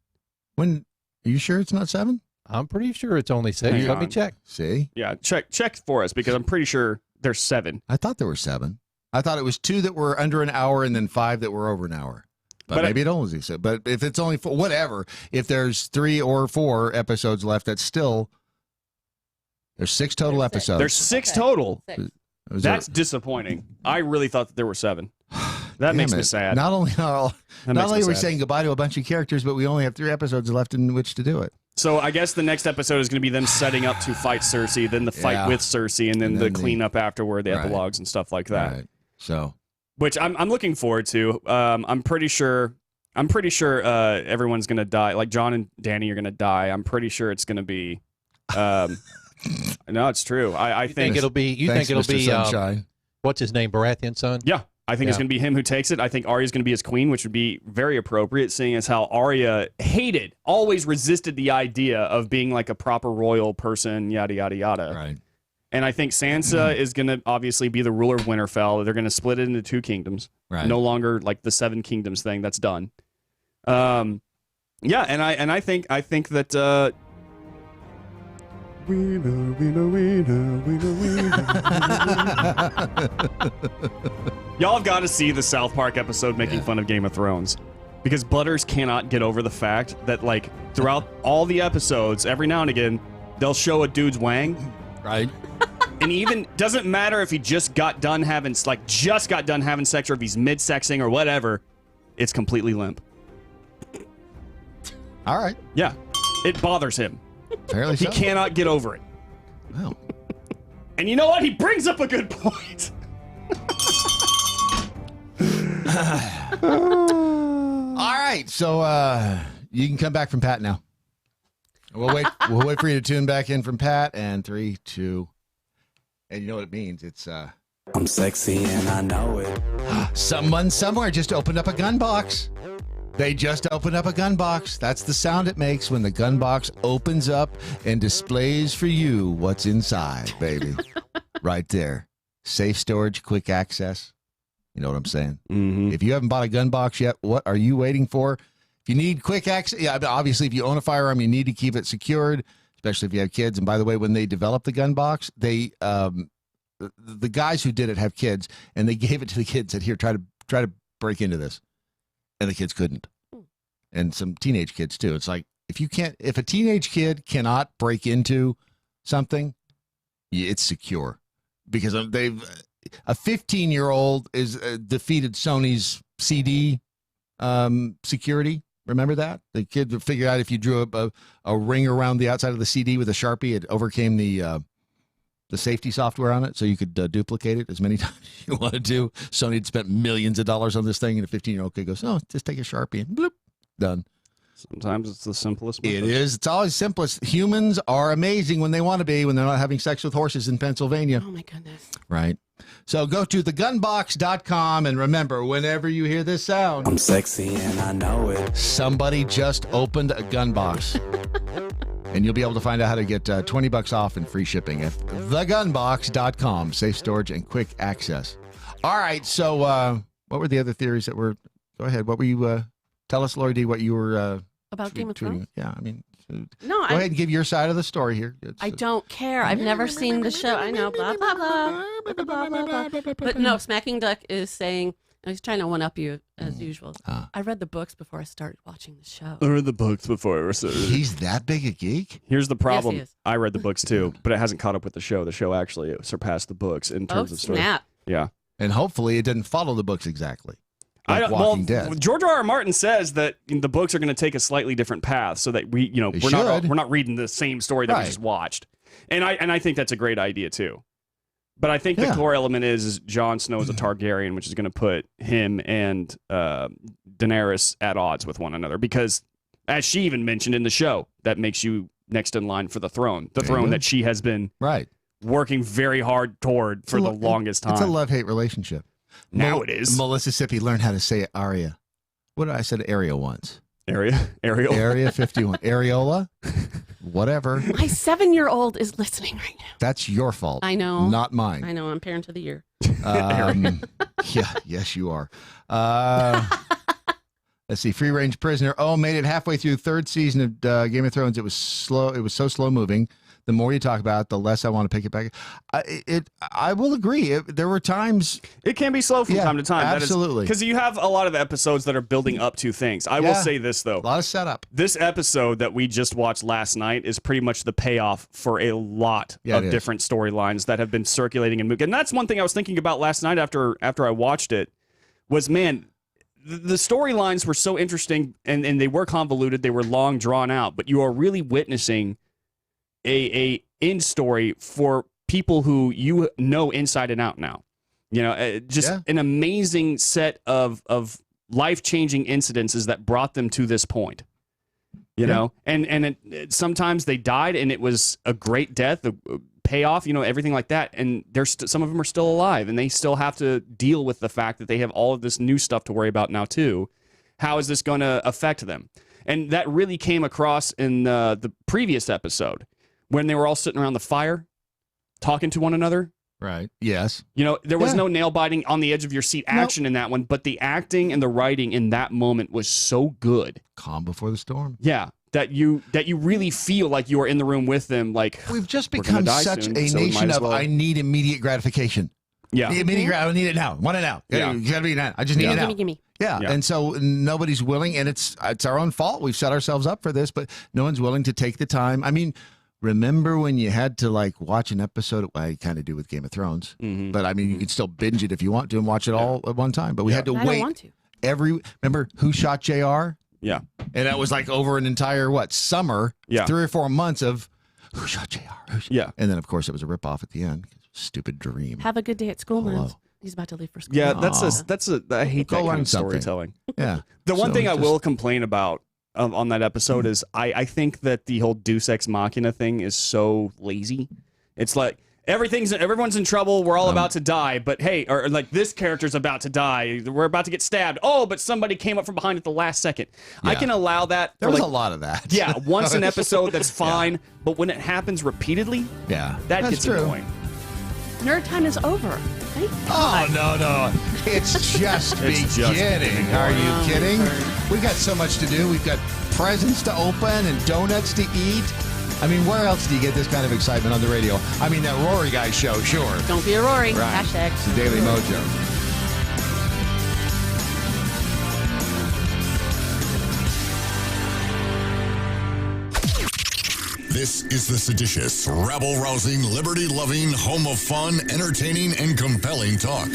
When are you sure it's not 7? I'm pretty sure it's only 6. Hang Let me on. check. See? Yeah, check for us because I'm pretty sure there's 7. I thought there were 7. I thought it was 2 that were under an hour and then 5 that were over an hour. But maybe it only is. But if it's only 4, whatever. If there's 3 or 4 episodes left, that's still there's 6 total episodes. There's 6 total. That's disappointing. I really thought that there were 7. That makes me sad. Not only are we sad. saying goodbye to a bunch of characters, but we only have 3 episodes left in which to do it. So I guess the next episode is going to be them setting up to fight Cersei, then the fight with Cersei, and then the cleanup afterward, the epilogues and stuff like that. Right. So, which I'm looking forward to. I'm pretty sure everyone's going to die. Like John and Danny are going to die. I'm pretty sure it's going to be. No, it's true. I think it'll be. You think it'll be? What's his name? Baratheon's son. Yeah. I think it's going to be him who takes it. I think Arya's going to be his queen, which would be very appropriate, seeing as how Arya always resisted the idea of being like a proper royal person, yada, yada, yada. Right. And I think Sansa is going to obviously be the ruler of Winterfell. They're going to split it into 2 kingdoms. Right. No longer like the 7 kingdoms thing. That's done. Yeah, and I think that y'all have got to see the South Park episode making fun of Game of Thrones, because Butters cannot get over the fact that like throughout all the episodes, every now and again, they'll show a dude's wang, right? And even doesn't matter if he just got done having sex or if he's mid-sexing or whatever, it's completely limp. All right. Yeah, it bothers him. Apparently he so. cannot get over it. Wow. And you know what? He brings up a good point. All right, so you can come back from Pat now. We'll wait for you to tune back in from Pat. And 3, 2, and you know what it means? It's I'm sexy and I know it. Someone somewhere just opened up a gun box. They just opened up a gun box. That's the sound it makes when the gun box opens up and displays for you what's inside, baby. Right there. Safe storage, quick access. You know what I'm saying? Mm-hmm. If you haven't bought a gun box yet, what are you waiting for? If you need quick access, yeah, obviously if you own a firearm, you need to keep it secured, especially if you have kids. And by the way, when they developed the gun box, they the guys who did it have kids, and they gave it to the kids and said, here, try to break into this. And the kids couldn't. And some teenage kids too. It's like, if a teenage kid cannot break into something, it's secure, because a 15-year-old is defeated Sony's CD security. Remember that? The kid would figure out if you drew a ring around the outside of the CD with a Sharpie, it overcame the safety software on it, so you could duplicate it as many times as you wanted to. Sony had spent millions of dollars on this thing, and a 15-year-old kid goes, oh, just take a Sharpie and bloop, done. Sometimes it's the simplest method. It is. It's always simplest. Humans are amazing when they want to be, when they're not having sex with horses in Pennsylvania. Oh, my goodness. Right. So go to thegunbox.com, and remember, whenever you hear this sound, I'm sexy and I know it. Somebody just opened a gun box. And you'll be able to find out how to get $20 off and free shipping at thegunbox.com. Safe storage and quick access. All right. So what were the other theories that were... Go ahead. What were you... tell us, Lori D, what you were... About Game of Thrones? Yeah, I mean... No, Go ahead and give your side of the story here. I don't care. I've never seen the show. I know, blah, blah, blah, blah, blah, blah, blah. But no, Smacking Duck is saying... He's trying to one-up you, as usual. I read the books before I started watching the show. I read the books before I started. He's that big a geek? Here's the problem. Yes, he is. I read the books too, but it hasn't caught up with the show. The show actually surpassed the books in terms of story. Snap. Yeah. And hopefully it didn't follow the books exactly. I Like don't, Walking Dead. George R.R. Martin says that the books are going to take a slightly different path, so that we're not reading the same story that we just watched. And I think that's a great idea too. But I think the core element is Jon Snow is a Targaryen, which is going to put him and Daenerys at odds with one another. Because, as she even mentioned in the show, that makes you next in line for the throne. The throne that she has been working very hard toward for the longest time. It's a love-hate relationship. Now it is. Mississippi learned how to say Aria. What did I said Aria once? Area 51. Areola? Whatever. My 7-year-old is listening right now. That's your fault. I know. Not mine. I know. I'm parent of the year. Yes, you are. Let's see. Free Range Prisoner. Oh, made it halfway through the third season of Game of Thrones. It was slow. It was so slow moving. The more you talk about it, the less I want to pick it back. I will agree. There were times it can be slow from time to time. Absolutely, because you have a lot of episodes that are building up to things. I will say this though: a lot of setup. This episode that we just watched last night is pretty much the payoff for a lot of different storylines that have been circulating and moving. And that's one thing I was thinking about last night after I watched it. Was man. The storylines were so interesting and they were convoluted. They were long drawn out, but you are really witnessing a end story for people who you know inside and out now. You know, an amazing set of life-changing incidences that brought them to this point. You know, and sometimes they died and it was a great death, a payoff, you know, everything like that. And some of them are still alive and they still have to deal with the fact that they have all of this new stuff to worry about now too. How is this going to affect them? And that really came across in the previous episode when they were all sitting around the fire talking to one another. Right. Yes. You know, there was no nail biting on the edge of your seat action in that one, but the acting and the writing in that moment was so good. Calm before the storm. Yeah. That you really feel like you are in the room with them. Like we've just become such a nation of I need immediate gratification. Yeah. I need it now. Want it now. Yeah. You gotta be now. I just need it now. Gimme. Yeah. And so nobody's willing, and it's our own fault. We've set ourselves up for this, but no one's willing to take the time. I mean, remember when you had to like watch an episode? I kind of do with Game of Thrones, but I mean, you can still binge it if you want to and watch it all at one time. But we had to wait. I don't want to. Remember Who Shot JR? Yeah. And that was like over an entire summer? Yeah. 3 or 4 months of Who Shot JR? Yeah. And then of course it was a ripoff at the end. Stupid dream. Have a good day at school, man. He's about to leave for school. Yeah, that's I hate that kind of storytelling. Yeah. The one thing I will complain about on that episode is I think that the whole Deus Ex Machina thing is so lazy. It's like everyone's in trouble. We're all about to die, but hey, or like this character's about to die. We're about to get stabbed. Oh, but somebody came up from behind at the last second. Yeah. I can allow that. There was a lot of that. Yeah, once an episode, that's fine. But when it happens repeatedly, that gets annoying. Nerd time is over. Oh, no. It's just beginning. Are you kidding? We've got so much to do. We've got presents to open and donuts to eat. I mean, where else do you get this kind of excitement on the radio? I mean, that Rory guy show, sure. Don't be a Rory. Right. Hashtag. It's the Daily Mojo. This is the seditious, rabble-rousing, liberty-loving, home of fun, entertaining, and compelling talk.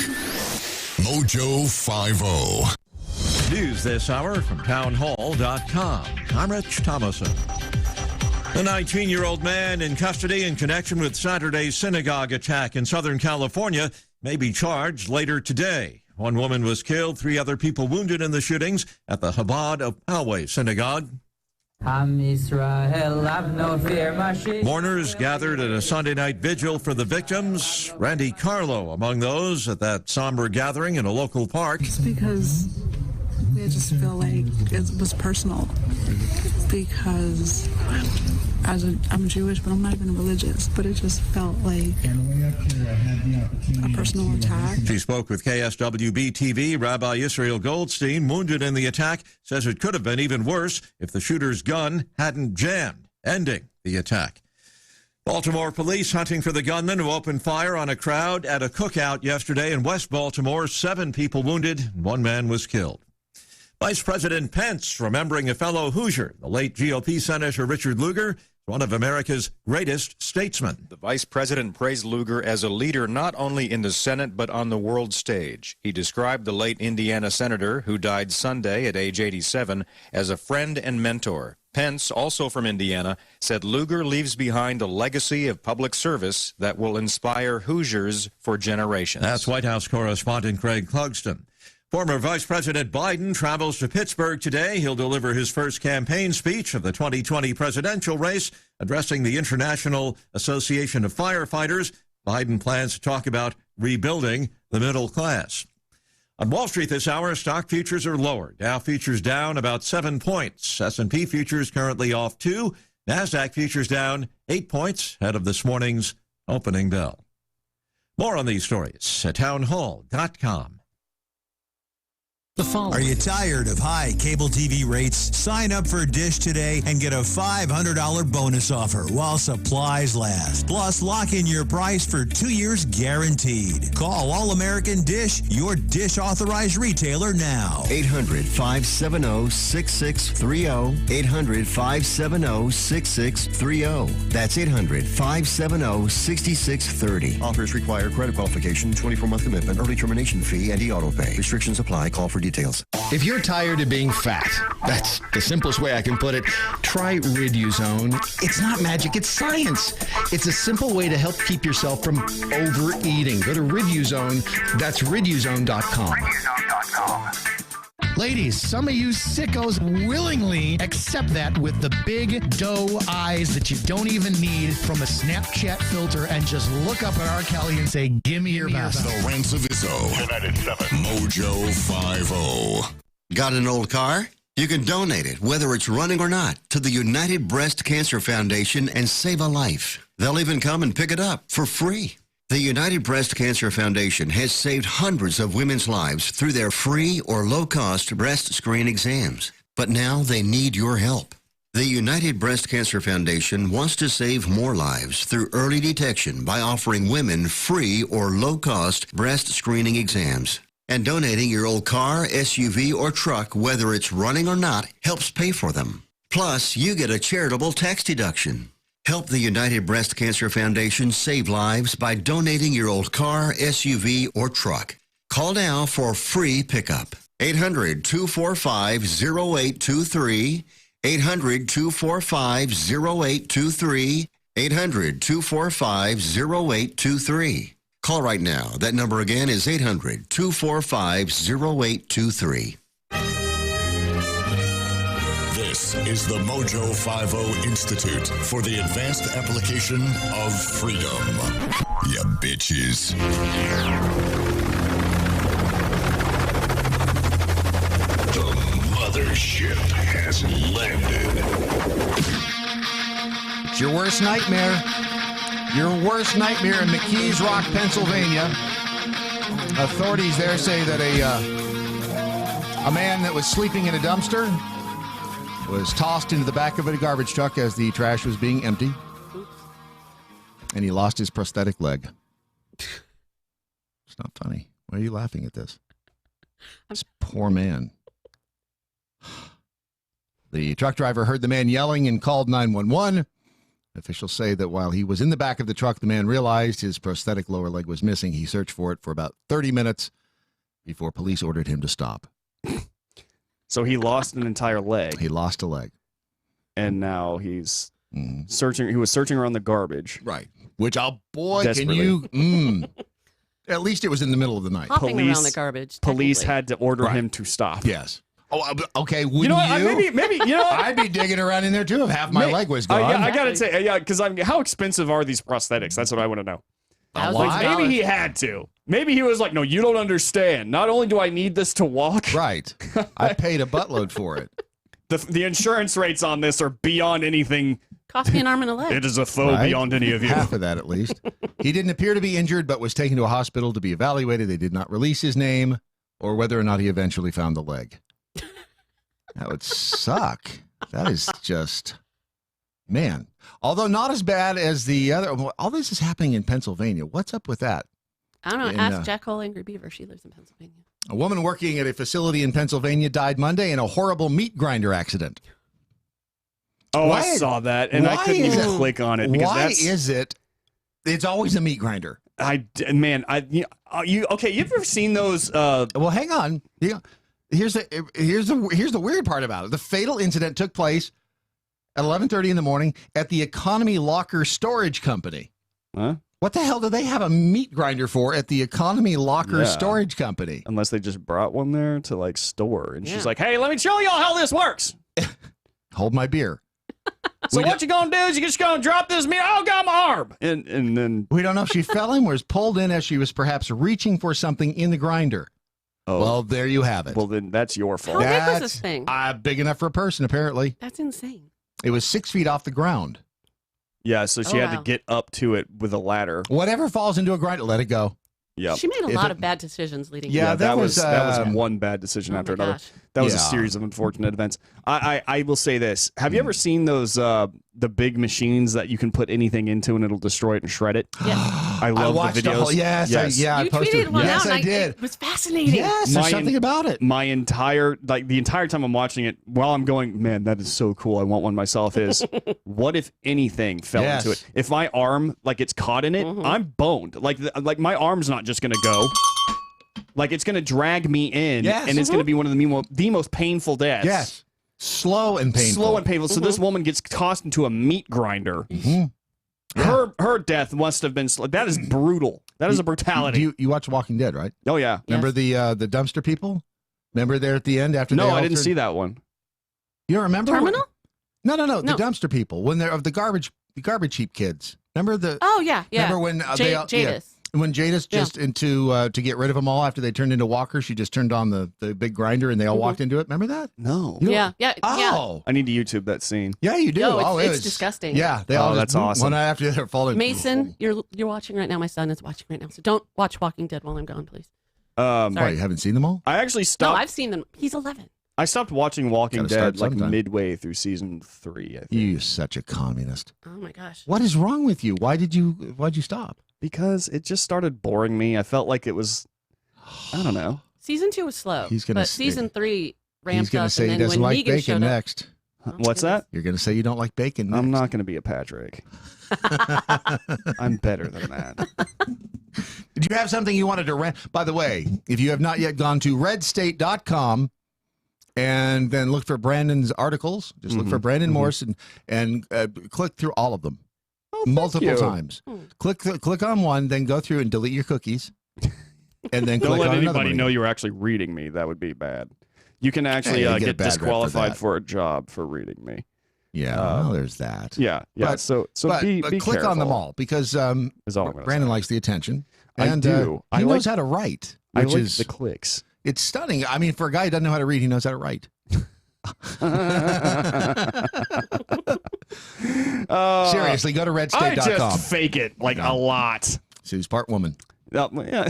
Mojo 50. News this hour from townhall.com. I'm Rich Thomason. A 19-year-old man in custody in connection with Saturday's synagogue attack in Southern California may be charged later today. One woman was killed, 3 other people wounded in the shootings at the Chabad of Poway Synagogue. Mourners gathered at a Sunday night vigil for the victims. Randy Carlo among those at that somber gathering in a local park. It's because we just feel like it was personal. Because I'm Jewish, but I'm not even religious. But it just felt like a personal attack. She spoke with KSWB-TV. Rabbi Israel Goldstein, wounded in the attack, says it could have been even worse if the shooter's gun hadn't jammed, ending the attack. Baltimore police hunting for the gunman who opened fire on a crowd at a cookout yesterday in West Baltimore. 7 people wounded, 1 man was killed. Vice President Pence remembering a fellow Hoosier, the late GOP Senator Richard Lugar, one of America's greatest statesmen. The vice president praised Lugar as a leader not only in the Senate but on the world stage. He described the late Indiana senator, who died Sunday at age 87, as a friend and mentor. Pence, also from Indiana, said Lugar leaves behind a legacy of public service that will inspire Hoosiers for generations. That's White House correspondent Craig Clugston. Former Vice President Biden travels to Pittsburgh today. He'll deliver his first campaign speech of the 2020 presidential race, addressing the International Association of Firefighters. Biden plans to talk about rebuilding the middle class. On Wall Street this hour, stock futures are lower. Dow futures down about 7 points. S&P futures currently off 2. NASDAQ futures down 8 points ahead of this morning's opening bell. More on these stories at townhall.com. Are you tired of high cable TV rates? Sign up for Dish today and get a $500 bonus offer while supplies last. Plus, lock in your price for 2 years guaranteed. Call All American Dish, your Dish authorized retailer now. 800-570-6630. 800-570-6630. That's 800-570-6630. Offers require credit qualification, 24-month commitment, early termination fee, and e-auto pay. Restrictions apply. Call for details. If you're tired of being fat, that's the simplest way I can put it, try Riduzone. It's not magic, it's science. It's a simple way to help keep yourself from overeating. Go to Riduzone. That's Riduzone.com. Ladies, some of you sickos willingly accept that with the big doe eyes that you don't even need from a Snapchat filter and just look up at R. Kelly and say, give me your best. The Rancevizzo. United 7. Mojo 50. Got an old car? You can donate it, whether it's running or not, to the United Breast Cancer Foundation and save a life. They'll even come and pick it up for free. The United Breast Cancer Foundation has saved hundreds of women's lives through their free or low-cost breast screen exams. But now they need your help. The United Breast Cancer Foundation wants to save more lives through early detection by offering women free or low-cost breast screening exams. And donating your old car, SUV, or truck, whether it's running or not, helps pay for them. Plus, you get a charitable tax deduction. Help the United Breast Cancer Foundation save lives by donating your old car, SUV, or truck. Call now for free pickup. 800-245-0823. 800-245-0823. 800-245-0823. Call right now. That number again is 800-245-0823. This is the Mojo 50 Institute for the Advanced Application of Freedom. Ya bitches. The mothership has landed. It's your worst nightmare. Your worst nightmare in McKees Rock, Pennsylvania. Authorities there say that a man that was sleeping in a dumpster was tossed into the back of a garbage truck as the trash was being emptied. And he lost his prosthetic leg. It's not funny. Why are you laughing at this? This poor man. The truck driver heard the man yelling and called 911. Officials say that while he was in the back of the truck, the man realized his prosthetic lower leg was missing. He searched for it for about 30 minutes before police ordered him to stop. So he lost an entire leg. He lost a leg. And now he's searching. He was searching around the garbage. Right. Which, can you... At least it was in the middle of the night. Hopping around the garbage. Police had to order him to stop. Yes. Oh, okay. Wouldn't you know what? Maybe you know. I'd be digging around in there too if half my leg was gone. I gotta say, because how expensive are these prosthetics? That's what I want to know. Maybe he had to. Maybe he was like, no, you don't understand. Not only do I need this to walk. Right. I paid a buttload for it. The insurance rates on this are beyond anything. Cost me an arm and a leg. It is a foe beyond any of you. Half of that, at least. He didn't appear to be injured, but was taken to a hospital to be evaluated. They did not release his name or whether or not he eventually found the leg. That would suck. That is just, man. Although not as bad as the other. All this is happening in Pennsylvania. What's up with that? I don't know. Ask Jack Hole Angry Beaver. She lives in Pennsylvania. A woman working at a facility in Pennsylvania died Monday in a horrible meat grinder accident. Oh, I saw that, and I couldn't even click on it. Because why is it? It's always a meat grinder. You ever seen those? Well, hang on. Yeah. Here's the weird part about it. The fatal incident took place at 11:30 in the morning at the Economy Locker Storage Company. Huh? What the hell do they have a meat grinder for at the Economy Locker Storage Company? Unless they just brought one there to store. And she's like, hey, let me show y'all how this works. Hold my beer. So what you gonna do is you just gonna drop this meat. Oh, got my arm. And then we don't know if she fell in or was pulled in as she was perhaps reaching for something in the grinder. Oh. Well, there you have it. Well, then that's your fault. How big was this thing? Big enough for a person, apparently. That's insane. It was 6 feet off the ground. Yeah, so she had wow. to get up to it with a ladder. Whatever falls into a grinder, let it go. Yeah. She made a lot of bad decisions leading. Yeah, up. that was was one bad decision after my another. gosh. That was a Yeah. series of unfortunate events. I will say this: have you ever seen those the big machines that you can put anything into and it'll destroy it and shred it? Yes. I love watched the the videos. whole- yes, I You posted. tweeted one Yes, out, I and did. It was fascinating. Yes, there's something about it. My entire the entire time I'm watching it, while I'm going, man, that is so cool. I want one myself. Is what if anything fell Yes. into it? If my arm gets caught in it, I'm boned. Like my arm's not just gonna go. Like it's gonna drag me in, Yes. and it's gonna be one of the most painful deaths. Yes. Slow and painful. Slow and painful. So this woman gets tossed into a meat grinder. Her death must have been that is brutal. That is a brutality. You watch Walking Dead, right? Oh yeah. Remember the dumpster people? Remember there at the end after? No, they I didn't altered- see that one. You don't remember? Terminal? No. The dumpster people when they're of the garbage heap kids. Remember the? Oh yeah, yeah. Remember when Jadis. when Jadis just to get rid of them all after they turned into walkers, she just turned on the big grinder and they all walked into it. Remember that? No. You don't- Yeah, yeah, yeah. Oh. I need to YouTube that scene. Yeah, you do. No, it's- oh, it it's was disgusting. Yeah, they all that's just awesome. one after the other falling. Mason, you're watching right now. My son is watching right now. So don't watch Walking Dead while I'm gone, please. Why, Sorry. you haven't seen them all? I actually No, stopped. I've seen them. He's 11. I stopped watching Walking Gotta start Dead like sometime. midway through season 3. I think. You're such a communist. Oh my gosh. What is wrong with you? Why'd you stop? Because it just started boring me. I felt like it was. I don't know. Season 2 was slow. He's gonna but say- season 3 He's ramped going up. to say he and then doesn't when like Negan bacon showed up, next. What's that? You're going to say you don't like bacon next. I'm not going to be a Patrick. I'm better than that. Did you have something you wanted to rant? By the way, if you have not yet gone to redstate.com and then look for Brandon's articles, just look for Brandon Morse and click through all of them multiple you. times. Click on one, then go through and delete your cookies. And then Don't click let on another anybody one. know you're actually reading me. That would be bad. You can actually Yeah, you get a get bad rep for disqualified that. for a job for reading me. Yeah, well, there's that. Yeah. But- so but be click careful. on them all because Is all I'm gonna Brandon say. likes the attention. I And do. he I knows like- how to write, I which like is the clicks. It's stunning. I mean, for a guy who doesn't know how to read, he knows how to write. Seriously, go to I redstate.com. just fake it like a lot. Sue's part woman. Yeah. Oh, yeah.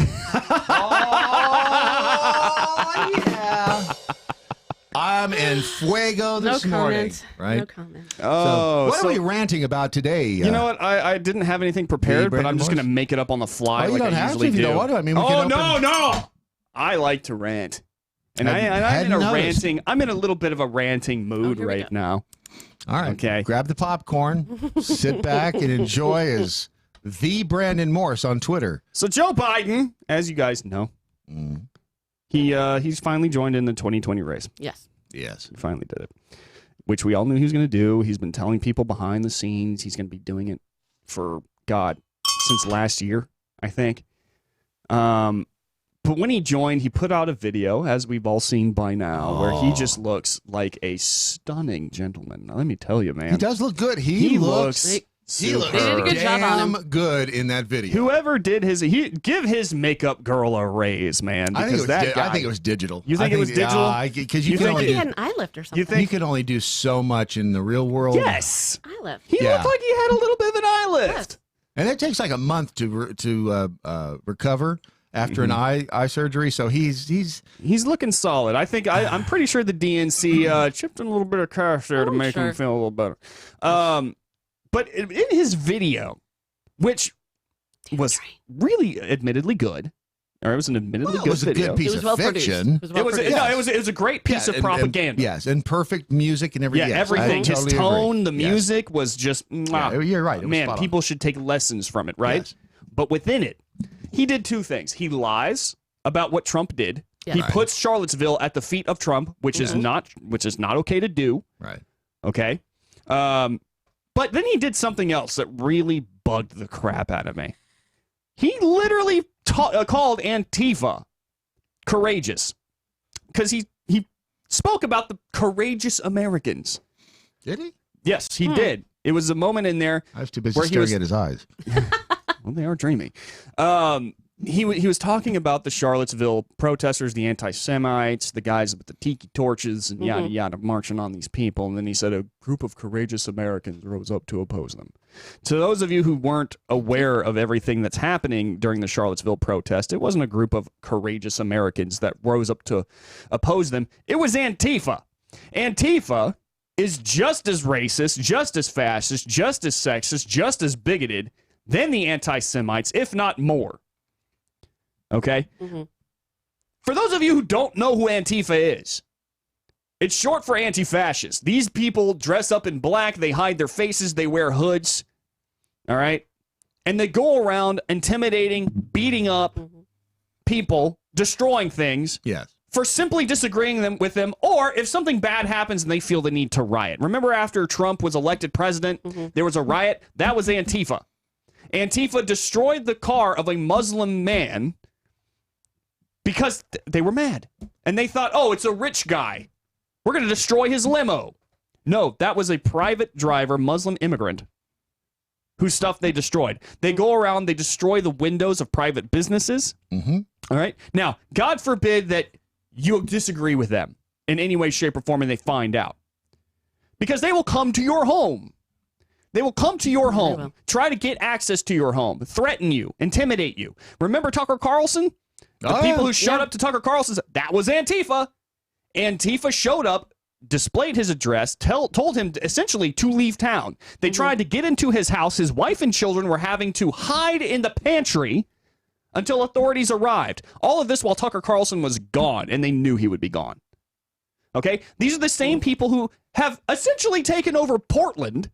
I'm in fuego this No morning. comment. Right? No comment. Oh, What are we ranting about today? You know what? I didn't have anything prepared, but Brandon I'm just Morse? going to make it up on the fly. Oh, you like don't I have to usually if you do. don't want to. I mean, we can no! I like to rant, and I'm Hadn't in a noticed. ranting. I'm in a little bit of a ranting mood here we right go. now. All right. Okay. Grab the popcorn, sit back, and enjoy as the Brandon Morse on Twitter. So Joe Biden, as you guys know, he's finally joined in the 2020 race. Yes. Yes. He finally did it, which we all knew he was going to do. He's been telling people behind the scenes he's going to be doing it for, since last year, I think. But when he joined, he put out a video, as we've all seen by now, where he just looks like a stunning gentleman. Now, let me tell you, man. He does look good. He looks They super. did a good job on him. damn good in that video. Whoever did give his makeup girl a raise, man. I Because think, that I think it guy. was digital. You think it was digital? Because You you can think only He do, had an eye lift or something. think- you can only do so much in the real world. Yes. Eye lift. He Yeah. looked like he had a little bit of an eye lift. And it takes like a month to recover after an eye surgery. So he's Looking solid. I think I'm pretty sure the DNC chipped in a little bit of cash there to make him feel a little better. But in his video, which was really admittedly good, or it was an admittedly it good was a video. good piece It was of well produced. fiction. It was well produced. It was a great piece Yeah, of and- propaganda. yes, and perfect music and everything. Yeah, Yes, I everything. totally His agree. tone, the Yes. music was just. Yeah, you're right. It was Man, spot on. people should take lessons from it, right? Yes. But within it, he did two things. He lies about what Trump did. Yeah. He Right. puts Charlottesville at the feet of Trump, which is not okay to do. Right. Okay. But then he did something else that really bugged the crap out of me. He literally called Antifa courageous because he spoke about the courageous Americans. Did he? Yes, he did. It was a moment in there. I was too busy where he staring was- at his eyes. Well, they are dreamy. he was talking about the Charlottesville protesters, the anti-Semites, the guys with the tiki torches and yada yada marching on these people, and then he said a group of courageous Americans rose up to oppose them. To those of you who weren't aware of everything that's happening during the Charlottesville protest, it wasn't a group of courageous Americans that rose up to oppose them. It was Antifa. Antifa is just as racist, just as fascist, just as sexist, just as bigoted than the anti-Semites, if not more. Okay? For those of you who don't know who Antifa is, it's short for anti-fascist. These people dress up in black, they hide their faces, they wear hoods, all right? And they go around intimidating, beating up people, destroying things. Yes. For simply disagreeing with them, or if something bad happens and they feel the need to riot. Remember after Trump was elected president, there was a riot? That was Antifa. Antifa destroyed the car of a Muslim man because they were mad. And they thought, oh, it's a rich guy. We're going to destroy his limo. No, that was a private driver, Muslim immigrant, whose stuff they destroyed. They go around, they destroy the windows of private businesses. All right? Now, God forbid that you disagree with them in any way, shape, or form, and they find out. Because they will come to your home. They will come to your home, try to get access to your home, threaten you, intimidate you. Remember Tucker Carlson? The people who showed up to Tucker Carlson, that was Antifa. Antifa showed up, displayed his address, told him essentially to leave town. They tried to get into his house. His wife and children were having to hide in the pantry until authorities arrived. All of this while Tucker Carlson was gone, and they knew he would be gone. Okay? These are the same people who have essentially taken over Portland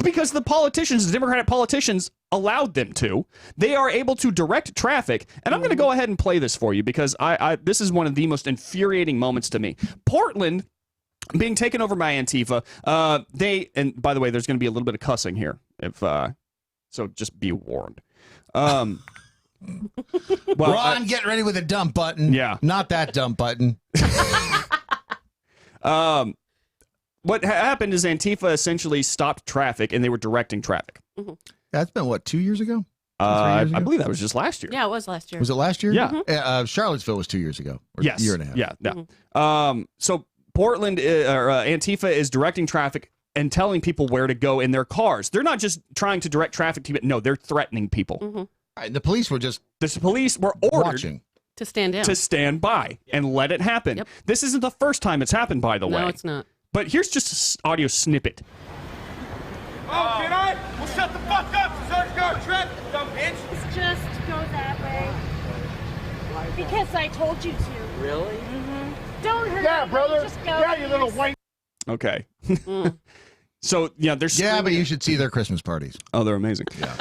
because the politicians, the Democratic politicians, allowed them to. They are able to direct traffic, and I'm going to go ahead and play this for you because this is one of the most infuriating moments to me. Portland being taken over by Antifa, and by the way, there's going to be a little bit of cussing here, so just be warned. Well, Ron, get ready with a dump button. Yeah. Not that dump button. What happened is Antifa essentially stopped traffic, and they were directing traffic. That's been, what, 2 years ago? I believe that was just last year. Yeah, it was last year. Was it last year? Yeah. Charlottesville was 2 years ago. Or Yes. a year and a half. Yeah. So Portland, Antifa is directing traffic and telling people where to go in their cars. They're not just trying to direct traffic to no, they're threatening people. Right, the police were just the police were ordered watching. To stand down. To stand by and let it happen. Yep. This isn't the first time it's happened, by the way. No, it's not. But here's just an audio snippet. Oh, can I? Well, shut the fuck up, Sergeant Guard Trent, dumb bitch. It's just go that way. Because I told you to. Really? Don't hurt Yeah, me. brother. Just go. Yeah, you little white. Okay. So, yeah, there's... Yeah, but you should see their Christmas parties. Oh, they're amazing. Yeah.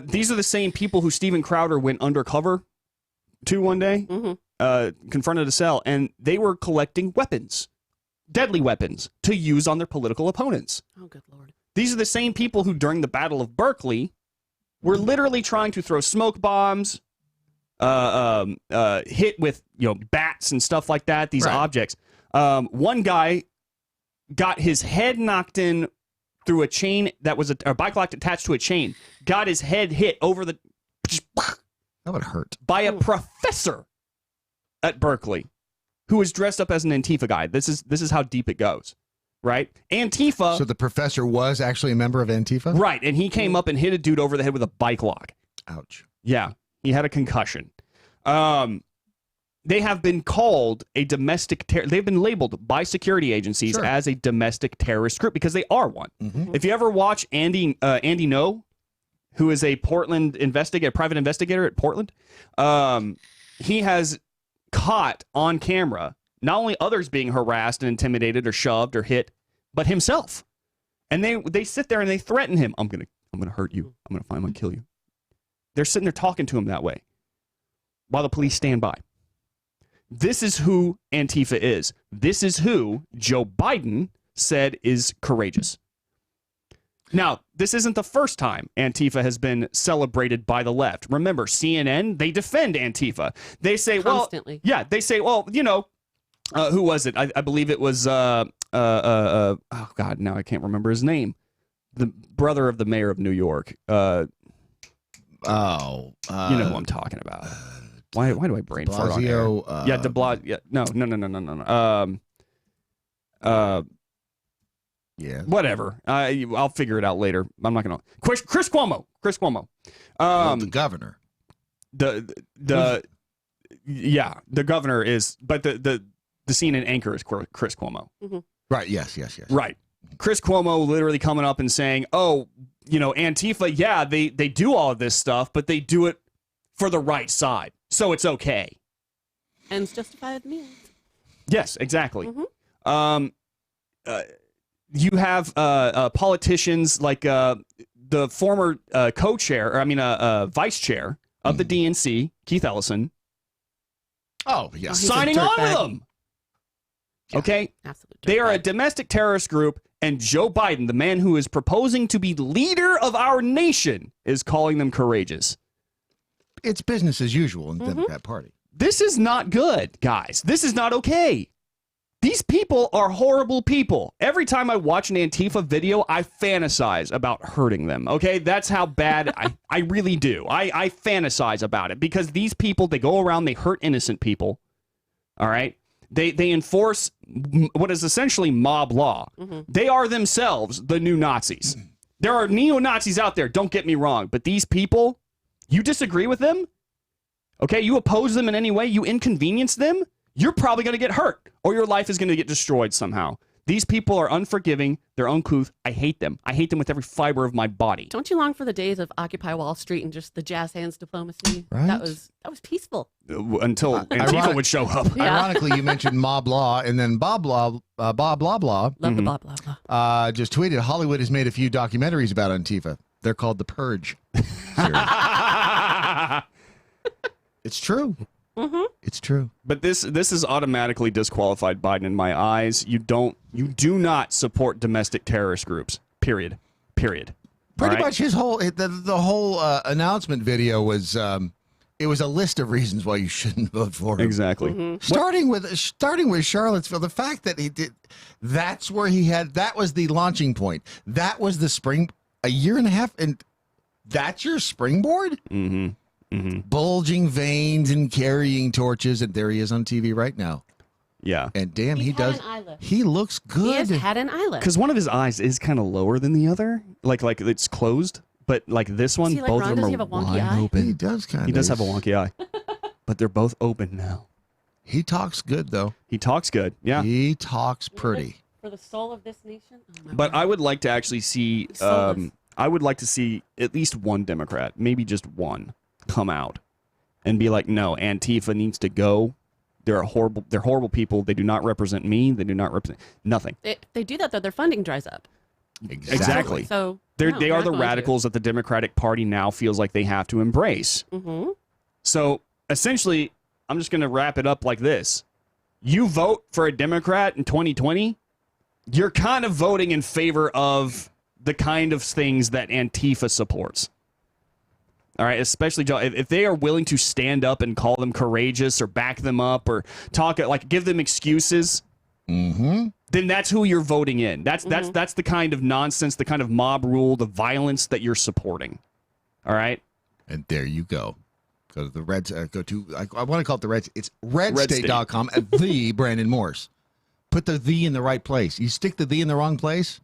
These are the same people who Steven Crowder went undercover to one day, confronted a cell, and they were collecting weapons, deadly weapons, to use on their political opponents. Oh, good Lord. These are the same people who, during the Battle of Berkeley, were literally trying to throw smoke bombs, hit with bats and stuff like that, these objects. One guy got his head knocked in through a chain that was a bike lock attached to a chain, got his head hit over the... That would hurt. By a professor at Berkeley who was dressed up as an Antifa guy. This is how deep it goes, right? Antifa... So the professor was actually a member of Antifa? Right, and he came up and hit a dude over the head with a bike lock. Ouch. Yeah, he had a concussion. They have been called a domestic they've been labeled by security agencies as a domestic terrorist group because they are one. If you ever watch Andy No, who is a Portland private investigator at Portland, he has caught on camera not only others being harassed and intimidated or shoved or hit, but himself. And they sit there and they threaten him. I'm gonna hurt you. I'm gonna kill you. They're sitting there talking to him that way while the police stand by. This is who Antifa is. This is who Joe Biden said is courageous. Now, this isn't the first time Antifa has been celebrated by the left. Remember, CNN, they defend Antifa. They say, Constantly. they say, who was it? I believe it was, oh God, now I can't remember his name. The brother of the mayor of New York. You know who I'm talking about. Why do I brain fart on air? Blasio, De Blasio. Yeah, no. Yeah. Whatever. I'll figure it out later. I'm not gonna. Chris Cuomo. The governor. The governor is, but the CNN anchor is Chris Cuomo. Mm-hmm. Right. Yes. Right. Chris Cuomo literally coming up and saying, "Oh, Antifa. Yeah, they do all of this stuff, but they do it for the right side, so it's okay." Ends justify the means. Yes, exactly. Mm-hmm. You have politicians like the former vice chair of the DNC, Keith Ellison. Oh, yeah. Signing on with them. Yeah. Okay? Absolutely. They are a domestic terrorist group, and Joe Biden, the man who is proposing to be leader of our nation, is calling them courageous. It's business as usual in the Democrat Party. This is not good, guys. This is not okay. These people are horrible people. Every time I watch an Antifa video, I fantasize about hurting them. Okay, that's how bad I really do. I fantasize about it because these people, they go around, they hurt innocent people. All right, they enforce what is essentially mob law. Mm-hmm. They are themselves the new Nazis. There are neo-Nazis out there. Don't get me wrong, but these people, you disagree with them. Okay, you oppose them in any way, you inconvenience them. You're probably going to get hurt or your life is going to get destroyed somehow. These people are unforgiving. They're uncouth. I hate them. I hate them with every fiber of my body. Don't you long for the days of Occupy Wall Street and just the jazz hands diplomacy? Right. That was peaceful. Until Antifa would show up. Yeah. Ironically, you mentioned mob law, and then Bob Blah Blah. Love the blah, blah, blah. Just tweeted, Hollywood has made a few documentaries about Antifa. They're called The Purge. It's true. Mm-hmm. It's true. But this is automatically disqualified Biden in my eyes. You do not support domestic terrorist groups. Period. Pretty right? much his whole the whole announcement video was it was a list of reasons why you shouldn't vote for him. Exactly. Mm-hmm. Starting with Charlottesville, the fact that he did that was the launching point. That was the spring, a year and a half, and that's your springboard? Mm-hmm. Mm-hmm. Bulging veins and carrying torches, and there he is on TV right now. Yeah. And damn, He's he had does. an eyelid. He looks good. He has had an eyelid. Because one of his eyes is kind of lower than the other. Like it's closed. But like this one, like both Ron? of them Does he are have a wonky wide eye? open. He does kind of. He does have a wonky eye. But they're both open now. He talks good, though. He talks good. Yeah. He talks pretty. For the soul of this nation? Oh, my But God. I would like to actually see I would like to see at least one Democrat, maybe just one, come out and be like, no, Antifa needs to go. They're horrible people. They do not represent me. They do not represent nothing. If they do that, though, their funding dries up. Exactly. So they no, are not the going radicals that the Democratic Party now feels like they have to embrace. Mm-hmm. So essentially, I'm just going to wrap it up like this. You vote for a Democrat in 2020, you're kind of voting in favor of the kind of things that Antifa supports. All right, especially if they are willing to stand up and call them courageous or back them up or give them excuses, then that's who you're voting in. That's the kind of nonsense, the kind of mob rule, the violence that you're supporting. All right? And there you go. Go to the Reds. I want to call it the Reds. It's redstate.com at the Brandon Morse. Put the in the right place. You stick the in the wrong place,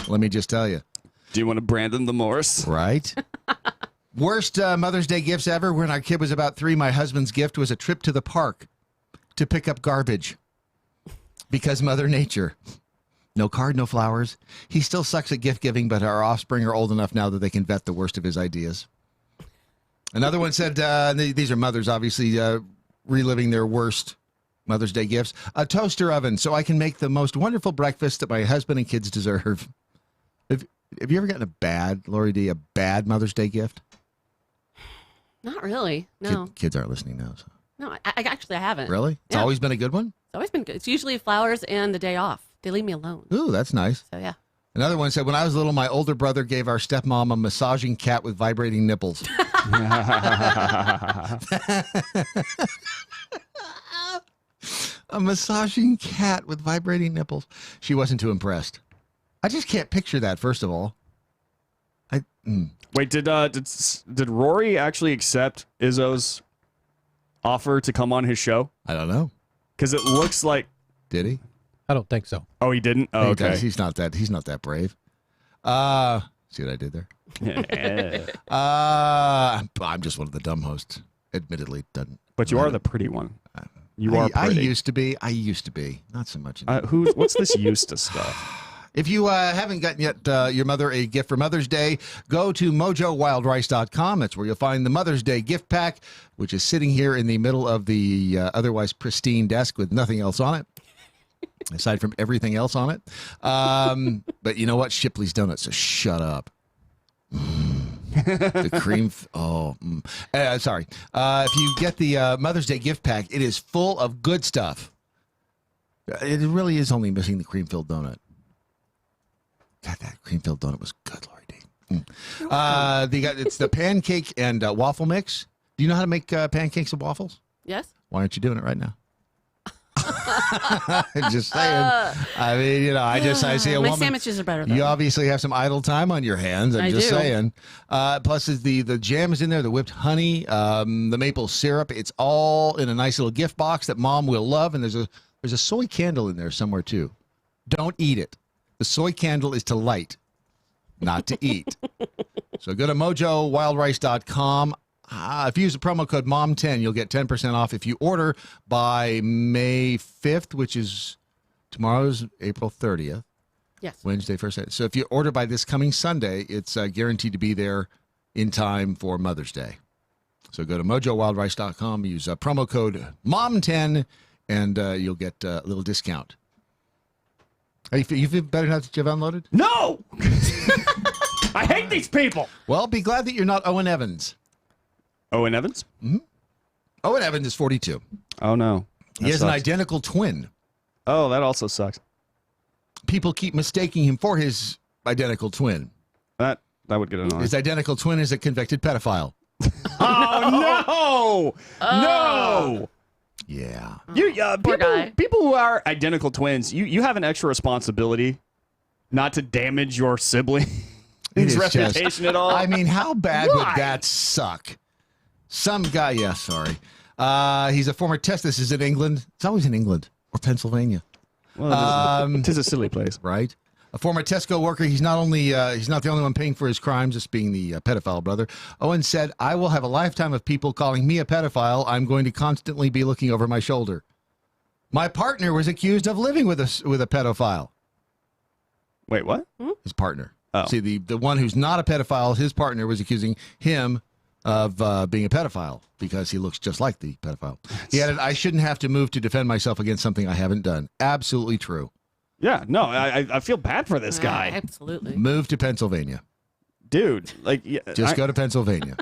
let me just tell you. Do you want to Brandon the Morse? Right. Worst Mother's Day gifts ever. When our kid was about 3, my husband's gift was a trip to the park to pick up garbage. Because Mother Nature. No card, no flowers. He still sucks at gift giving, but our offspring are old enough now that they can vet the worst of his ideas. Another one said, these are mothers, obviously, reliving their worst Mother's Day gifts. A toaster oven so I can make the most wonderful breakfast that my husband and kids deserve. Have you ever gotten Lori D, a bad Mother's Day gift? Not really. No. Kids aren't listening now. So. No, I haven't. Really? It's always been a good one? It's always been good. It's usually flowers and the day off. They leave me alone. Ooh, that's nice. So, yeah. Another one said, when I was little, my older brother gave our stepmom a massaging cat with vibrating nipples. A massaging cat with vibrating nipples. She wasn't too impressed. I just can't picture that, first of all. Wait, did Rory actually accept Izzo's offer to come on his show? I don't know. Because it looks like. Did he? I don't think so. Oh, he didn't. Oh, okay. He's not that brave. See what I did there? I'm just one of the dumb hosts. Admittedly, doesn't. But you are the pretty one. You are I pretty. used to be. Not so much. What's this used to stuff? If you haven't gotten yet your mother a gift for Mother's Day, go to mojowildrice.com. That's where you'll find the Mother's Day gift pack, which is sitting here in the middle of the otherwise pristine desk with nothing else on it, aside from everything else on it. But you know what? Shipley's done it, so shut up. The cream. Sorry. If you get the Mother's Day gift pack, it is full of good stuff. It really is only missing the cream-filled donut. God, that cream-filled donut was good, Lori D. It's the pancake and waffle mix. Do you know how to make pancakes and waffles? Yes. Why aren't you doing it right now? I'm just saying. I mean, I see a woman. My sandwiches are better, though. You obviously have some idle time on your hands. I'm just saying. Plus, the jam is in there, the whipped honey, the maple syrup. It's all in a nice little gift box that Mom will love. And there's a soy candle in there somewhere, too. Don't eat it. The soy candle is to light, not to eat. So go to mojowildrice.com. If you use the promo code MOM10, you'll get 10% off if you order by May 5th, which is tomorrow's April 30th. Yes. Wednesday, first. So if you order by this coming Sunday, it's guaranteed to be there in time for Mother's Day. So go to mojowildrice.com, use promo code MOM10, and you'll get a little discount. You feel better now that you've unloaded? No! I hate these people! Well, be glad that you're not Owen Evans. Owen Evans? Mm-hmm. Owen Evans is 42. Oh, no. He has an identical twin. Oh, that also sucks. People keep mistaking him for his identical twin. That would get annoying. His identical twin is a convicted pedophile. Oh, no! No! Yeah. People who are identical twins, you have an extra responsibility not to damage your sibling's reputation at all. I mean, how bad would that suck? Some guy, sorry. He's a former test. This is in England. It's always in England or Pennsylvania. Well, it is a silly place. Right? A former Tesco worker. He's not the only one paying for his crimes, this being the pedophile brother. Owen said, "I will have a lifetime of people calling me a pedophile. I'm going to constantly be looking over my shoulder. My partner was accused of living with a pedophile." Wait, what? His partner. Oh. See, the one who's not a pedophile, his partner was accusing him of being a pedophile because he looks just like the pedophile. He added, "I shouldn't have to move to defend myself against something I haven't done." Absolutely true. Yeah, no, I feel bad for this guy. Absolutely. Move to Pennsylvania. Dude, just go to Pennsylvania.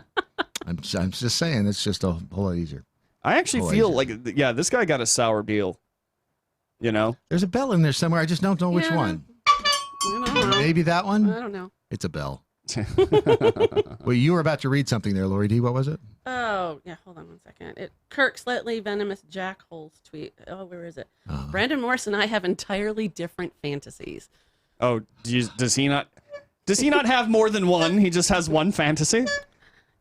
I'm just saying, it's just a whole lot easier. I actually feel like, this guy got a sour deal. You know? There's a bell in there somewhere. I just don't know which one. I don't know. Maybe that one? I don't know. It's a bell. Well, you were about to read something there, Lori D. What was it? Oh, yeah. Hold on one second. Kirk Slightly Venomous Jackholes tweet. Oh, where is it? Brandon Morris and I have entirely different fantasies. Oh, does he not have more than one? He just has one fantasy?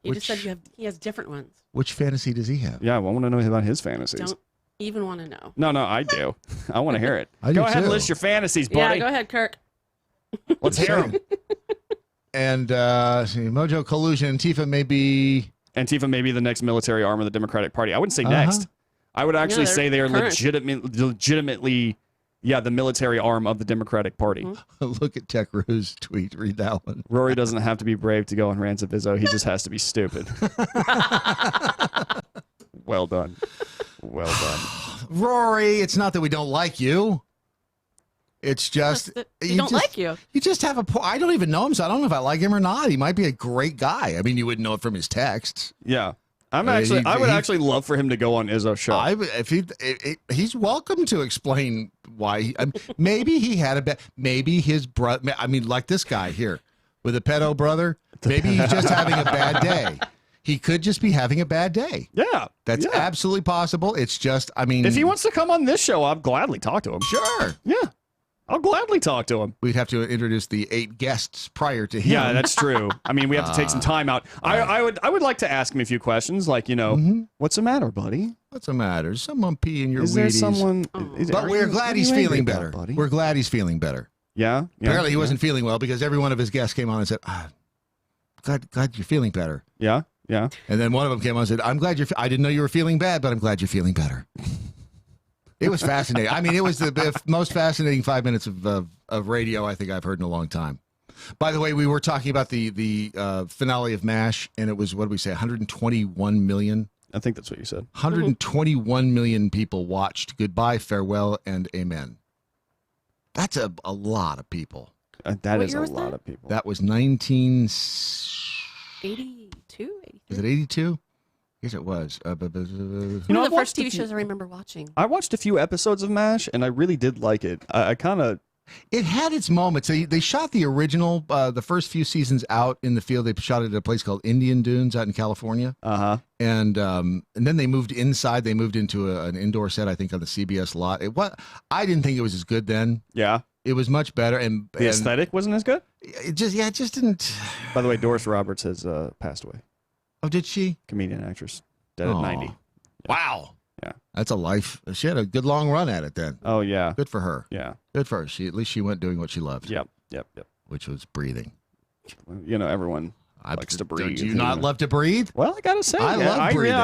You just said he has different ones. Which fantasy does he have? Yeah, I want to know about his fantasies. Don't even want to know. No, I do. I want to hear it. I do go ahead too. and list your fantasies, buddy. Yeah, go ahead, Kirk. Let's hear them. And Mojo collusion. Antifa may be the next military arm of the Democratic Party. I wouldn't say next. I would actually say they are legitimately, the military arm of the Democratic Party. Look at Tech Ruse tweet. Read that one. Rory doesn't have to be brave to go on rants of Izzo. He just has to be stupid. Well done. Well done. Rory, it's not that we don't like you. It's just we don't like you. You just have I don't even know him, so I don't know if I like him or not. He might be a great guy. I mean, you wouldn't know it from his texts. Yeah. I would actually love for him to go on Izzo's show. He's welcome to explain why. Maybe he had maybe his brother. I mean, like this guy here with a pedo brother. Maybe he's just having a bad day. He could just be having a bad day. Yeah. That's absolutely possible. It's just, if he wants to come on this show, I'll gladly talk to him. Sure. Yeah. I'll gladly talk to him. We'd have to introduce the 8 guests prior to him. Yeah, that's true. I mean, we have to take some time out. I would like to ask him a few questions, like, what's the matter, buddy? What's the matter? Someone pee in your Is Wheaties. there someone? But we're glad he's feeling better. Buddy? We're glad he's feeling better. Yeah. Apparently he wasn't feeling well because every one of his guests came on and said, glad you're feeling better. Yeah. And then one of them came on and said, I'm glad I didn't know you were feeling bad, but I'm glad you're feeling better. It was fascinating. I mean, it was the most fascinating 5 minutes of radio I think I've heard in a long time. By the way, we were talking about the finale of MASH, and it was, what did we say, 121 million? I think that's what you said. 121 million people watched Goodbye, Farewell, and Amen. That's a lot of people. That is a lot of people. That was 82? Is it 82? Yes, it was. One of the first TV shows I remember watching. I watched a few episodes of MASH, and I really did like it. I kind of... It had its moments. They shot the original, the first few seasons out in the field. They shot it at a place called Indian Dunes out in California. Uh-huh. And then they moved inside. They moved into an indoor set, I think, on the CBS lot. I didn't think it was as good then. Yeah. It was much better. And the aesthetic wasn't as good? It just didn't... By the way, Doris Roberts has passed away. Oh, did she? Comedian, actress. Dead at 90. Yeah. Wow. Yeah. That's a life. She had a good long run at it then. Oh, yeah. Good for her. Yeah. Good for her. At least she went doing what she loved. Yep. Which was breathing. Everyone likes to breathe. Do you not love to breathe? Well, I gotta say, I love breathing.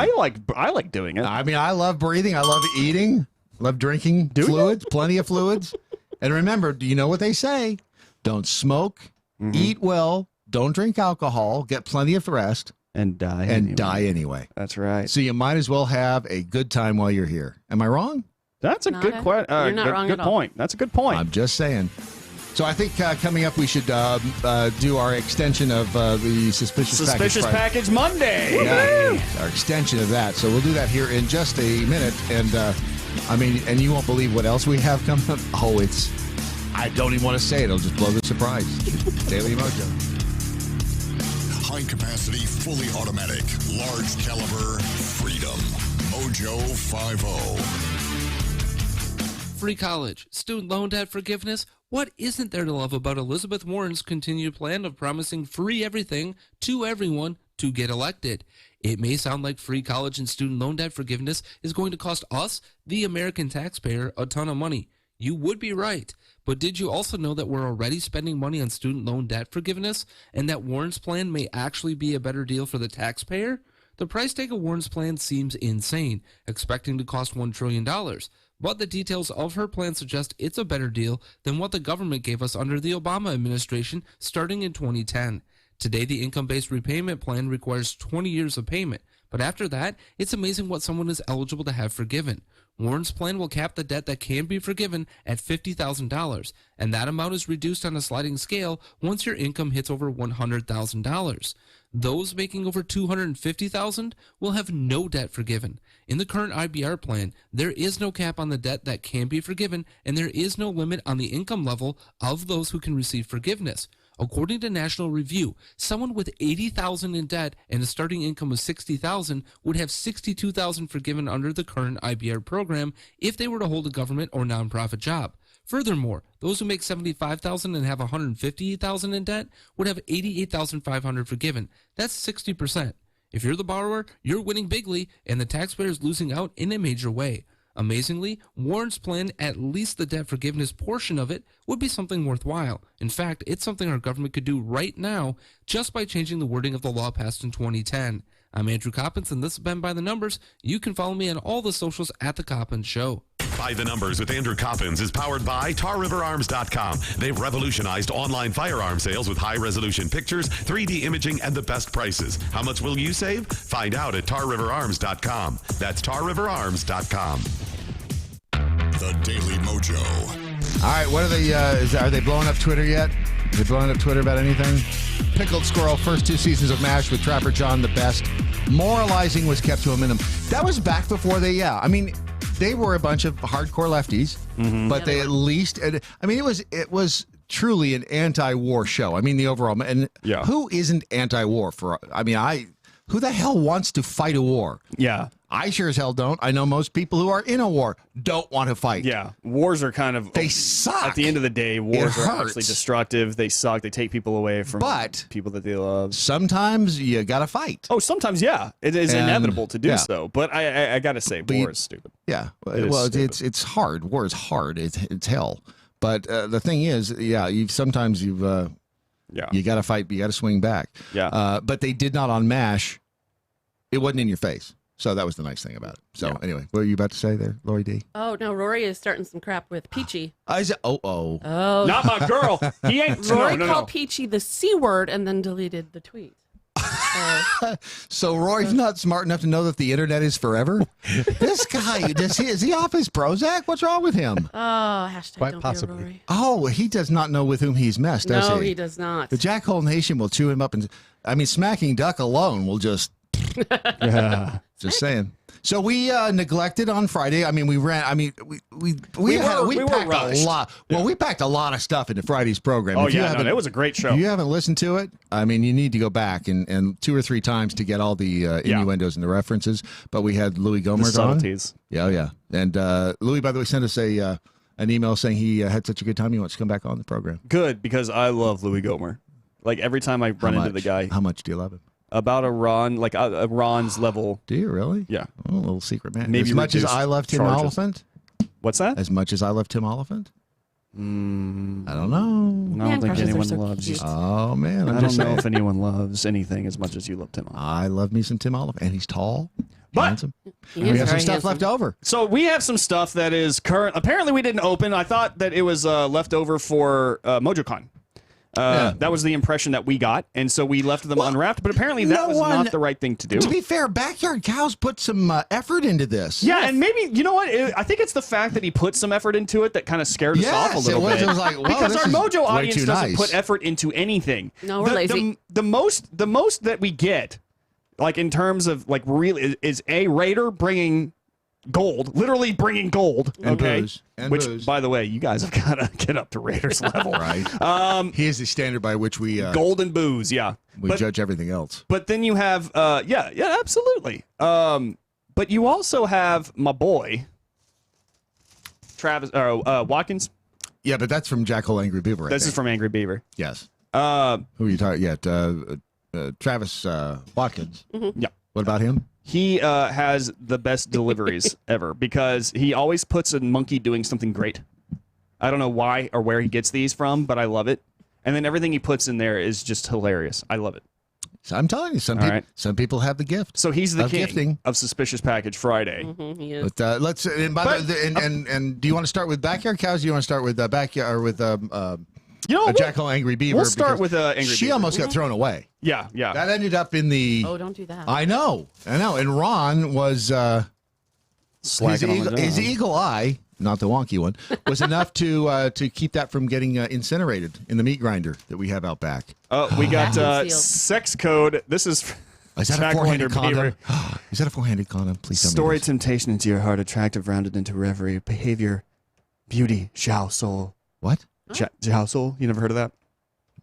I like doing it. I mean, I love breathing. I love eating. Love drinking fluids. Plenty of fluids. And remember, do you know what they say? Don't smoke. Eat well. Don't drink alcohol. Get plenty of rest. And die anyway. That's right. So you might as well have a good time while you're here. Am I wrong? That's a good question. You're not wrong good at all. point. That's a good point. I'm just saying. So I think coming up we should do our extension of the Suspicious Package Monday. Yeah, our extension of that. So we'll do that here in just a minute. And and you won't believe what else we have coming up. Oh, I don't even want to say it. It'll just blow the surprise. Daily Mojo. High capacity, fully automatic, large caliber, Freedom. Mojo 50. Free college, student loan debt forgiveness. What isn't there to love about Elizabeth Warren's continued plan of promising free everything to everyone to get elected? It may sound like free college and student loan debt forgiveness is going to cost us, the American taxpayer, a ton of money. You would be right. But did you also know that we're already spending money on student loan debt forgiveness and that Warren's plan may actually be a better deal for the taxpayer? The price tag of Warren's plan seems insane, expecting to cost $1 trillion. But the details of her plan suggest it's a better deal than what the government gave us under the Obama administration starting in 2010. Today, the income-based repayment plan requires 20 years of payment, but after that, it's amazing what someone is eligible to have forgiven. Warren's plan will cap the debt that can be forgiven at $50,000, and that amount is reduced on a sliding scale once your income hits over $100,000. Those making over $250,000 will have no debt forgiven. In the current IBR plan, there is no cap on the debt that can be forgiven, and there is no limit on the income level of those who can receive forgiveness. According to National Review, someone with $80,000 in debt and a starting income of $60,000 would have $62,000 forgiven under the current IBR program if they were to hold a government or nonprofit job. Furthermore, those who make $75,000 and have $158,000 in debt would have $88,500 forgiven. That's 60%. If you're the borrower, you're winning bigly, and the taxpayer is losing out in a major way. Amazingly, Warren's plan, at least the debt forgiveness portion of it, would be something worthwhile. In fact, it's something our government could do right now just by changing the wording of the law passed in 2010. I'm Andrew Coppins, and this has been By the Numbers. You can follow me on all the socials at The Coppins Show. By the Numbers with Andrew Coppins is powered by TarRiverArms.com. They've revolutionized online firearm sales with high-resolution pictures, 3D imaging, and the best prices. How much will you save? Find out at TarRiverArms.com. That's TarRiverArms.com. The Daily Mojo. All right, what are they? Are they blowing up Twitter yet? Are they blowing up Twitter about anything? Pickled Squirrel, first 2 seasons of MASH with Trapper John the best. Moralizing was kept to a minimum. That was back before they were a bunch of hardcore lefties, but they at least, it was truly an anti-war show. I mean, the overall, and who isn't anti-war who the hell wants to fight a war? Yeah. I sure as hell don't. I know most people who are in a war don't want to fight. Yeah, wars are kind of... They suck. At the end of the day, wars are hurts. actually destructive. They suck. They take people away from people that they love. Sometimes you got to fight. Oh, sometimes, yeah. It is inevitable to do so. But I got to say, war is stupid. Yeah. Well, it's hard. War is hard. It's hell. But the thing is, sometimes you got to fight. You got to swing back. Yeah. But they did not on MASH. It wasn't in your face. So that was the nice thing about it. So anyway, what were you about to say there, Lori D? Oh, no, Rory is starting some crap with Peachy. Oh. Not my girl. He ain't. Rory called Peachy the C word and then deleted the tweet. So Rory's not smart enough to know that the internet is forever? This guy, is he off his Prozac? What's wrong with him? Oh, hashtag Quite don't possibly. Be a Rory. Oh, he does not know with whom he's messed, does he? No, he does not. The Jackhole Nation will chew him up. And smacking duck alone will just... Just saying. So we neglected on Friday. I mean, we ran. I mean, we packed a lot. Well, we packed a lot of stuff into Friday's program. Oh, it was a great show. If you haven't listened to it, I mean, you need to go back and 2 or 3 times to get all the innuendos and the references. But we had Louis Gohmert on. Subtleties. Yeah. And Louis, by the way, sent us an email saying he had such a good time he wants to come back on the program. Good, because I love Louis Gohmert. Like, every time I run into the guy. How much do you love him? About a Ron, like a Ron's level. Do you really? Yeah. Oh, a little secret man. Maybe as much as I love Tim Oliphant. What's that? As much as I love Tim Oliphant. I don't know. I don't think anyone loves you. Oh man, I don't know if anyone loves anything as much as you love Tim Oliphant. I love me some Tim Oliphant, and he's tall, handsome. We have some stuff left over. So we have some stuff that is current. Apparently, we didn't open. I thought that it was left over for MojoCon. That was the impression that we got, and so we left them unwrapped, but apparently that was not the right thing to do. To be fair, Backyard Cows put some effort into this. Yeah, and maybe, you know what, I think it's the fact that he put some effort into it that kind of scared us off a little bit. It was like, whoa, because this our is Mojo way audience too doesn't nice. put effort into anything. No, we're lazy. The most that we get, like in terms of like really, is a Raider bringing gold, literally bringing gold, and okay? booze. And which, booze. by the way, you guys have got to get up to Raiders level. Right. He is the standard by which we gold and booze, yeah. We judge everything else. But then you have, yeah, absolutely. But you also have my boy, Travis Watkins. Yeah, but that's from Jackhole Angry Beaver. This is from Angry Beaver. Yes. Who are you talking? Yeah, Travis Watkins. Mm-hmm. Yeah. What about him? He has the best deliveries ever because he always puts a monkey doing something great. I don't know why or where he gets these from, but I love it. And then everything he puts in there is just hilarious. I love it. So I'm telling you, some people have the gift. So he's the king gifting of Suspicious Package Friday. Mm-hmm, he is. But let's and do you want to start with Backyard Cows? Or do you want to start with Backyard or with Jackhole Angry Beaver? We'll start with Angry Beaver. She almost got thrown away. Yeah. That ended up in the. Oh, don't do that. I know. And Ron was his eagle eye, not the wonky one, was enough to keep that from getting incinerated in the meat grinder that we have out back. We got sex code. This is. Is that a four-handed condom? Is that a four-handed condom? Please tell me. Story temptation into your heart, attractive, rounded into reverie, behavior, beauty, Xiao soul. What? Xiao soul? You never heard of that?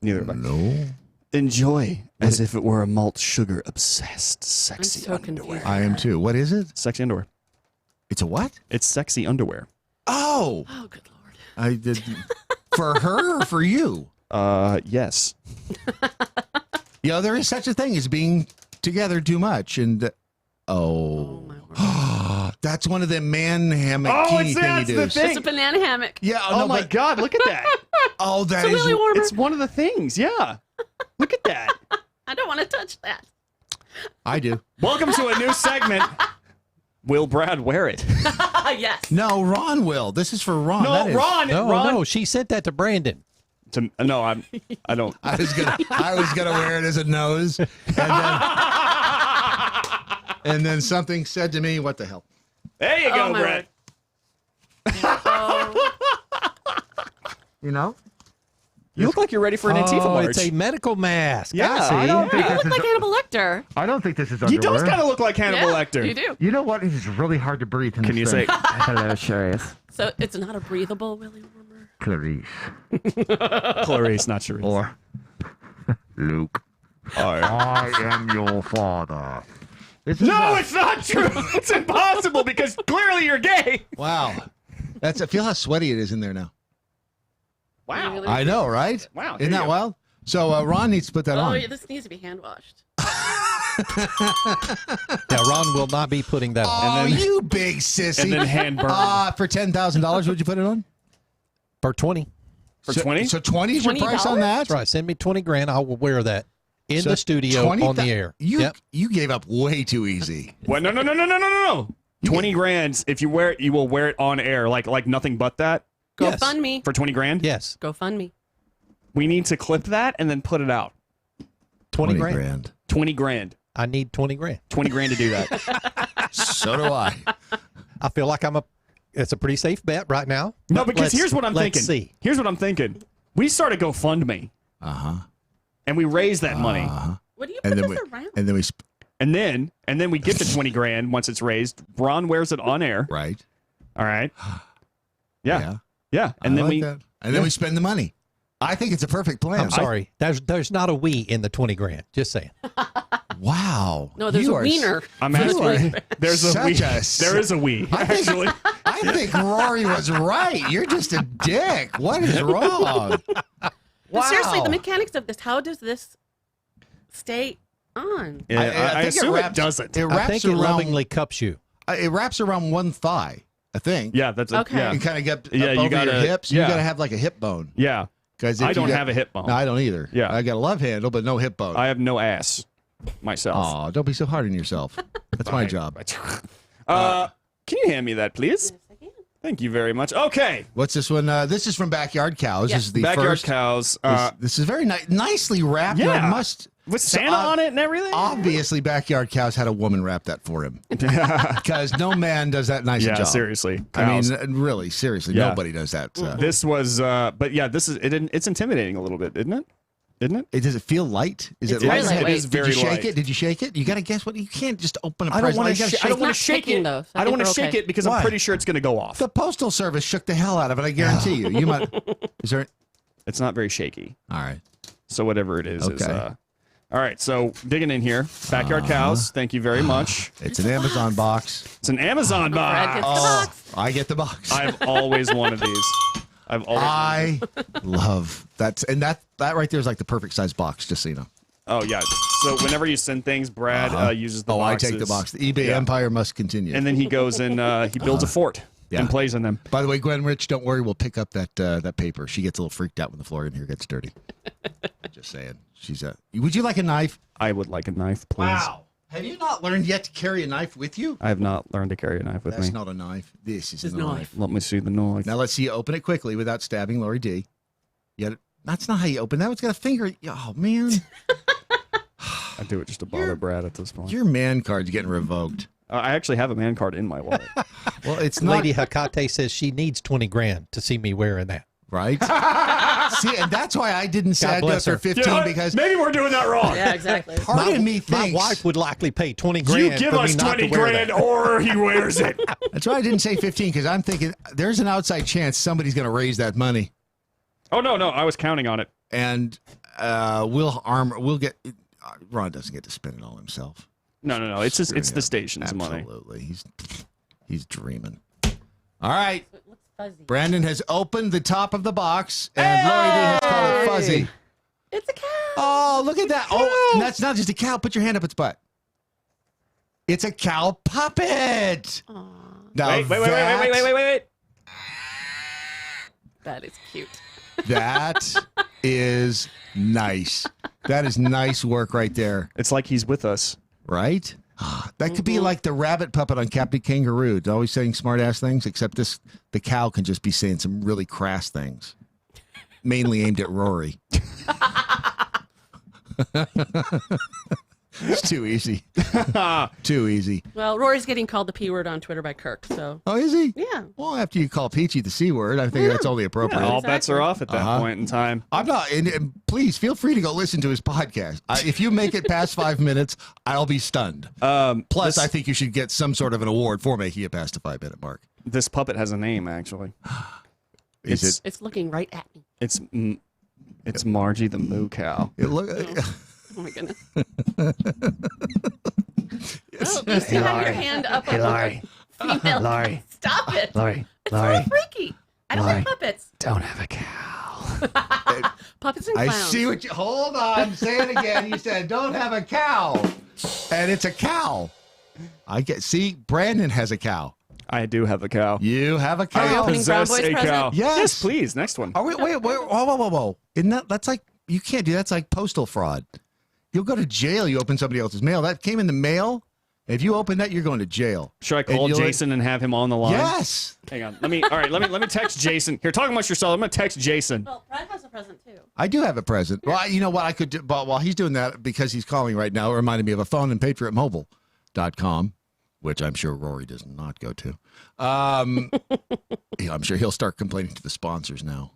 Neither have I. No. Enjoy as if it were a malt sugar obsessed sexy underwear. I am too. What is it? Sexy underwear. It's a what? It's sexy underwear. Oh, good Lord. I did for her or for you? Yes. There is such a thing as being together too much, and that's one of them man hammock thing you do. It's a banana hammock. Yeah. Oh my God! Look at that. That is really warmer. It's one of the things. Yeah. Look at that. I don't want to touch that. I do. Welcome to a new segment. Will Brad wear it? Yes. No, Ron will. This is for Ron. No, Ron. No, she sent that to Brandon. I don't. I was gonna wear it as a nose, and then something said to me, "What the hell?" There you go, Brad. You know. You look like you're ready for an Antifa march. It's a medical mask. Yeah, I don't think you look like Hannibal Lecter. I don't think this is He underwear. does kind of look like Hannibal Lecter. You do. You know what? It's really hard to breathe. Can you say hello, Sheriff? So it's not a breathable Willy Warmer. Clarice. Clarice, not Sharice. Or Luke. I am your father. This is No, it's not true. It's impossible because clearly you're gay. Wow. Feel how sweaty it is in there now. Wow. I know, right? Wow. Isn't that wild? So Ron needs to put that on. Yeah, this needs to be hand washed. Yeah, Ron will not be putting that on. Oh, you big sissy. And then hand burn. For $10,000, would you put it on? For 20. For 20? So 20 is your price on that? That's right. Send me 20 grand. I will wear that in So the studio 20 on the air. You gave up way too easy. What? No. 20 grand. If you wear it, you will wear it on air, like nothing but that. Go fund me. For 20 grand? Yes. Go fund me. We need to clip that and then put it out. 20 grand. 20 grand. I need 20 grand. 20 grand to do that. So do I. I feel like it's a pretty safe bet right now. No, because here's what I'm thinking. Let's see. Here's what I'm thinking. We start a GoFundMe. And we raise that money. What do you And put then this we, around? and then we, And then we get the 20 grand once it's raised. Ron wears it on air. Right. All right. Yeah. And I then like we that. And then we spend the money. I think it's a perfect plan. I'm sorry. There's not a we in the 20 grand. Just saying. Wow. No, there's You a are wiener. I'm asking. There's a such we. a- There is a we. Actually. I think Rory was right. You're just a dick. What is wrong? But seriously, the mechanics of this, how does this stay on? Yeah, I think assume wraps- it doesn't. It I wraps think it around. lovingly cups you. It wraps around one thigh. I think. Yeah, that's Okay. yeah. You kind of get Yeah, up you over gotta- your hips. yeah. You got to have like a hip bone. Yeah. Because I don't have a hip bone. No, I don't either. Yeah. I got a love handle, but no hip bone. I have no ass myself. Oh, don't be so hard on yourself. That's my job. Can you hand me that, please? Yes, I can. Thank you very much. Okay. What's this one? This is from Backyard Cows. Yeah. This is the Backyard first. cows. This is very nicely wrapped. and I Yeah. must. With So, Santa on it and everything? Obviously, Backyard Cows had a woman wrap that for him. Because no man does that nice a Yeah, job. seriously. I Cows. mean, really, seriously, Yeah. nobody does that. This was, but yeah, this is, it's intimidating a little bit, isn't it? Isn't it? Does it feel light? Is It's it very light? lightweight. It is Did very you shake light. it? Did you shake it? You got to guess what? You can't just open a I don't present. want You to. gotta I don't shake want it. to shake shaking, it. though, so I I don't think want to we're shake okay. it because Why? I'm pretty sure it's going to go off. The Postal Service shook the hell out of it. I guarantee you. You might. Is there? It's not very shaky. All right. So whatever it is. Okay. All right. So digging in here, Backyard Cows. Thank you very much. It's an Amazon box. It's an Amazon Brad box. gets the box. I get the box. I've always wanted these. I've always. I love that, and that right there is like the perfect size box. Just so you know. Oh yeah. So whenever you send things, Brad uses the boxes. I take the box. The eBay Yeah. empire must continue. And then he goes and he builds a fort and plays in them. By the way, Gwen Rich, don't worry. We'll pick up that paper. She gets a little freaked out when the floor in here gets dirty. Just saying. She's Would you like a knife? I would like a knife, please. Wow. Have you not learned yet to carry a knife with you? I have not learned to carry a knife with That's me. not a knife. This is This a knife. Let me see the knife. Now let's see you open it quickly without stabbing Lori D. Yet that's not how you open that. It's got a finger. Oh man. I do it just to bother Brad at this point. Your man card's getting revoked. I actually have a man card in my wallet. Well, it's not Lady Hakate says she needs 20 grand to see me wearing that. right. See, and that's why I didn't say God I'd do it bless for her. 15 You know what? because Maybe we're doing that wrong. Yeah, exactly. part of me My thinks wife would likely pay 20 grand. You give for us me not 20 to wear grand that. or he wears it. that's why I didn't say 15 because I'm thinking there's an outside chance somebody's going to raise that money, Oh, no. I was counting on it. and we'll get. Ron doesn't get to spend it all himself. No. It's just, it's the station's money. Absolutely, he's dreaming. All right. It looks fuzzy. Brandon has opened the top of the box, and Lori D has called it fuzzy. It's a cow. Oh, look at that. Oh, and that's not just a cow. Put your hand up its butt. It's a cow puppet. Now Wait. That is cute. That is nice. That is nice work right there. It's like he's with us. Right? That could be like the rabbit puppet on Captain Kangaroo. It's always saying smart ass things, except the cow can just be saying some really crass things. Mainly aimed at Rory. It's too easy. Too easy. Well, Rory's getting called the P word on Twitter by Kirk, so. Oh, is he? Yeah. Well, after you call Peachy the C word, I think that's only appropriate. All bets are off at that point in time. I'm not, and please feel free to go listen to his podcast. If you make it past 5 minutes, I'll be stunned. Plus, I think you should get some sort of an award for making it past the 5-minute mark. This puppet has a name, actually. It's looking right at me. It's Margie the Moo Cow. It look. Oh my goodness. you still have your hand up. Hey, Laurie. Female. Laurie. Stop it. Laurie. It's Laurie. so freaky. I don't like puppets. Don't have a cow. Puppets and I clowns. see what you. Hold on. Say it again. You said don't have a cow, and it's a cow. I get. See, Brandon has a cow. I do have a cow. You have a cow. Are we opening Brown Possess Boy's a present? cow. Yes. Please. Next one. Wait. Whoa. Isn't that's like you can't do that's like postal fraud. You'll go to jail. You open somebody else's mail. That came in the mail. If you open that, you're going to jail. Should I call Jason and have him on the line? Yes. Hang on. Let me text Jason. Here, talk amongst yourself. I'm gonna text Jason. Well, Brad has a present too. I do have a present. Well, you know what I could do, but while he's doing that, because he's calling right now, it reminded me of a phone in patriotmobile.com, which I'm sure Rory does not go to. Yeah, I'm sure he'll start complaining to the sponsors now.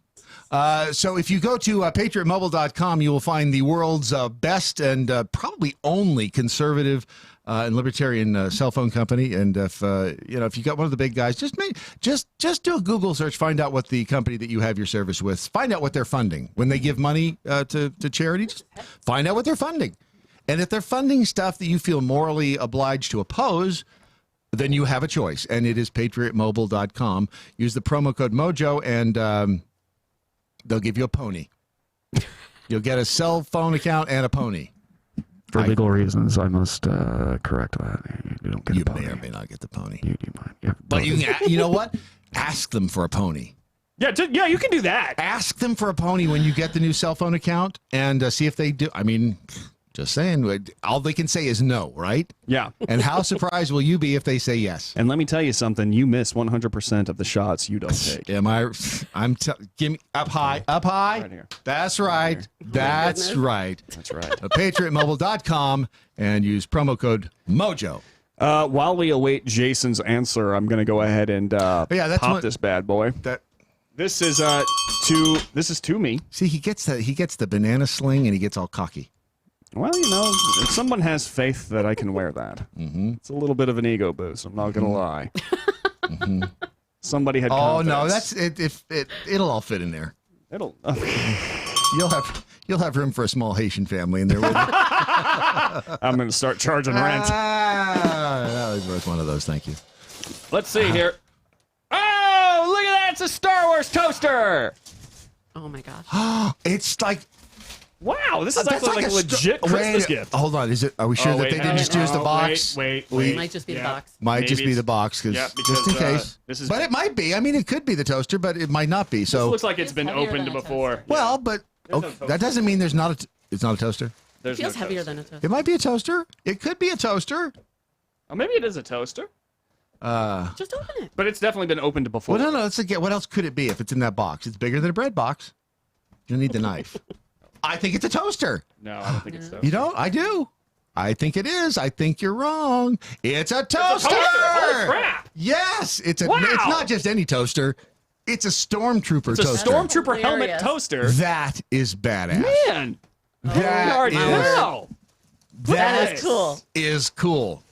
So if you go to patriotmobile.com, you will find the world's best and probably only conservative and libertarian cell phone company. And if you got one of the big guys, just do a Google search, find out what the company that you have your service with, find out what they're funding when they give money to charity. Just find out what they're funding, and if they're funding stuff that you feel morally obliged to oppose, then you have a choice, and it is patriotmobile.com. Use the promo code Mojo, and they'll give you a pony. You'll get a cell phone account and a pony. For legal reasons, I must correct that. You don't get You a pony. may or may not get the pony. You might. Yeah, But you know what? Ask them for a pony. Yeah, you can do that. Ask them for a pony when you get the new cell phone account and see if they do. I mean, just saying, all they can say is no, right? Yeah. And how surprised will you be if they say yes? And let me tell you something. You miss 100% of the shots you don't take. Give me up high. Right here. That's right. That's right. That's right. PatriotMobile.com and use promo code Mojo. While we await Jason's answer, I'm going to go ahead and pop this bad boy. This is to me. See, he gets the banana sling and he gets all cocky. Well, if someone has faith that I can wear that, it's a little bit of an ego boost. I'm not gonna lie. Somebody had. Oh confidence. no, that's it. It'll all fit in there. It'll. You'll have room for a small Haitian family in there. I'm gonna start charging rent. That was worth one of those. Thank you. Let's see here. Oh, look at that! It's a Star Wars toaster. Oh my gosh. It's like. Wow, this is actually like a legit Christmas gift. Hold on, are we sure that they didn't just use the box? Wait. It might just be the box. Might just be the box, just in case. But it might be. I mean, it could be the toaster, but it might not be. So this looks like it's been opened before. Well, but that doesn't mean it's not a toaster. It feels heavier than a toaster. It might be a toaster. It could be a toaster. Oh, maybe it is a toaster. Just open it. But it's definitely been opened before. Well, no. Let's get. What else could it be if it's in that box? It's bigger than a bread box. You'll need the knife. I think it's a toaster. No, I don't think it's toaster. You don't? I do. I think it is. I think you're wrong. It's a toaster. Holy crap! Yes, it's Wow. It's not just any toaster. It's a stormtrooper toaster. It's a stormtrooper helmet toaster. That is badass. Man, that is cool. Is cool.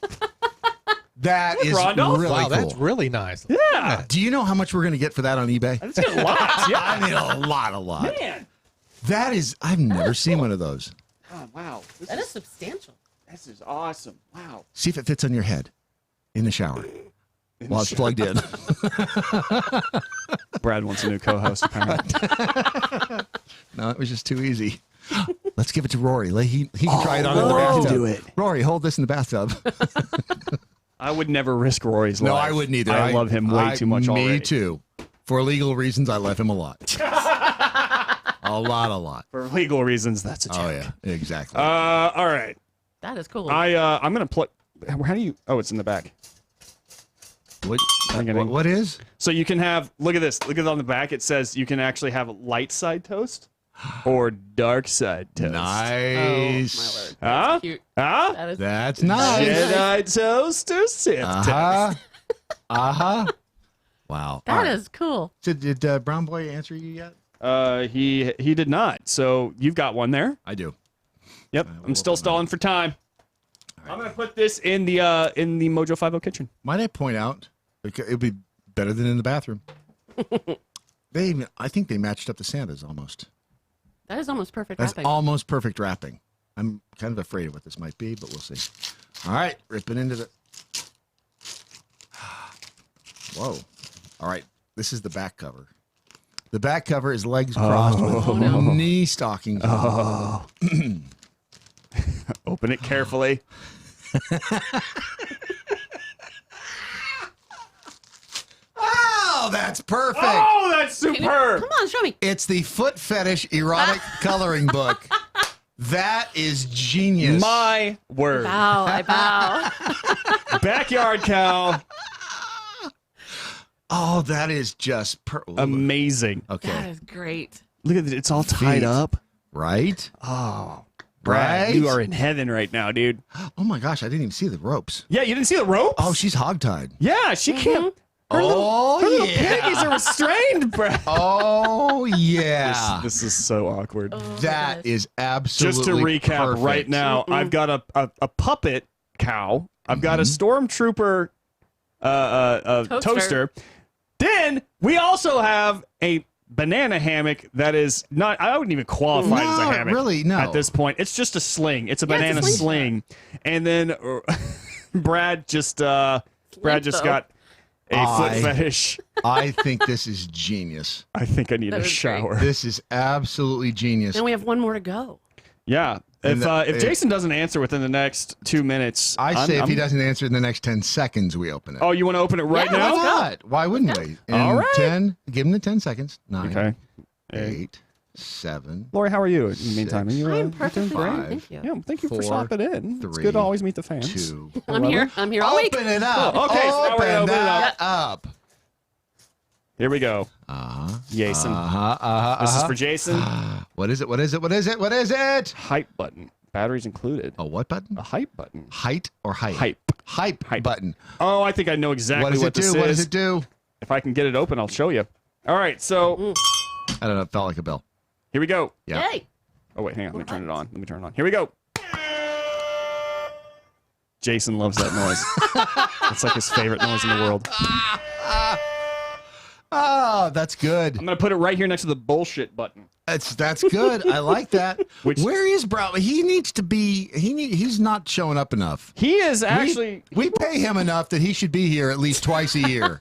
That is Rondolph? really Wow, cool. that's really nice. Yeah. Do you know how much we're going to get for that on eBay? That's a lot. Yeah. I mean, a lot. Man. That is, I've never seen one of those. Oh, wow. That is substantial. This is awesome. Wow. See if it fits on your head in the shower while it's plugged in. Brad wants a new co-host, apparently. No, it was just too easy. Let's give it to Rory. He can try it on in the bathtub. do it. Rory, hold this in the bathtub. I would never risk Rory's life. No, I wouldn't either. I love him way too much already. Me too. For legal reasons, I love him a lot. A lot. For legal reasons, that's a joke. Oh, yeah, exactly. All right. That is cool. I'm going to plug. How do you? Oh, it's in the back. What is? So you can have, look at this. Look at it on the back. It says you can actually have light side toast or dark side toast. Nice. Oh, my word. Huh? Cute. Huh? That is, That's nice. Jedi toast or Sith toast? Wow. That is cool. So did Brown Boy answer you yet? He did not. So you've got one there. I do. Yep. I'm still stalling for time. Right. I'm gonna put this in the Mojo 50 kitchen. Might I point out it would be better than in the bathroom. I think they matched up the Santas almost. That is almost perfect That's wrapping. almost perfect wrapping. I'm kind of afraid of what this might be, but we'll see. All right, ripping into the. Whoa. All right, this is the back cover. The back cover is legs crossed with knee stockings. Oh. Open it carefully. Oh, that's perfect. Oh, that's superb. Come on, show me. It's the Foot Fetish Erotic Coloring Book. That is genius. My word. I bow. Backyard cow. Oh, that is just amazing. Okay. That is great. Look at it. It's all tied up. Right? Oh, Brad, Right? you are in heaven right now, dude. Oh my gosh, I didn't even see the ropes. Yeah, you didn't see the ropes? Oh, she's hogtied. Yeah, she can't. Her Oh, little yeah. piggies are restrained, Brad. Oh, yeah. This is so awkward. That is absolutely Just to recap perfect. right now, I've got a puppet cow. I've got a stormtrooper toaster. Then we also have a banana hammock that is not, I wouldn't even qualify it as a No, hammock. really, no. At this point, it's just a sling. It's a banana it's a sling. And then Brad just got a foot fetish. I think this is genius. I think I need That a is shower. This is absolutely genius. And we have one more to go. Yeah. If Jason doesn't answer within the next 2 minutes, I say if he doesn't answer in the next 10 seconds, we open it. Oh, you want to open it right Yeah, now? let's go. Why not? Why wouldn't we? In All right. 10, give him the 10 seconds. 9, Okay. 8, 7. Lori, how are you in the meantime? Are you, I'm you doing perfectly great? great. Thank you. Yeah, thank you for 4, stopping in. It's 3, good to always meet the fans. 2. I'm here. I'm here all week. Open it up. Oh, okay, so now we're gonna open open it that up. Here we go. Jason. This is for Jason. What is it? What is it? What is it? What is it? Hype button. Batteries included. A what button? A hype button. Height or height? Hype. Hype button. Oh, I think I know exactly What does it this do? is. What does it do? If I can get it open, I'll show you. All right, so I don't know. It felt like a bell. here we go. Yeah. Hey. Oh, wait, hang on. Let me turn it on. Here we go. Jason loves that noise. It's like his favorite noise in the world. Oh, that's good. I'm going to put it right here next to the bullshit button. That's good. I like that. Where is Brown? He needs to be. He's not showing up enough. He is actually. We pay him enough that he should be here at least twice a year.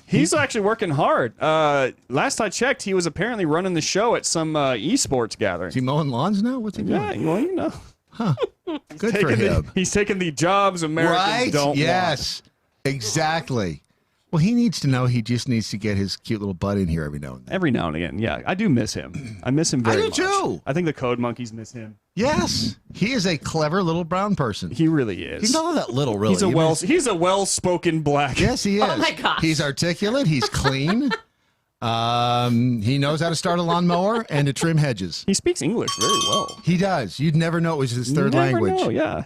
He's actually working hard. Last I checked, he was apparently running the show at some esports gathering. Is he mowing lawns now? What's he doing? Yeah, well, you know. Huh. Good for him. He's taking the jobs Americans don't want. Yes. Exactly. Well, he needs to know he just needs to get his cute little butt in here every now and then. Every now and again, yeah. I do miss him. I miss him very much. I do too. I think the Code Monkeys miss him. Yes. He is a clever little brown person. He really is. He's not all that little, really. He's a well-spoken black. Yes, he is. Oh my gosh. He's articulate. He's clean. He knows how to start a lawnmower and to trim hedges. He speaks English very well. He does. You'd never know it was his third Never language. know, yeah.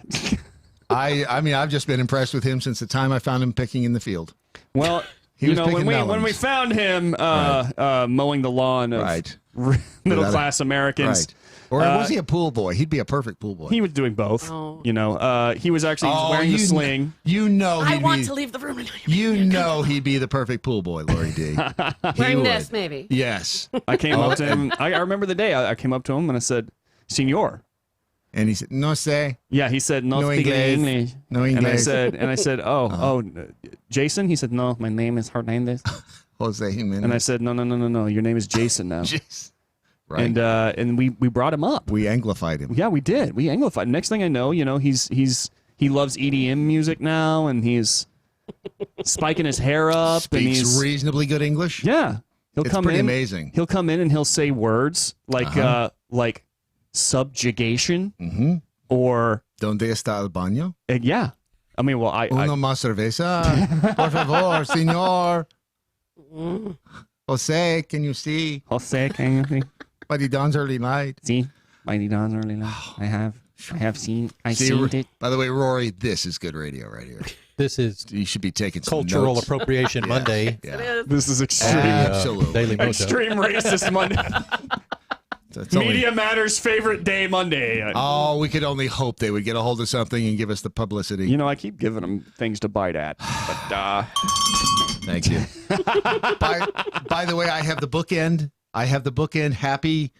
I mean, I've just been impressed with him since the time I found him picking in the field. Well, He you was know, picking when melons. we found him mowing the lawn of middle-class Americans. Right. Or was he a pool boy? He'd be a perfect pool boy. He was doing both. Oh. You know, he was actually wearing the sling. You know I he'd want be, to leave the room. And You know he'd be the perfect pool boy, Lori D. Wearing would. this, maybe. Yes. I came up to him. I remember the day I came up to him and I said, "Senor." And he said, "No sé." Yeah, he said, "No, No speak inglés. English." No And I inglés. said, "Oh, Jason." He said, "No, my name is Hernandez." Jose Jimenez. And I said, "No. Your name is Jason now." Right. And we brought him up. We Anglified him. Yeah, we did. We Anglified. Next thing I know, you know, he loves EDM music now, and he's spiking his hair up. Speaks and he's reasonably good English. Yeah, he'll It's come pretty in. amazing. He'll come in and he'll say words like subjugation or ¿Dónde está el baño? yeah. I mean, well, Uno más cerveza, por favor, señor. Jose, can you see? Jose, can you see? Mighty Don's early night. See, Mighty Don's early night. I have seen. Seen it. By the way, Rory, this is good radio right here. This is You should be taking some Cultural notes. Appropriation Monday. Yeah. This is extreme. Absolutely. Daily Mojo. Extreme racist Monday. It's only- Media Matters favorite day Monday. Oh, we could only hope they would get a hold of something and give us the publicity. You know, I keep giving them things to bite at, but Thank you. by the way, I have the bookend. Happy,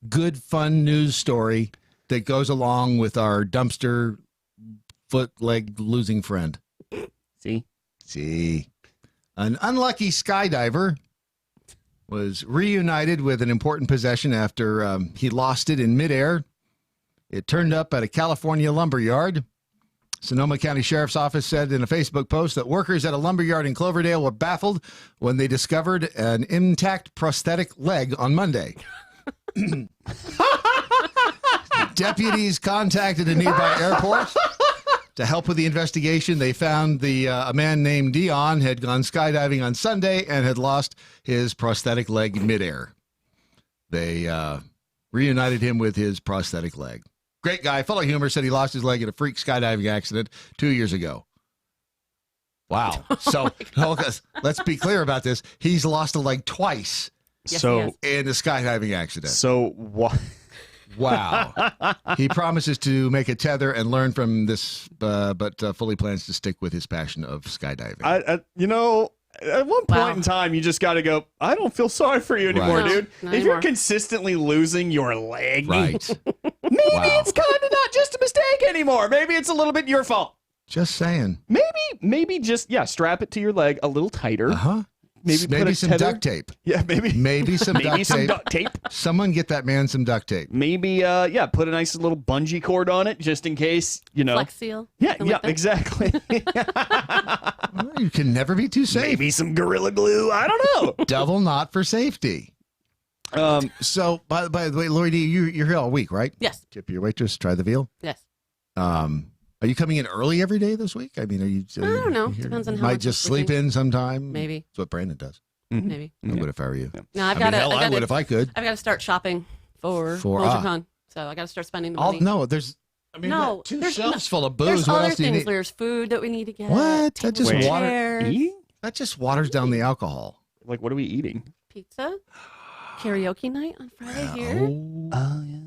good, fun news story that goes along with our dumpster foot leg losing friend. See. An unlucky skydiver was reunited with an important possession after he lost it in midair. It turned up at a California lumber yard. Sonoma County Sheriff's Office said in a Facebook post that workers at a lumber yard in Cloverdale were baffled when they discovered an intact prosthetic leg on Monday. Deputies contacted a nearby airport to help with the investigation. They found a man named Dion had gone skydiving on Sunday and had lost his prosthetic leg midair. They reunited him with his prosthetic leg. Great guy, full of humor, said he lost his leg in a freak skydiving accident 2 years ago. Wow. So let's be clear about this. He's lost a leg twice. Yes, so in a skydiving accident. So what? Wow. He promises to make a tether and learn from this, but fully plans to stick with his passion of skydiving. At one point in time, you just got to go, I don't feel sorry for you anymore, Right. dude. Not If you're anymore. consistently losing your leg, Right. maybe it's kind of not just a mistake anymore. Maybe it's a little bit your fault. Just saying. Maybe just, strap it to your leg a little tighter. Uh-huh. Maybe put Maybe a some tether- duct tape. Yeah, maybe. Maybe some Maybe duct some tape. duct tape. Someone get that man some duct tape. Maybe, put a nice little bungee cord on it just in case, Flex seal. Yeah, something like that. exactly. Well, you can never be too safe. Maybe some Gorilla Glue. I don't know. Double knot for safety. So, by the way, Lori D, you're here all week, right? Yes. Tip your waitress, try the veal. Yes. Are you coming in early every day this week? I mean, are you? I don't know. here? Depends on You how might much just I'm sleep sleeping. in sometime. Maybe. That's what Brandon does. Maybe. I would if I were you. No, I've I got mean, to. hell, I would if I could. I've got to start shopping for For, MojoCon. So I got to start spending the money. No, there's. I mean, no, two there's shelves full of There's booze. What other else do you things. need? There's food that we need to get. What? That just tables, water. chairs, That just waters down the alcohol. Like, what are we eating? pizza, karaoke night on Friday here. Oh, yeah.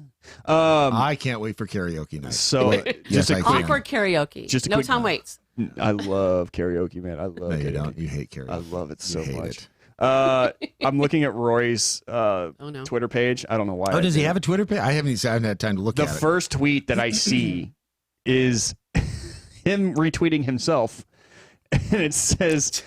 I can't wait for karaoke night. So, Yes, I can. Awkward karaoke. Just a no quick- Tom Waits. I love karaoke, man. I love No, you karaoke. don't. You hate karaoke. I love it so hate much. it. I'm looking at Roy's no. Twitter page. I don't know why. Oh, I does he did. have a Twitter page? I haven't had time to look The at it. first tweet that I see is him retweeting himself, and it says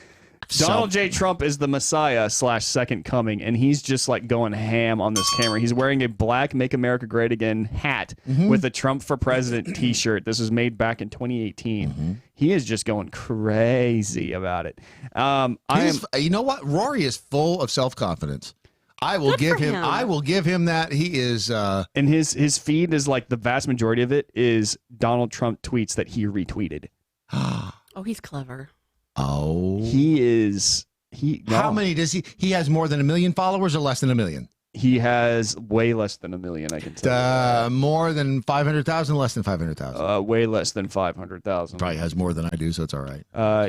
Donald J. Trump is the Messiah / second coming, and he's just like going ham on this camera. He's wearing a black "Make America Great Again" hat with a Trump for President T-shirt. This was made back in 2018. He is just going crazy about it. You know what? Rory is full of self-confidence. I will give him. I will give him that. He is. And his feed is like the vast majority of it is Donald Trump tweets that he retweeted. Oh, he's clever. Oh, he is. How many does he? He has more than 1 million followers, or less than 1 million? He has way less than 1 million. I can tell. More than 500,000, less than 500,000. Way less than 500,000. Probably has more than I do, so it's all right.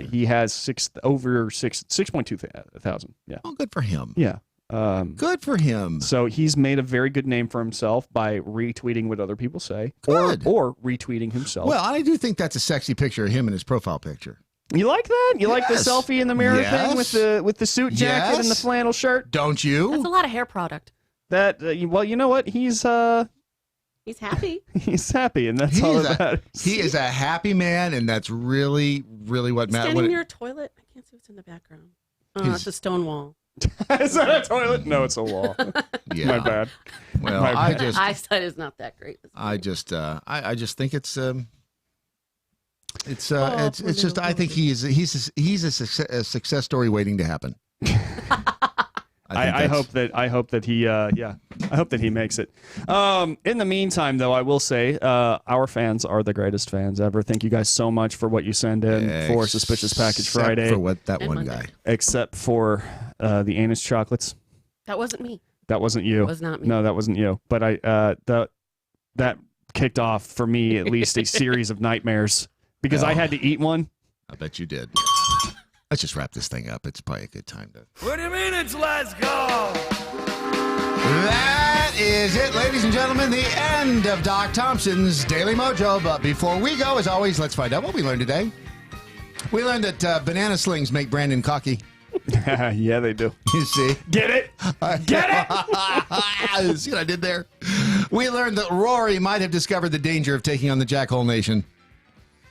He has 6.2 thousand. Yeah. Oh, good for him. Yeah. Good for him. So he's made a very good name for himself by retweeting what other people say, or retweeting himself. Well, I do think that's a sexy picture of him in his profile picture. You like that? You like the Yes. selfie in the mirror thing Yes. with the suit jacket and the Yes. flannel shirt? Don't you? That's a lot of hair product. That well, you know what? He's He's happy. he's happy, and that's all that matters. He is a happy man, and that's really, really what matters. Standing near a toilet. I can't see what's in the background. Oh, He's- it's a stone wall. Is that a toilet? No, it's a wall. Yeah. My bad. Well, My I bad. just, Eyesight is not that great. I just think it's just. poor I think he's a success story waiting to happen. I hope that he I hope that he makes it. In the meantime, though, I will say our fans are the greatest fans ever. Thank you guys so much for what you send in for Suspicious Package Except Friday. for what that And one Monday. guy. Except for the anus chocolates. That wasn't me. That wasn't you. That was not me. No, that wasn't you. But that kicked off for me at least a series of nightmares because I had to eat one. I bet you did. Let's just wrap this thing up. It's probably a good time to. What do you mean it's let's go? That is it, ladies and gentlemen. The end of Doc Thompson's Daily Mojo. But before we go, as always, let's find out what we learned today. We learned that banana slings make Brandon cocky. Yeah, they do. You see? Get it? Get it? See what I did there? We learned that Rory might have discovered the danger of taking on the Jackhole Nation.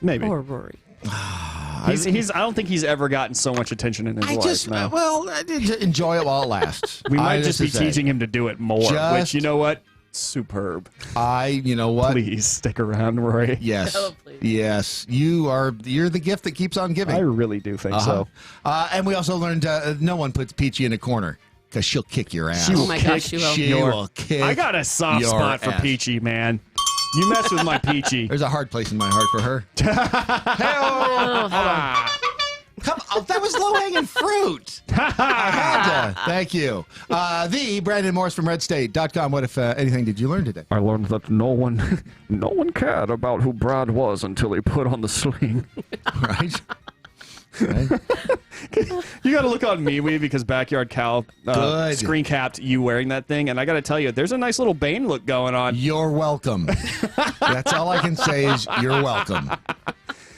Maybe. Poor Rory. I don't think he's ever gotten so much attention in his life. Well, I did enjoy it while it lasts. We might just be teaching him to do it more, which, you know what? Superb. You know what? Please stick around, Rory. Yes. Oh, please. Yes. You're the gift that keeps on giving. I really do think so. And we also learned no one puts Peachy in a corner because she'll kick your ass. Oh my gosh, she will. She will kick. I got a soft spot for Peachy, man. You mess with my Peachy. There's a hard place in my heart for her. Come on, that was low-hanging fruit. I had to. Thank you. The Brandon Morris from RedState.com. What, if anything, did you learn today? I learned that no one cared about who Brad was until he put on the sling. Right. You got to look on MeWe because Backyard Cal screen capped you wearing that thing, and I got to tell you, there's a nice little Bane look going on. You're welcome. That's all I can say is you're welcome.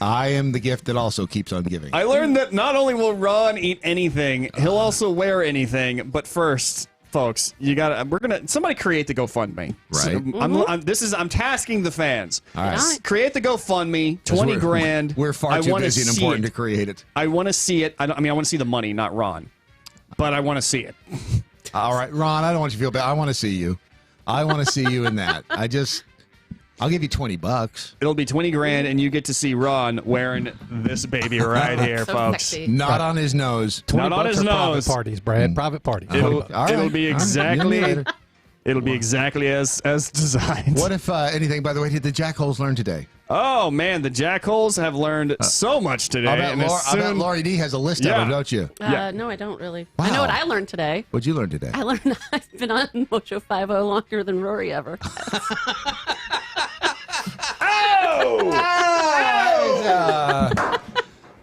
I am the gift that also keeps on giving. I learned that not only will Ron eat anything, he'll also wear anything. But first, folks, somebody create the GoFundMe. Right. So I'm tasking the fans. All right. Create the GoFundMe, 20 grand. We're far too busy and important to create it. I want to see it. I want to see the money, not Ron. But I want to see it. All right, Ron, I don't want you to feel bad. I want to see you. I want to see you in that. I'll give you $20. It'll be 20 grand, and you get to see Ron wearing this baby right here, So folks. sexy. Not on his nose. Not on his Private nose. parties, Brad. Private parties. It'll be exactly. All right. It'll be exactly as designed. What if anything? By the way, did the jackholes learn today? Oh man, the jackholes have learned so much today. I bet Lori D has a list of them, don't you? No, I don't really. Wow. I know what I learned today. What'd you learn today? I learned I've been on Mojo 50 longer than Rory ever.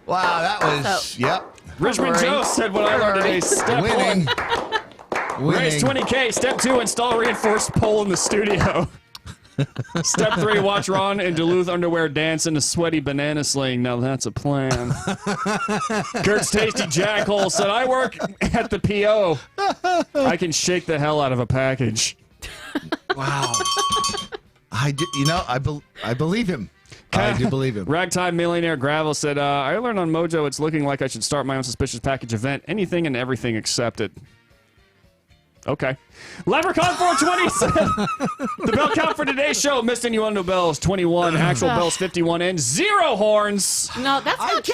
Wow, that was yep. Richmond Joe said what I learned today. Step Winning. 1, raise 20K. Step 2, install a reinforced pole in the studio. Step 3, watch Ron in Duluth underwear dance in a sweaty banana sling. Now that's a plan. Kurt's Tasty Jackhole said, I work at the P.O. I can shake the hell out of a package. Wow. I believe him. I do believe him. Ragtime Millionaire Gravel said, I learned on Mojo it's looking like I should start my own suspicious package event. Anything and everything accepted. Okay. Leprechaun 420 said, the bell count for today's show, missed innuendo bells 21, actual bells 51, and 0 horns. No, that's not true.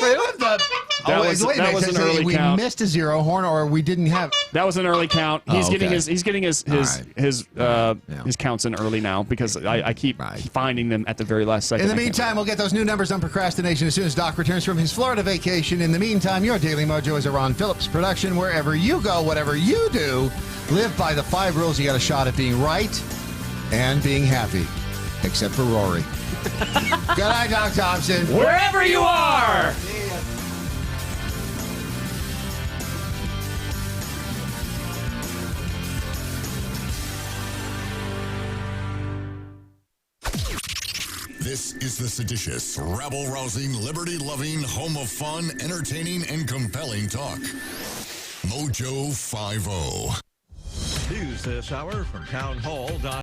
That was an early count. We missed a 0 horn, or we didn't have. That was an early count. He's getting his Right. counts in early now because I keep finding them at the very last second. In the meantime, we'll get those new numbers on procrastination as soon as Doc returns from his Florida vacation. In the meantime, your Daily Mojo is a Ron Phillips production. Wherever you go, whatever you do, live by the 5 rules. You got a shot at being right and being happy, except for Rory. Good night, Doc Thompson. Wherever you are. This is the seditious, rabble-rousing, liberty-loving, home of fun, entertaining, and compelling talk. Mojo 50. News this hour from townhall.com.